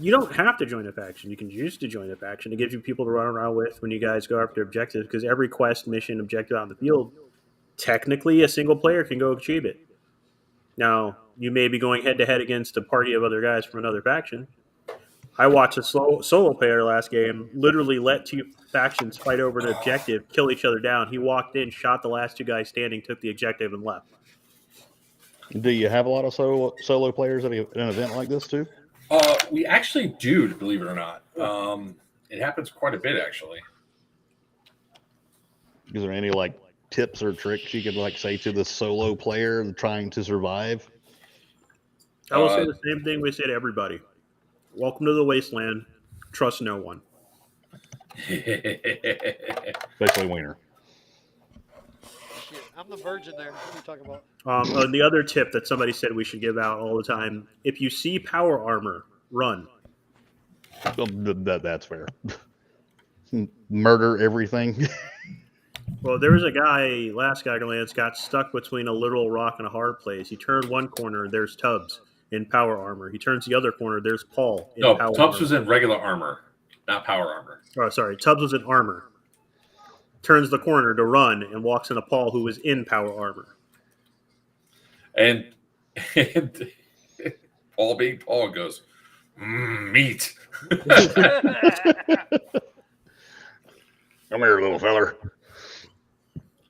You don't have to join a faction. You can choose to join a faction. It gives you people to run around with when you guys go after objectives, because every quest, mission, objective out in the field, technically a single player can go achieve it. Now, you may be going head-to-head against a party of other guys from another faction. I watched a solo player last game literally let two factions fight over an objective, kill each other down. He walked in, shot the last two guys standing, took the objective, and left. Do you have a lot of solo players at an event like this too? We actually do, believe it or not. It happens quite a bit, actually. Is there any like tips or tricks you could like say to the solo player and trying to survive? I will say the same thing we say to everybody. Welcome to the wasteland. Trust no one. Especially Wiener. Shit, I'm the virgin there. What are you talking about? And the other tip that somebody said we should give out all the time: if you see power armor, run. Well, that's fair. Murder everything. Well, there was a guy last Geigerlands got stuck between a literal rock and a hard place. He turned one corner, there's Tubbs in power armor. He turns the other corner, there's Paul in power Tubbs armor. was in regular armor, not power armor. Oh, sorry, Tubbs was in armor. Turns the corner to run and walks into Paul, who was in power armor. And Paul being Paul goes, meat. Come here, little feller.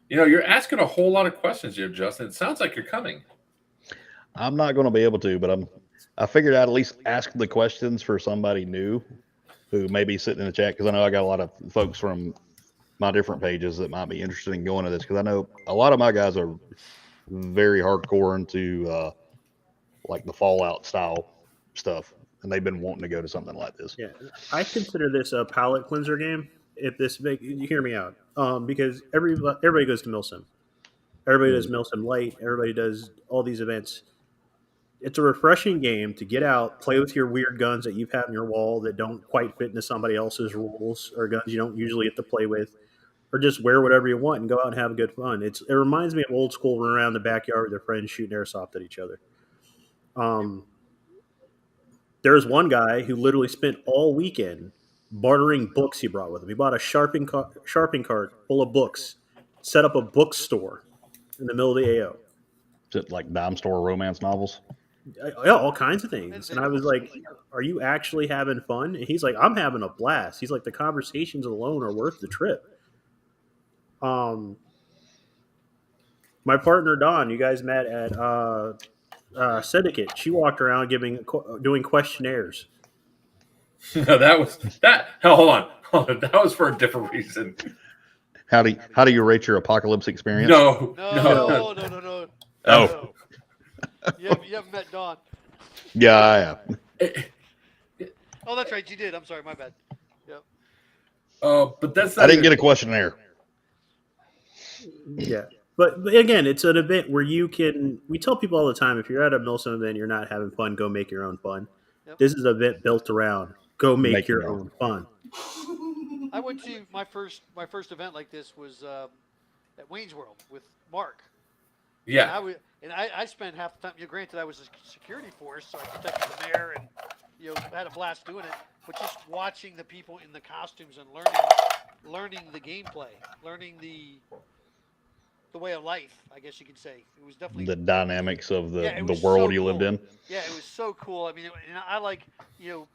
You know, you're asking a whole lot of questions here, Justin. It sounds like you're coming. I'm not going to be able to, but I figured I'd at least ask the questions for somebody new who may be sitting in the chat, because I know I got a lot of folks from my different pages that might be interested in going to this, because I know a lot of my guys are very hardcore into like the Fallout style stuff, and they've been wanting to go to something like this. Yeah, I consider this a palate cleanser game. If this big, you hear me out, because everybody goes to Milsim. Everybody does Milsim Light. Everybody does all these events. It's a refreshing game to get out, play with your weird guns that you've had on your wall that don't quite fit into somebody else's rules, or guns you don't usually get to play with, or just wear whatever you want and go out and have good fun. It reminds me of old school running around the backyard with their friends shooting airsoft at each other. There's one guy who literally spent all weekend bartering books he brought with him. He bought a sharpening cart full of books, set up a bookstore in the middle of the AO. Is it like dime store romance novels? Yeah, all kinds of things. And I was like, are you actually having fun? And he's like, I'm having a blast. He's like, the conversations alone are worth the trip. My partner, Dawn, you guys met at Syndicate. She walked around doing questionnaires. That was that. Hell, hold on. That was for a different reason. How do you rate your apocalypse experience? No. No. Oh. You haven't met Dawn. Yeah, I have. Oh, that's right. You did. I'm sorry. My bad. Yep. But that's. I didn't get a questionnaire. Yeah. But again, it's an event where you can. We tell people all the time, if you're at a Milsim event, you're not having fun. Go make your own fun. Yep. This is an event built around go make Making your your own fun. I went to my first event like this was at Wayne's World with Mark. Yeah. And I spent half the time. Granted, I was a security force, so I protected the mayor and had a blast doing it. But just watching the people in the costumes and learning the gameplay, learning the way of life, I guess you could say. It was definitely The dynamics of it the was world so you lived cool. in. Yeah, it was so cool. I mean, and I like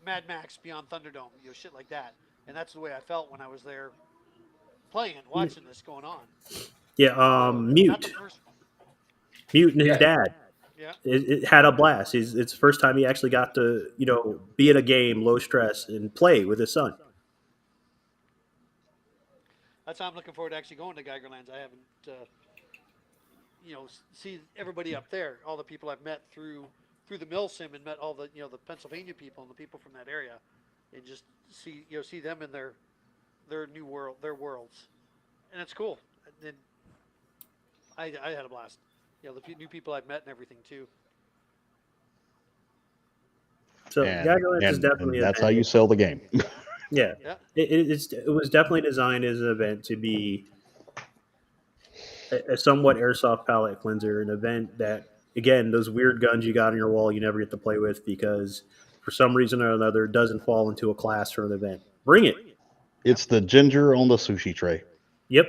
Mad Max Beyond Thunderdome, shit like that. And that's the way I felt when I was there playing, watching this going on. Yeah, Not Mute. the first. Mute and his Yeah. dad. Yeah. It had a blast. It's the first time he actually got to, be at a game, low stress, and play with his son. That's how I'm looking forward to actually going to Geigerlands. I haven't, see everybody up there, all the people I've met through the mill sim and met all the, the Pennsylvania people and the people from that area, and just see them in their new world, their worlds, and it's cool. And I had a blast. The new people I've met and everything too. So Geigerlands is definitely and that's how you sell the game. Yeah. Yeah. It was definitely designed as an event to be a somewhat airsoft palette cleanser, an event that, again, those weird guns you got on your wall you never get to play with because for some reason or another it doesn't fall into a class or an event. Bring it. It's the ginger on the sushi tray. Yep.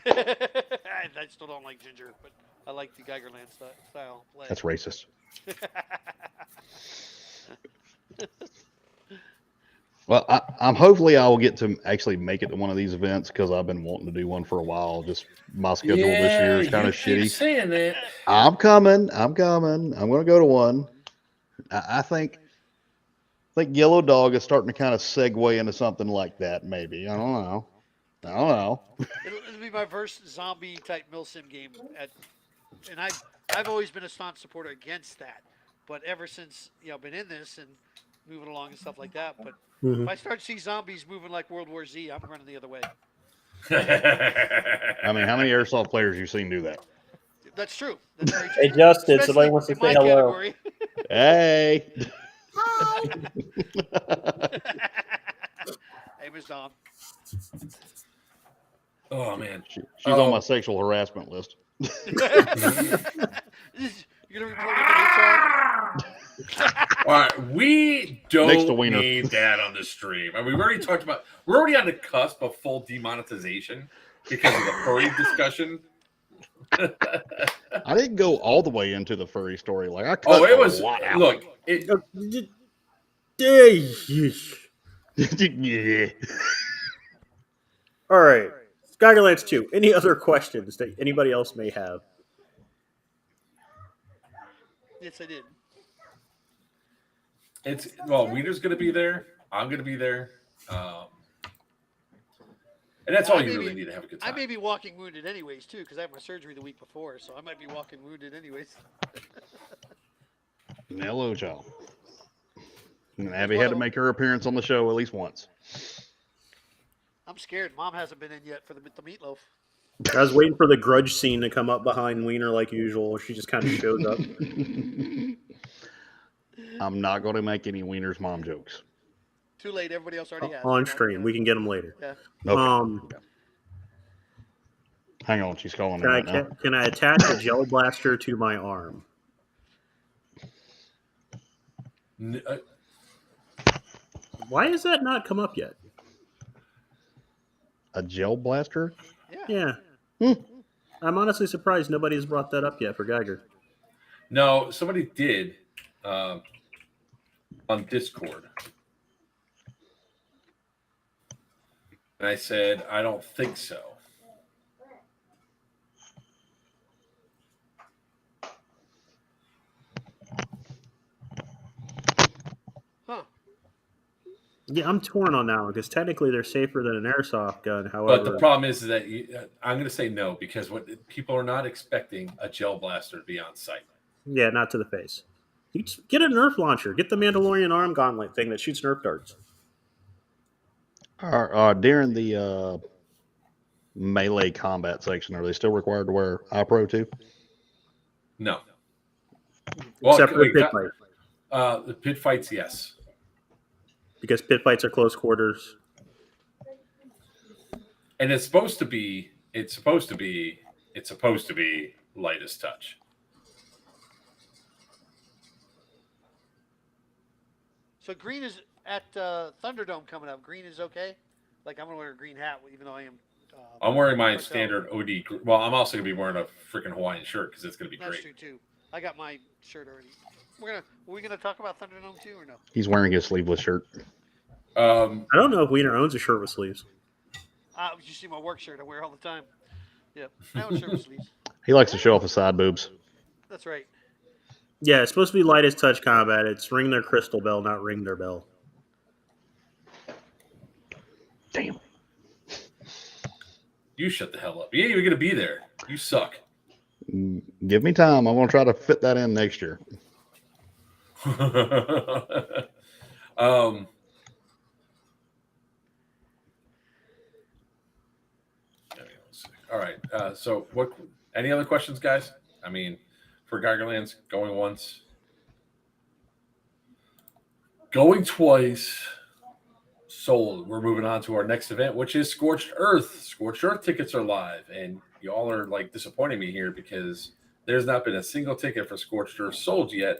I still don't like ginger, but I like the Geigerland style play. That's racist. Well, I'm hopefully I will get to actually make it to one of these events because I've been wanting to do one for a while. Just my schedule this year is kind of shitty. Saying that. I'm coming. I'm going to go to one. I think Yellow Dog is starting to kind of segue into something like that. Maybe I don't know. It'll be my first zombie type milsim game and I've always been a staunch supporter against that. But ever since I've been in this and moving along and stuff like that. But if I start to see zombies moving like World War Z, I'm running the other way. I mean, how many airsoft players you seen do that? That's true. That's very true. Hey, Justin, Especially somebody wants to in say my hello. category. Hey. Hey, Miss Dawn. Oh man, She's on my sexual harassment list. You're gonna report him to HR? all right, we Next to don't Wiener. need that on the stream. I mean, we're already on the cusp of full demonetization because of the furry discussion. I didn't go all the way into the furry story. Like I cut It was a lot out. look. Yeah. All right. Geigerlands 2. Any other questions that anybody else may have? Yes, I did. Wiener's going to be there. I'm going to be there. And that's all you really need to have a good time. I may be walking wounded anyways, too, because I had my surgery the week before, so I might be walking wounded anyways. Hello, child. And Abby had to make her appearance on the show at least once. I'm scared. Mom hasn't been in yet for the meatloaf. I was waiting for the grudge scene to come up behind Wiener like usual. She just kind of shows up. I'm not going to make any Wiener's mom jokes. Too late. Everybody else already has. On stream. We can get them later. Yeah. Okay. Hang on, she's calling me right now. Can I attach a gel blaster to my arm? Why has that not come up yet? A gel blaster? Yeah. I'm honestly surprised nobody has brought that up yet for Geiger. No, somebody did on Discord. And I said, I don't think so. Huh. Yeah, I'm torn on that one because technically they're safer than an airsoft gun. However, But the problem is that I'm going to say no because what people are not expecting a gel blaster to be on site. yeah, not to the face. You just get a Nerf launcher. Get the Mandalorian arm gauntlet thing that shoots Nerf darts. During the melee combat section, are they still required to wear iPro too? No. Except for the wait, pit fight. the pit fights, yes. Because pit fights are close quarters. And it's supposed to be light as touch. So green is at Thunderdome coming up. Green is okay. Like I'm gonna wear a green hat, even though I am. I'm wearing my Marcel. standard OD. Well, I'm also gonna be wearing a freaking Hawaiian shirt because it's gonna be That's great. true too. I got my shirt already. Are we gonna talk about Thunderdome too or no? He's wearing his sleeveless shirt. I don't know if Wiener owns a shirt with sleeves. You see my work shirt I wear all the time. Yep, I own shirt with sleeves. He likes to show off his side boobs. That's right. Yeah, it's supposed to be light as touch combat. It's ring their crystal bell, not ring their bell. Damn. You shut the hell up. You ain't even gonna be there. You suck. Give me time. I'm going to try to fit that in next year. All right. So, what? Any other questions, guys? I mean, for Geigerlands, going once, going twice, sold. We're moving on to our next event, which is Scorched Earth. Scorched Earth tickets are live, and y'all are like disappointing me here because there's not been a single ticket for Scorched Earth sold yet,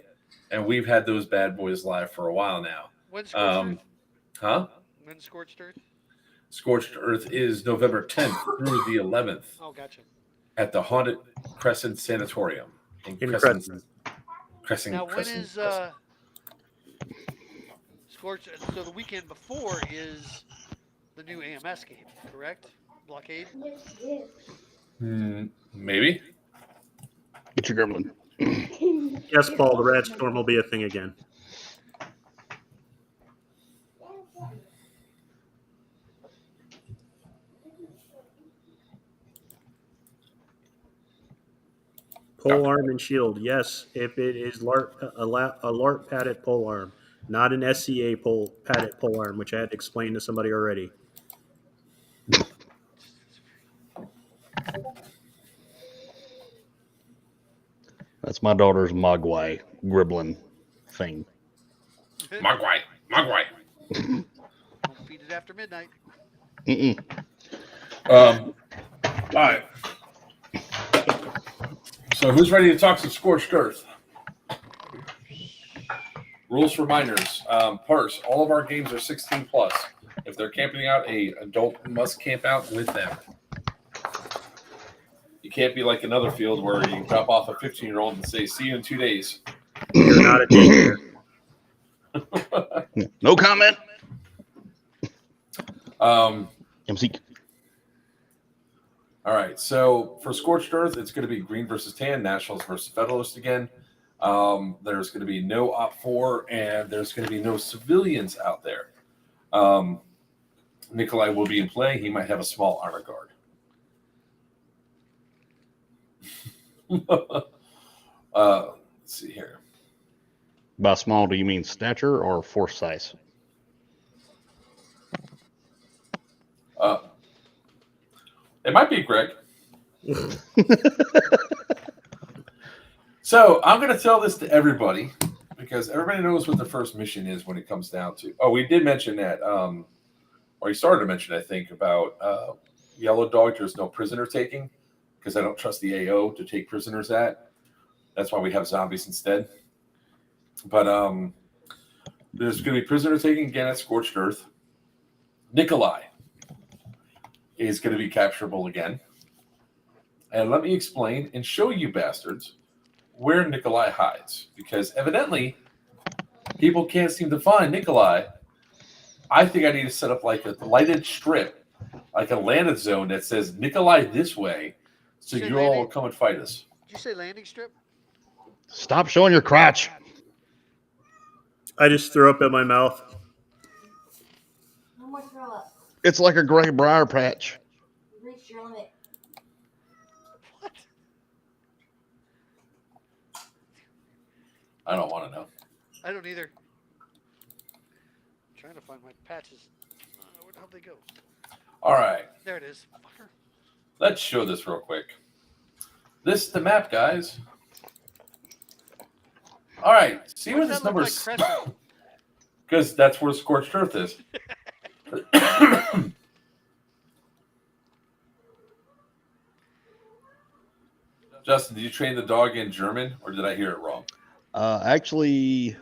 and we've had those bad boys live for a while now. When's Scorched Earth? Huh? When's Scorched Earth? Scorched Earth is November 10th through the 11th Oh, gotcha. at the Haunted Crescent Sanatorium in In Crescent. Now, when is Scorched? So the weekend before is the new AMS game, correct? Blockade. Maybe. Get your gremlin. Yes, Paul, the rat storm will be a thing again. Pole arm and shield, yes. If it is a LARP padded pole arm, not an SCA padded pole arm, which I had to explain to somebody already. That's my daughter's Mogwai gremlin thing. Mogwai. Don't feed it after midnight. All right. So who's ready to talk some Scorched Earth? Rules for minors. First, all of our games are 16 plus. If they're camping out, an adult must camp out with them. You can't be like another field where you drop off a 15-year-old and say, "See you in 2 days." You're not a daycare. No comment. MC. All right, so for Scorched Earth, it's going to be Green versus Tan, Nationals versus Federalist again. There's going to be no Op4, and there's going to be no civilians out there. Nikolai will be in play. He might have a small honor guard. Let's see here. By small, do you mean stature or force size? It might be Greg. So I'm going to tell this to everybody because everybody knows what the first mission is when it comes down to. Oh, we did mention that, or he started to mention, I think, about Yellow Dog. There's no prisoner taking because I don't trust the AO to take prisoners at. That's why we have zombies instead. But there's going to be prisoner taking again at Scorched Earth. Nikolai is going to be capturable again. And let me explain and show you bastards where Nikolai hides. Because evidently, people can't seem to find Nikolai. I think I need to set up like a lighted strip, like a landed zone that says Nikolai this way, so Say you all will landing? come and fight us. Did you say landing strip? Stop showing your crotch. I just threw up in my mouth. No more throw up. It's like a gray briar patch. You reached your limit. What? I don't want to know. I don't either. I'm trying to find my patches. Where'd they go? All right. There it is. Fucker. Let's show this real quick. This is the map, guys. All right, see where Why does this that look number like is? Cresson? Because that's where Scorched Earth is. Justin, did you train the dog in German, or did I hear it wrong? Actually,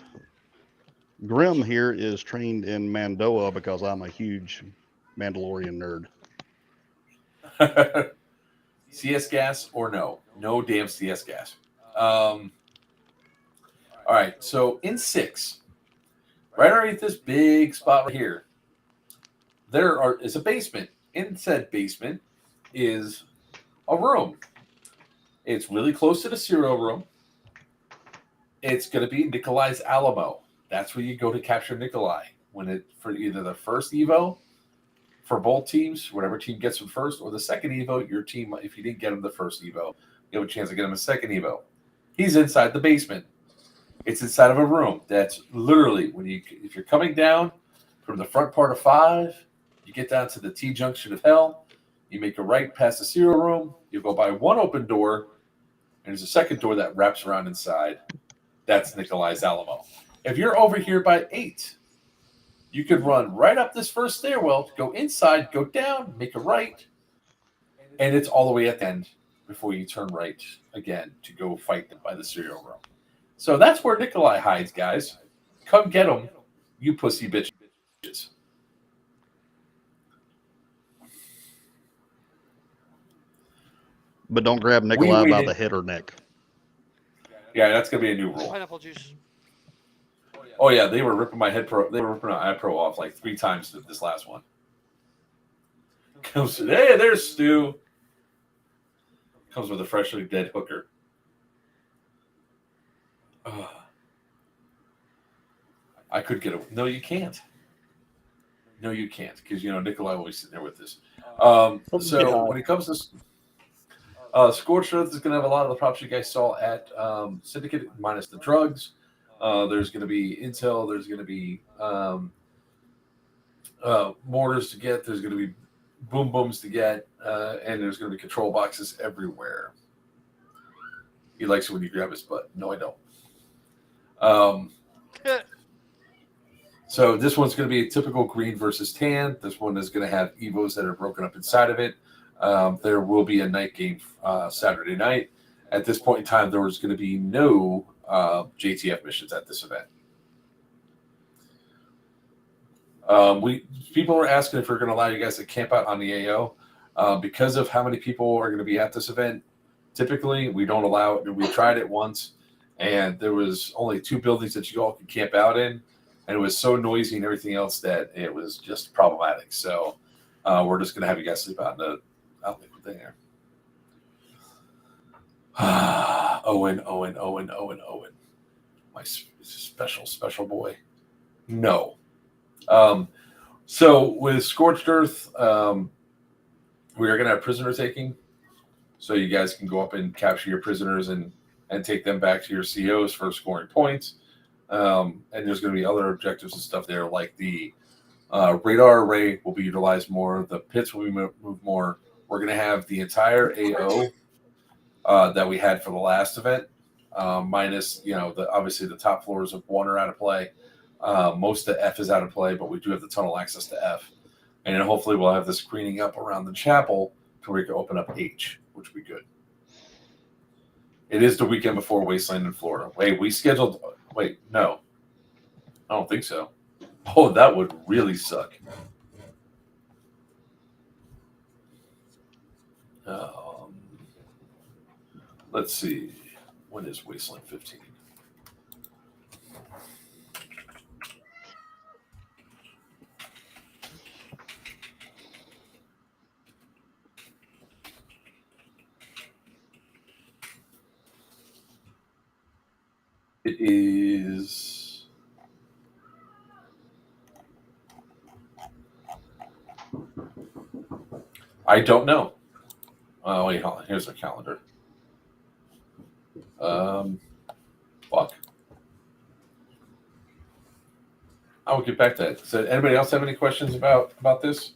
Grim here is trained in Mandoa because I'm a huge Mandalorian nerd. CS gas or no? No damn CS gas. All right, so in 6, right underneath this big spot right here, is a basement. In said basement is a room. It's really close to the serial room. It's going to be Nikolai's Alamo. That's where you go to capture Nikolai for either the first Evo for both teams, whatever team gets him first, or the second Evo. Your team, if you didn't get him the first Evo, you have a chance to get him a second Evo. He's inside the basement. It's inside of a room that's literally if you're coming down from the front part of 5, you get down to the T junction of hell. You make a right past the serial room. You go by one open door, and there's a second door that wraps around inside. That's Nikolai's Alamo. If you're over here by 8, you could run right up this first stairwell, go inside, go down, make a right, and it's all the way at the end before you turn right again to go fight them by the serial room. So that's where Nikolai hides, guys. Come get him, you pussy bitches. But don't grab Nikolai by the head or neck. Yeah, that's gonna be a new rule. Pineapple juice. Oh yeah, they were ripping my They were ripping my iPro off like 3 times this last one. Comes, hey, there's Stu. Comes with a freshly dead hooker. I could get a. No, you can't. No, you can't, because Nikolai will be sitting there with this. So when it comes to Scorched Earth, is going to have a lot of the props you guys saw at Syndicate, minus the drugs. There's going to be intel. There's going to be mortars to get. There's going to be boom booms to get, and there's going to be control boxes everywhere. He likes it when you grab his butt. No, I don't. So this one's going to be a typical green versus tan. This one is going to have Evos that are broken up inside of it. There will be a night game Saturday night. At this point in time, there was going to be no JTF missions at this event. People are asking if we're going to allow you guys to camp out on the AO. Because of how many people are going to be at this event, typically we don't allow it. We tried it once, and there was only 2 buildings that you all could camp out in, and it was so noisy and everything else that it was just problematic. So we're just going to have you guys sleep out in the there. Owen. My special boy. No. So with Scorched Earth, we are going to have prisoner taking. So you guys can go up and capture your prisoners and take them back to your COs for scoring points. And there's going to be other objectives and stuff there, like the radar array will be utilized more. The pits will be moved more. We're going to have the entire AO that we had for the last event, minus, obviously the top floors of 1 are out of play. Most of F is out of play, but we do have the tunnel access to F. And then hopefully we'll have the screening up around the chapel to where we can open up H, which would be good. It is the weekend before Wasteland in Florida. No. I don't think so. Oh, that would really suck. Let's see. When is Wasteland 15? It is. I don't know. Oh, wait, hold on. Here's our calendar. Fuck. I will get back to that. So, anybody else have any questions about this?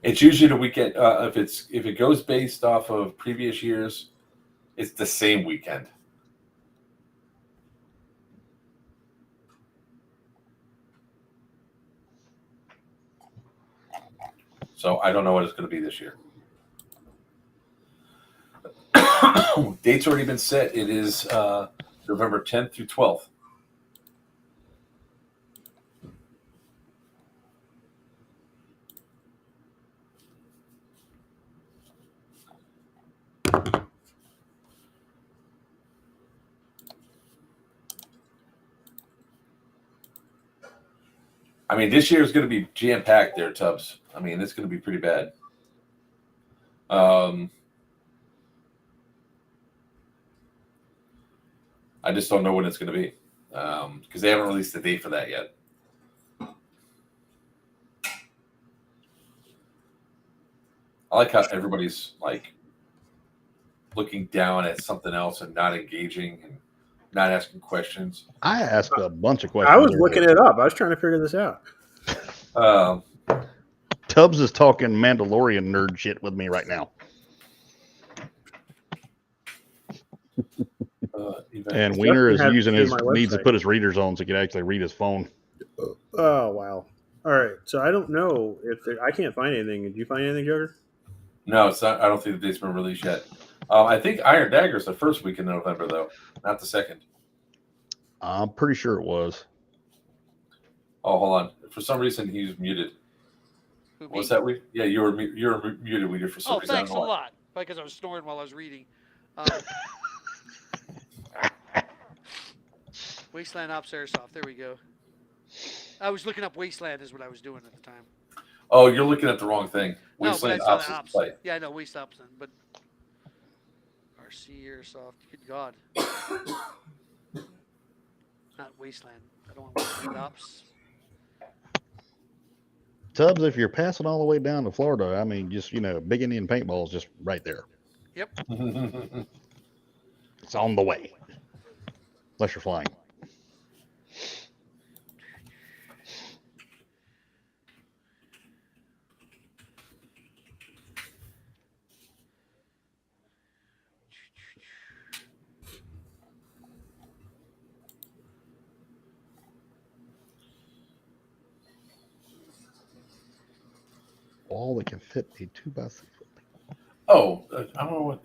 It's usually the weekend. If it goes based off of previous years, it's the same weekend. So I don't know what it's going to be this year. Date's already been set. It is November 10th through 12th. I mean, this year is going to be jam-packed there, Tubbs. I mean, it's going to be pretty bad. I just don't know when it's going to be because they haven't released the date for that yet. I like how everybody's like looking down at something else and not engaging and not asking questions. I asked a bunch of questions. I was looking it up. I was trying to figure this out. Tubbs is talking Mandalorian nerd shit with me right now. And Wiener is using needs to put his readers on so he can actually read his phone. Oh, wow. All right. So I don't know if I can't find anything. Did you find anything, Joker? No, it's not. I don't think the date's been released yet. I think Iron Dagger is the first week in November, though, not the second. I'm pretty sure it was. Oh, hold on. For some reason, he's muted. Who, What's me? that week? Yeah, you were muted, Weeder, for some Oh, reason. thanks a lot. Because I was snoring while I was reading. Wasteland Ops Airsoft. There we go. I was looking up Wasteland is what I was doing at the time. Oh, you're looking at the wrong thing. No, Wasteland but I Ops saw is the the site. Yeah, I know Waste Ops then, but RC Airsoft. Good God. Not Wasteland. I don't want Wasteland Ops. Tubbs, if you're passing all the way down to Florida, I mean, just, Big Indian Paintball is just right there. Yep. It's on the way. Unless you're flying. All that can fit a 2x6. Oh, I don't know what.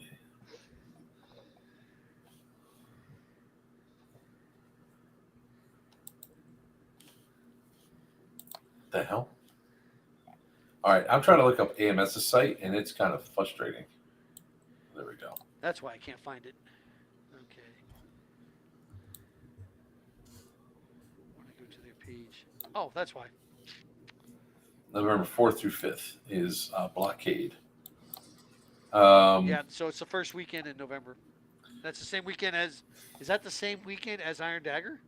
The hell? All right, I'm trying to look up AMS's site, and it's kind of frustrating. There we go. That's why I can't find it. Okay. I want to go to their page. Oh, that's why. November 4th through 5th is Blockade. Yeah, so it's the first weekend in November. That's the same weekend as. Is that the same weekend as Iron Dagger?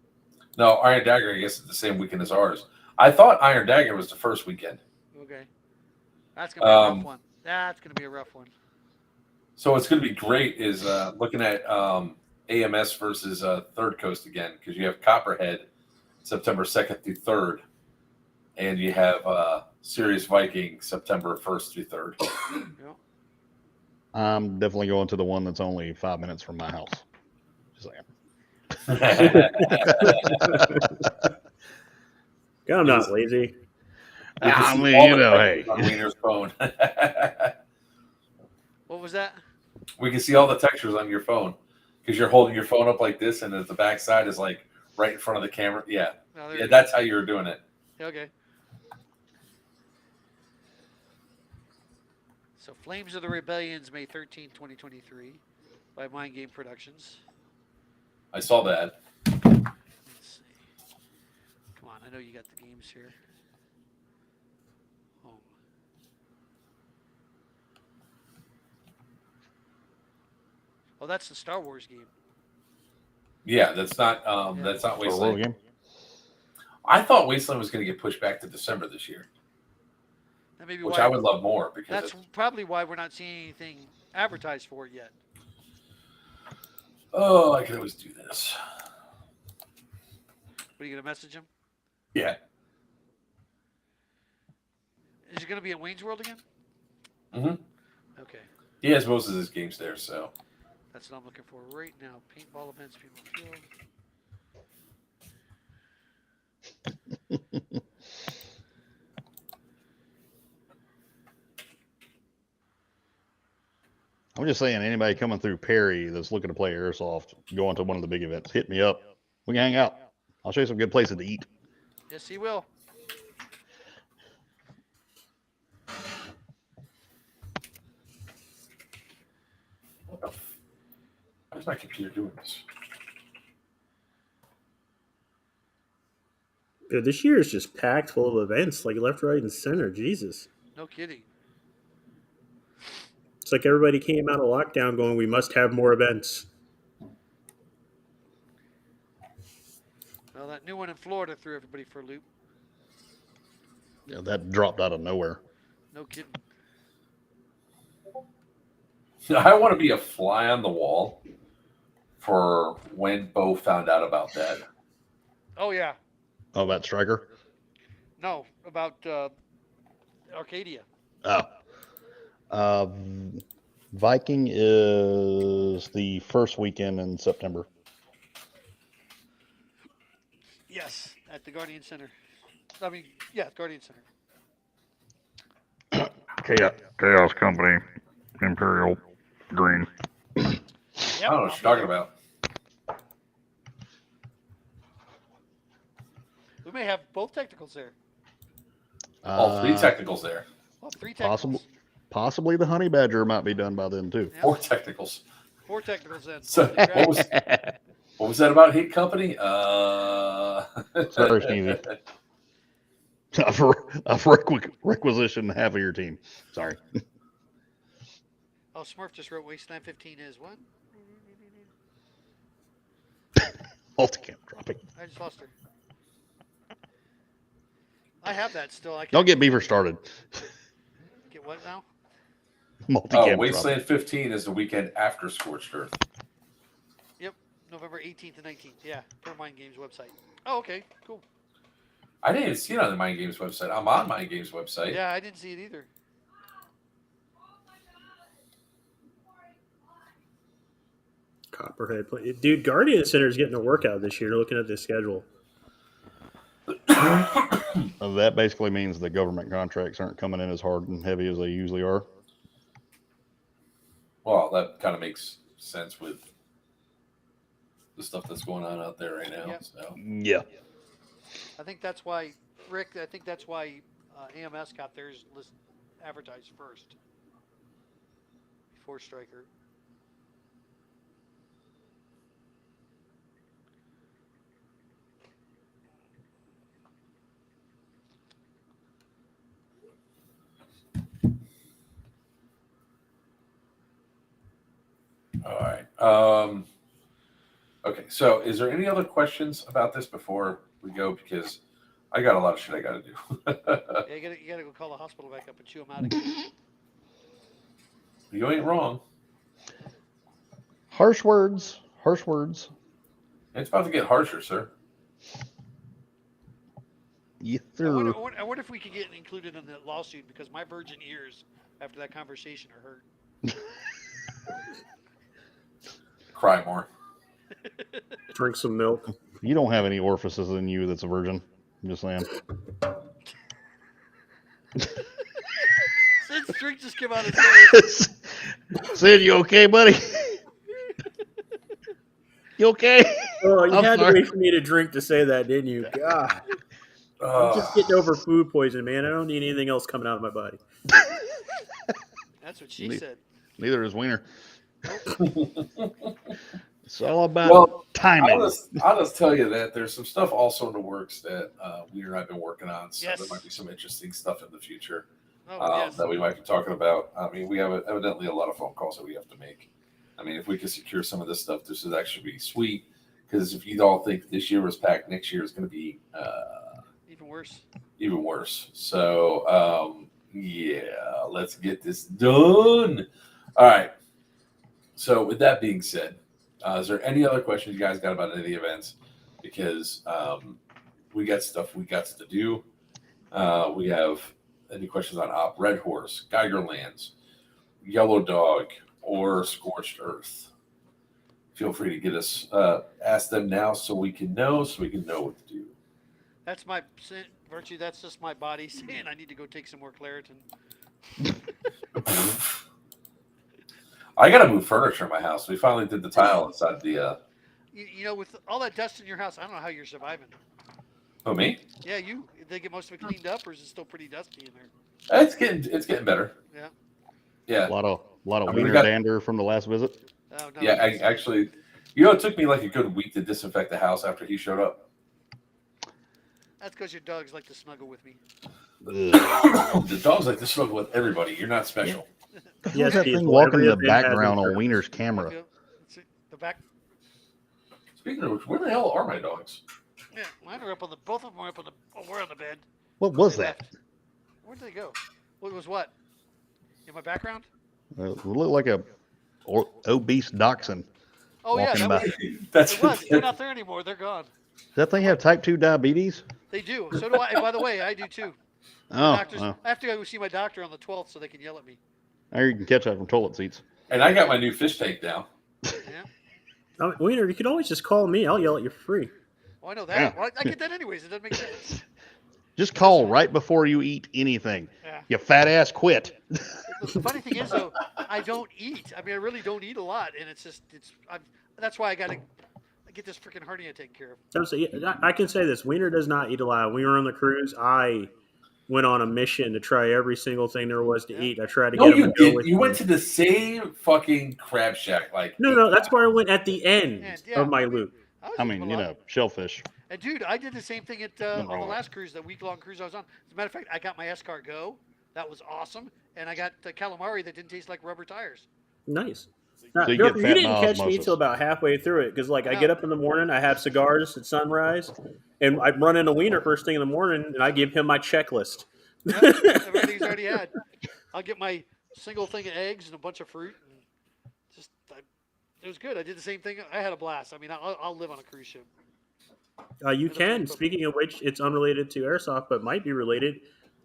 No, Iron Dagger, I guess, is the same weekend as ours. I thought Iron Dagger was the first weekend. Okay. That's going to be a rough one. That's going to be a rough one. So what's going to be great is looking at AMS versus Third Coast again, because you have Copperhead September 2nd through 3rd, and you have Sirius Viking September 1st through 3rd. Yep. I'm definitely going to the one that's only 5 minutes from my house. Just saying. I'm not lazy. I mean, hey. On Wiener's phone. What was that? We can see all the textures on your phone because you're holding your phone up like this, and the back side is like right in front of the camera. Yeah, Oh, yeah, that's how you were doing it. Okay. So Flames of the Rebellions, May 13, 2023, by Mind Game Productions. I saw that. Let's see. Come on, I know you got the games here. Oh. Oh, that's the Star Wars game. Yeah, that's not Wasteland. Game. I thought Wasteland was going to get pushed back to December this year, That may be which why, I would love more because that's probably why we're not seeing anything advertised for it yet. oh, I could always do this. What are you gonna message him? Yeah, Is it gonna be in Wayne's World again? Mm-hmm. Okay, He has most of his games there, so. that's what I'm looking for right now. Paintball events, people field. I'm just saying, anybody coming through Perry that's looking to play airsoft, going to one of the big events, hit me up. We can hang out. I'll show you some good places to eat. Yes, he will. Why's my computer doing this? Dude, this year is just packed full of events, like left, right, and center. Jesus. No kidding. It's like everybody came out of lockdown going, we must have more events. Well, that new one in Florida threw everybody for a loop. Yeah, that dropped out of nowhere. No kidding. I want to be a fly on the wall for when Bo found out about that. Oh yeah. Oh, about Striker? No, about Arcadia. Oh. Viking is the first weekend in September. Yes, at the Guardian Center. I mean, yeah, Guardian Center. Chaos Company, Imperial Green. Yep, I don't know what you're talking about. We may have both technicals there. All three technicals there. Well, 3 technicals. Possibly the Honey Badger might be done by then, too. Yep. 4 technicals. 4 technicals then. So, what was that about Hate Company? Sorry, Sneezy. I've requisitioned half of your team. Sorry. Oh, Smurf just wrote Wasteland 15 is what? Multicam dropping. I just lost her. I have that still. I can Don't get Beaver started. get what now? Multicam Wasteland 15 is the weekend after Scorched Earth. Yep, November 18th and 19th. Yeah, per Mind Games website. Oh, okay, cool. I didn't even see it on the Mind Games website. I'm on Mind Games website. Yeah, I didn't see it either. Copperhead play. Dude, Guardian Center is getting a workout this year looking at the schedule. That basically means the government contracts aren't coming in as hard and heavy as they usually are. Well, that kind of makes sense with the stuff that's going on out there right now. Yep. So. Yeah. I think that's why, Rick, AMS got theirs advertised first before Striker. All right. Okay. So, is there any other questions about this before we go? Because I got a lot of shit I got to do. Yeah, you gotta go call the hospital back up and chew them out again. You ain't wrong. Harsh words. Harsh words. It's about to get harsher, sir. Yes, I sir. wonder if we could get included in the lawsuit because my virgin ears after that conversation are hurt. Cry more. Drink some milk. You don't have any orifices in you that's a virgin. I'm just saying. Sid's drink just came out of his head. Sid, you okay, buddy? You okay? Oh, you I'm had sorry. to wait for me to drink to say that, didn't you? God. I'm just getting over food poisoning, man. I don't need anything else coming out of my body. That's what she said. Neither is Wiener. It's all about timing. I'll just tell you that there's some stuff also in the works that we and I've been working on. So Yes. there might be some interesting stuff in the future Oh, yes. that we might be talking about. I mean, we have evidently a lot of phone calls that we have to make. I mean, if we could secure some of this stuff, this would actually be sweet. Because if you all think this year was packed, next year is going to be Even worse. even worse. So, yeah, let's get this done. All right. So, with that being said, is there any other questions you guys got about any of the events? Because we got stuff we got to do. We have any questions on Op Red Horse, Geigerlands, Yellow Dog or Scorched Earth, feel free to get us ask them now so we can know what to do. That's my virtue. That's just my body saying I need to go take some more Claritin. I gotta move furniture in my house. We finally did the tile inside the You know, with all that dust in your house, I don't know how you're surviving. oh, me? Yeah, you. Did they get most of it cleaned up, or is it still pretty dusty in there? It's getting better. Yeah. Yeah. A lot of I mean, wiener we got- dander from the last visit. Oh, no, Yeah, actually, it took me like a good week to disinfect the house after he showed up. That's because your dogs like to snuggle with me. The dogs like to struggle with everybody. You're not special. Yes, that people, thing walking in every the event has background on insurance. Wiener's camera? Okay, let's see. The back. Speaking of which, where the hell are my dogs? Yeah, mine are up on the. Both of them are up on the. Oh, we're on the bed. What was They that? left. Where did they go? What was what? In my background? It looked like a obese dachshund. Oh yeah, Walking that by. was, That's it was. They're not there anymore. They're gone. Does that thing have type 2 diabetes? They do. So do I. And by the way, I do too. Oh, Doctors, I have to go see my doctor on the 12th so they can yell at me. Or you can catch that from toilet seats. And I got my new fish tank now. Yeah. Oh, Wiener, you could always just call me. I'll yell at you for free. Oh, I know that. Yeah. Well, I get that anyways. It doesn't make sense. Just call right before you eat anything. Yeah. You fat ass quit. The funny thing is, though, I don't eat. I mean, I really don't eat a lot, and that's why I got to get this freaking hernia taken care of. I can say this: Wiener does not eat a lot. When we were on the cruise, I went on a mission to try every single thing there was to eat. I tried to No, get him you to go did. with You me. went to the same fucking crab shack. Like No, that's where I went at the end Yeah. of my loop. was I eating mean, a you lot. know, shellfish. And dude, I did the same thing at Nothing on wrong the with last cruise, that week-long cruise I was on. As a matter of fact, I got my escargot. That was awesome, and I got calamari that didn't taste like rubber tires. Nice. So you Joker, get you fat didn't by catch me osmosis. till about halfway through it because, like, I No. get up in the morning, I have cigars at sunrise, and I run into Wiener first thing in the morning, and I give him my checklist. Yep, everything's already had. I'll get my single thing of eggs and a bunch of fruit. And it was good. I did the same thing. I had a blast. I mean, I'll live on a cruise ship. You can. Speaking of which, it's unrelated to airsoft, but might be related.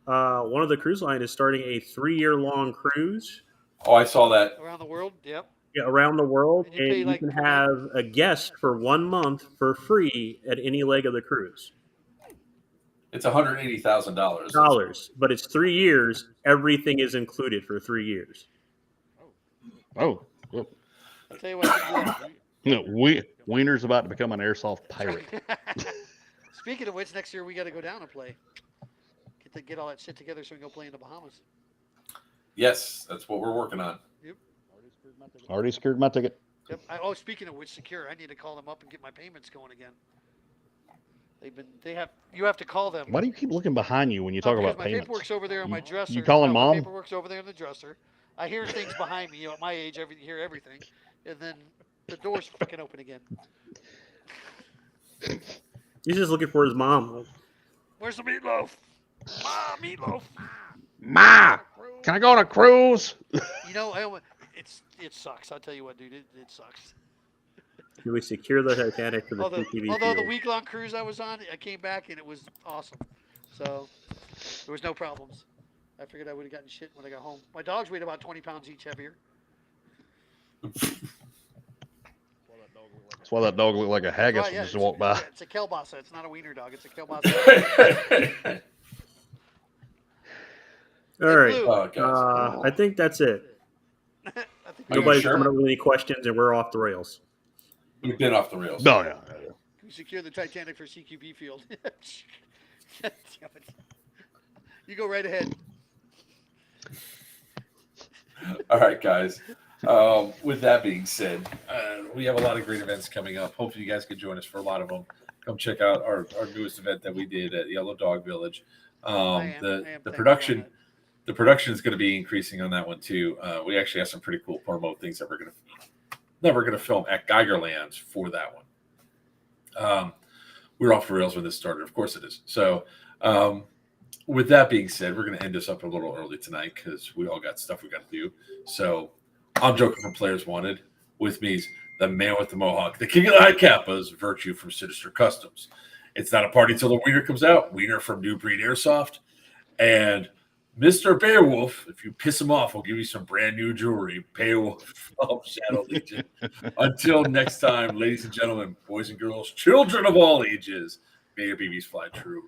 One of the cruise line is starting a 3-year-long cruise oh, I saw that. Around the world, yep. around the world, And you and pay, you like, can have a guest for 1 month for free at any leg of the cruise. It's $180,000. Dollars, but it's 3 years. Everything is included for 3 years. Oh, well, I'll tell you what. no, Wiener's about to become an airsoft pirate. Speaking of which, next year we got to go down and play. Get all that shit together so we can go play in the Bahamas. Yes, that's what we're working on. Already secured my ticket. Yep. Speaking of which, Secure, I need to call them up and get my payments going again. You have to call them. Why do you keep looking behind you when you talk Because about my payments? paperwork's over there on my dresser. You calling My mom? paperwork's over there on the dresser. I hear things behind me. At my age, hear everything, and then the door's freaking open again. He's just looking for his mom. Where's the meatloaf? Ma, meatloaf. Ma, can I go on a cruise? You know, it sucks. I'll tell you what, dude, it sucks. Do we secure the Titanic to the Although CTV the field? week-long cruise I was on, I came back and it was awesome. So there was no problems. I figured I would have gotten shit when I got home. My dogs weighed about 20 pounds each heavier. That's why that dog looked like a haggis Right, yeah, just walked by. It's a kielbasa. It's not a wiener dog. It's a kielbasa. All right. Blue. Oh, guys. I think that's it. I think Are you Nobody's sure? coming up with any questions, and we're off the rails. We've been off the rails. No, yeah. we secure the Titanic for CQB field. Damn it. You go right ahead. All right, guys. With that being said, we have a lot of great events coming up. Hopefully, you guys can join us for a lot of them. Come check out our newest event that we did at Yellow Dog Village. I am The thankful production on it. the production is going to be increasing on that one too. We actually have some pretty cool promo things that we're going to film at Geigerlands for that one. We're off the rails when this started. Of course it is. So with that being said, we're going to end this up a little early tonight because we all got stuff we got to do. So I'm Joker from Players Wanted. With me is the man with the mohawk, the king of the high kappas, Virtue from Sinister Customs. It's not a party till the wiener comes out. Wiener from New Breed Airsoft. And Mr. Beowulf, if you piss him off, I'll give you some brand new jewelry. Beowulf of Shadow Legion. Until next time, ladies and gentlemen, boys and girls, children of all ages, may your babies fly true.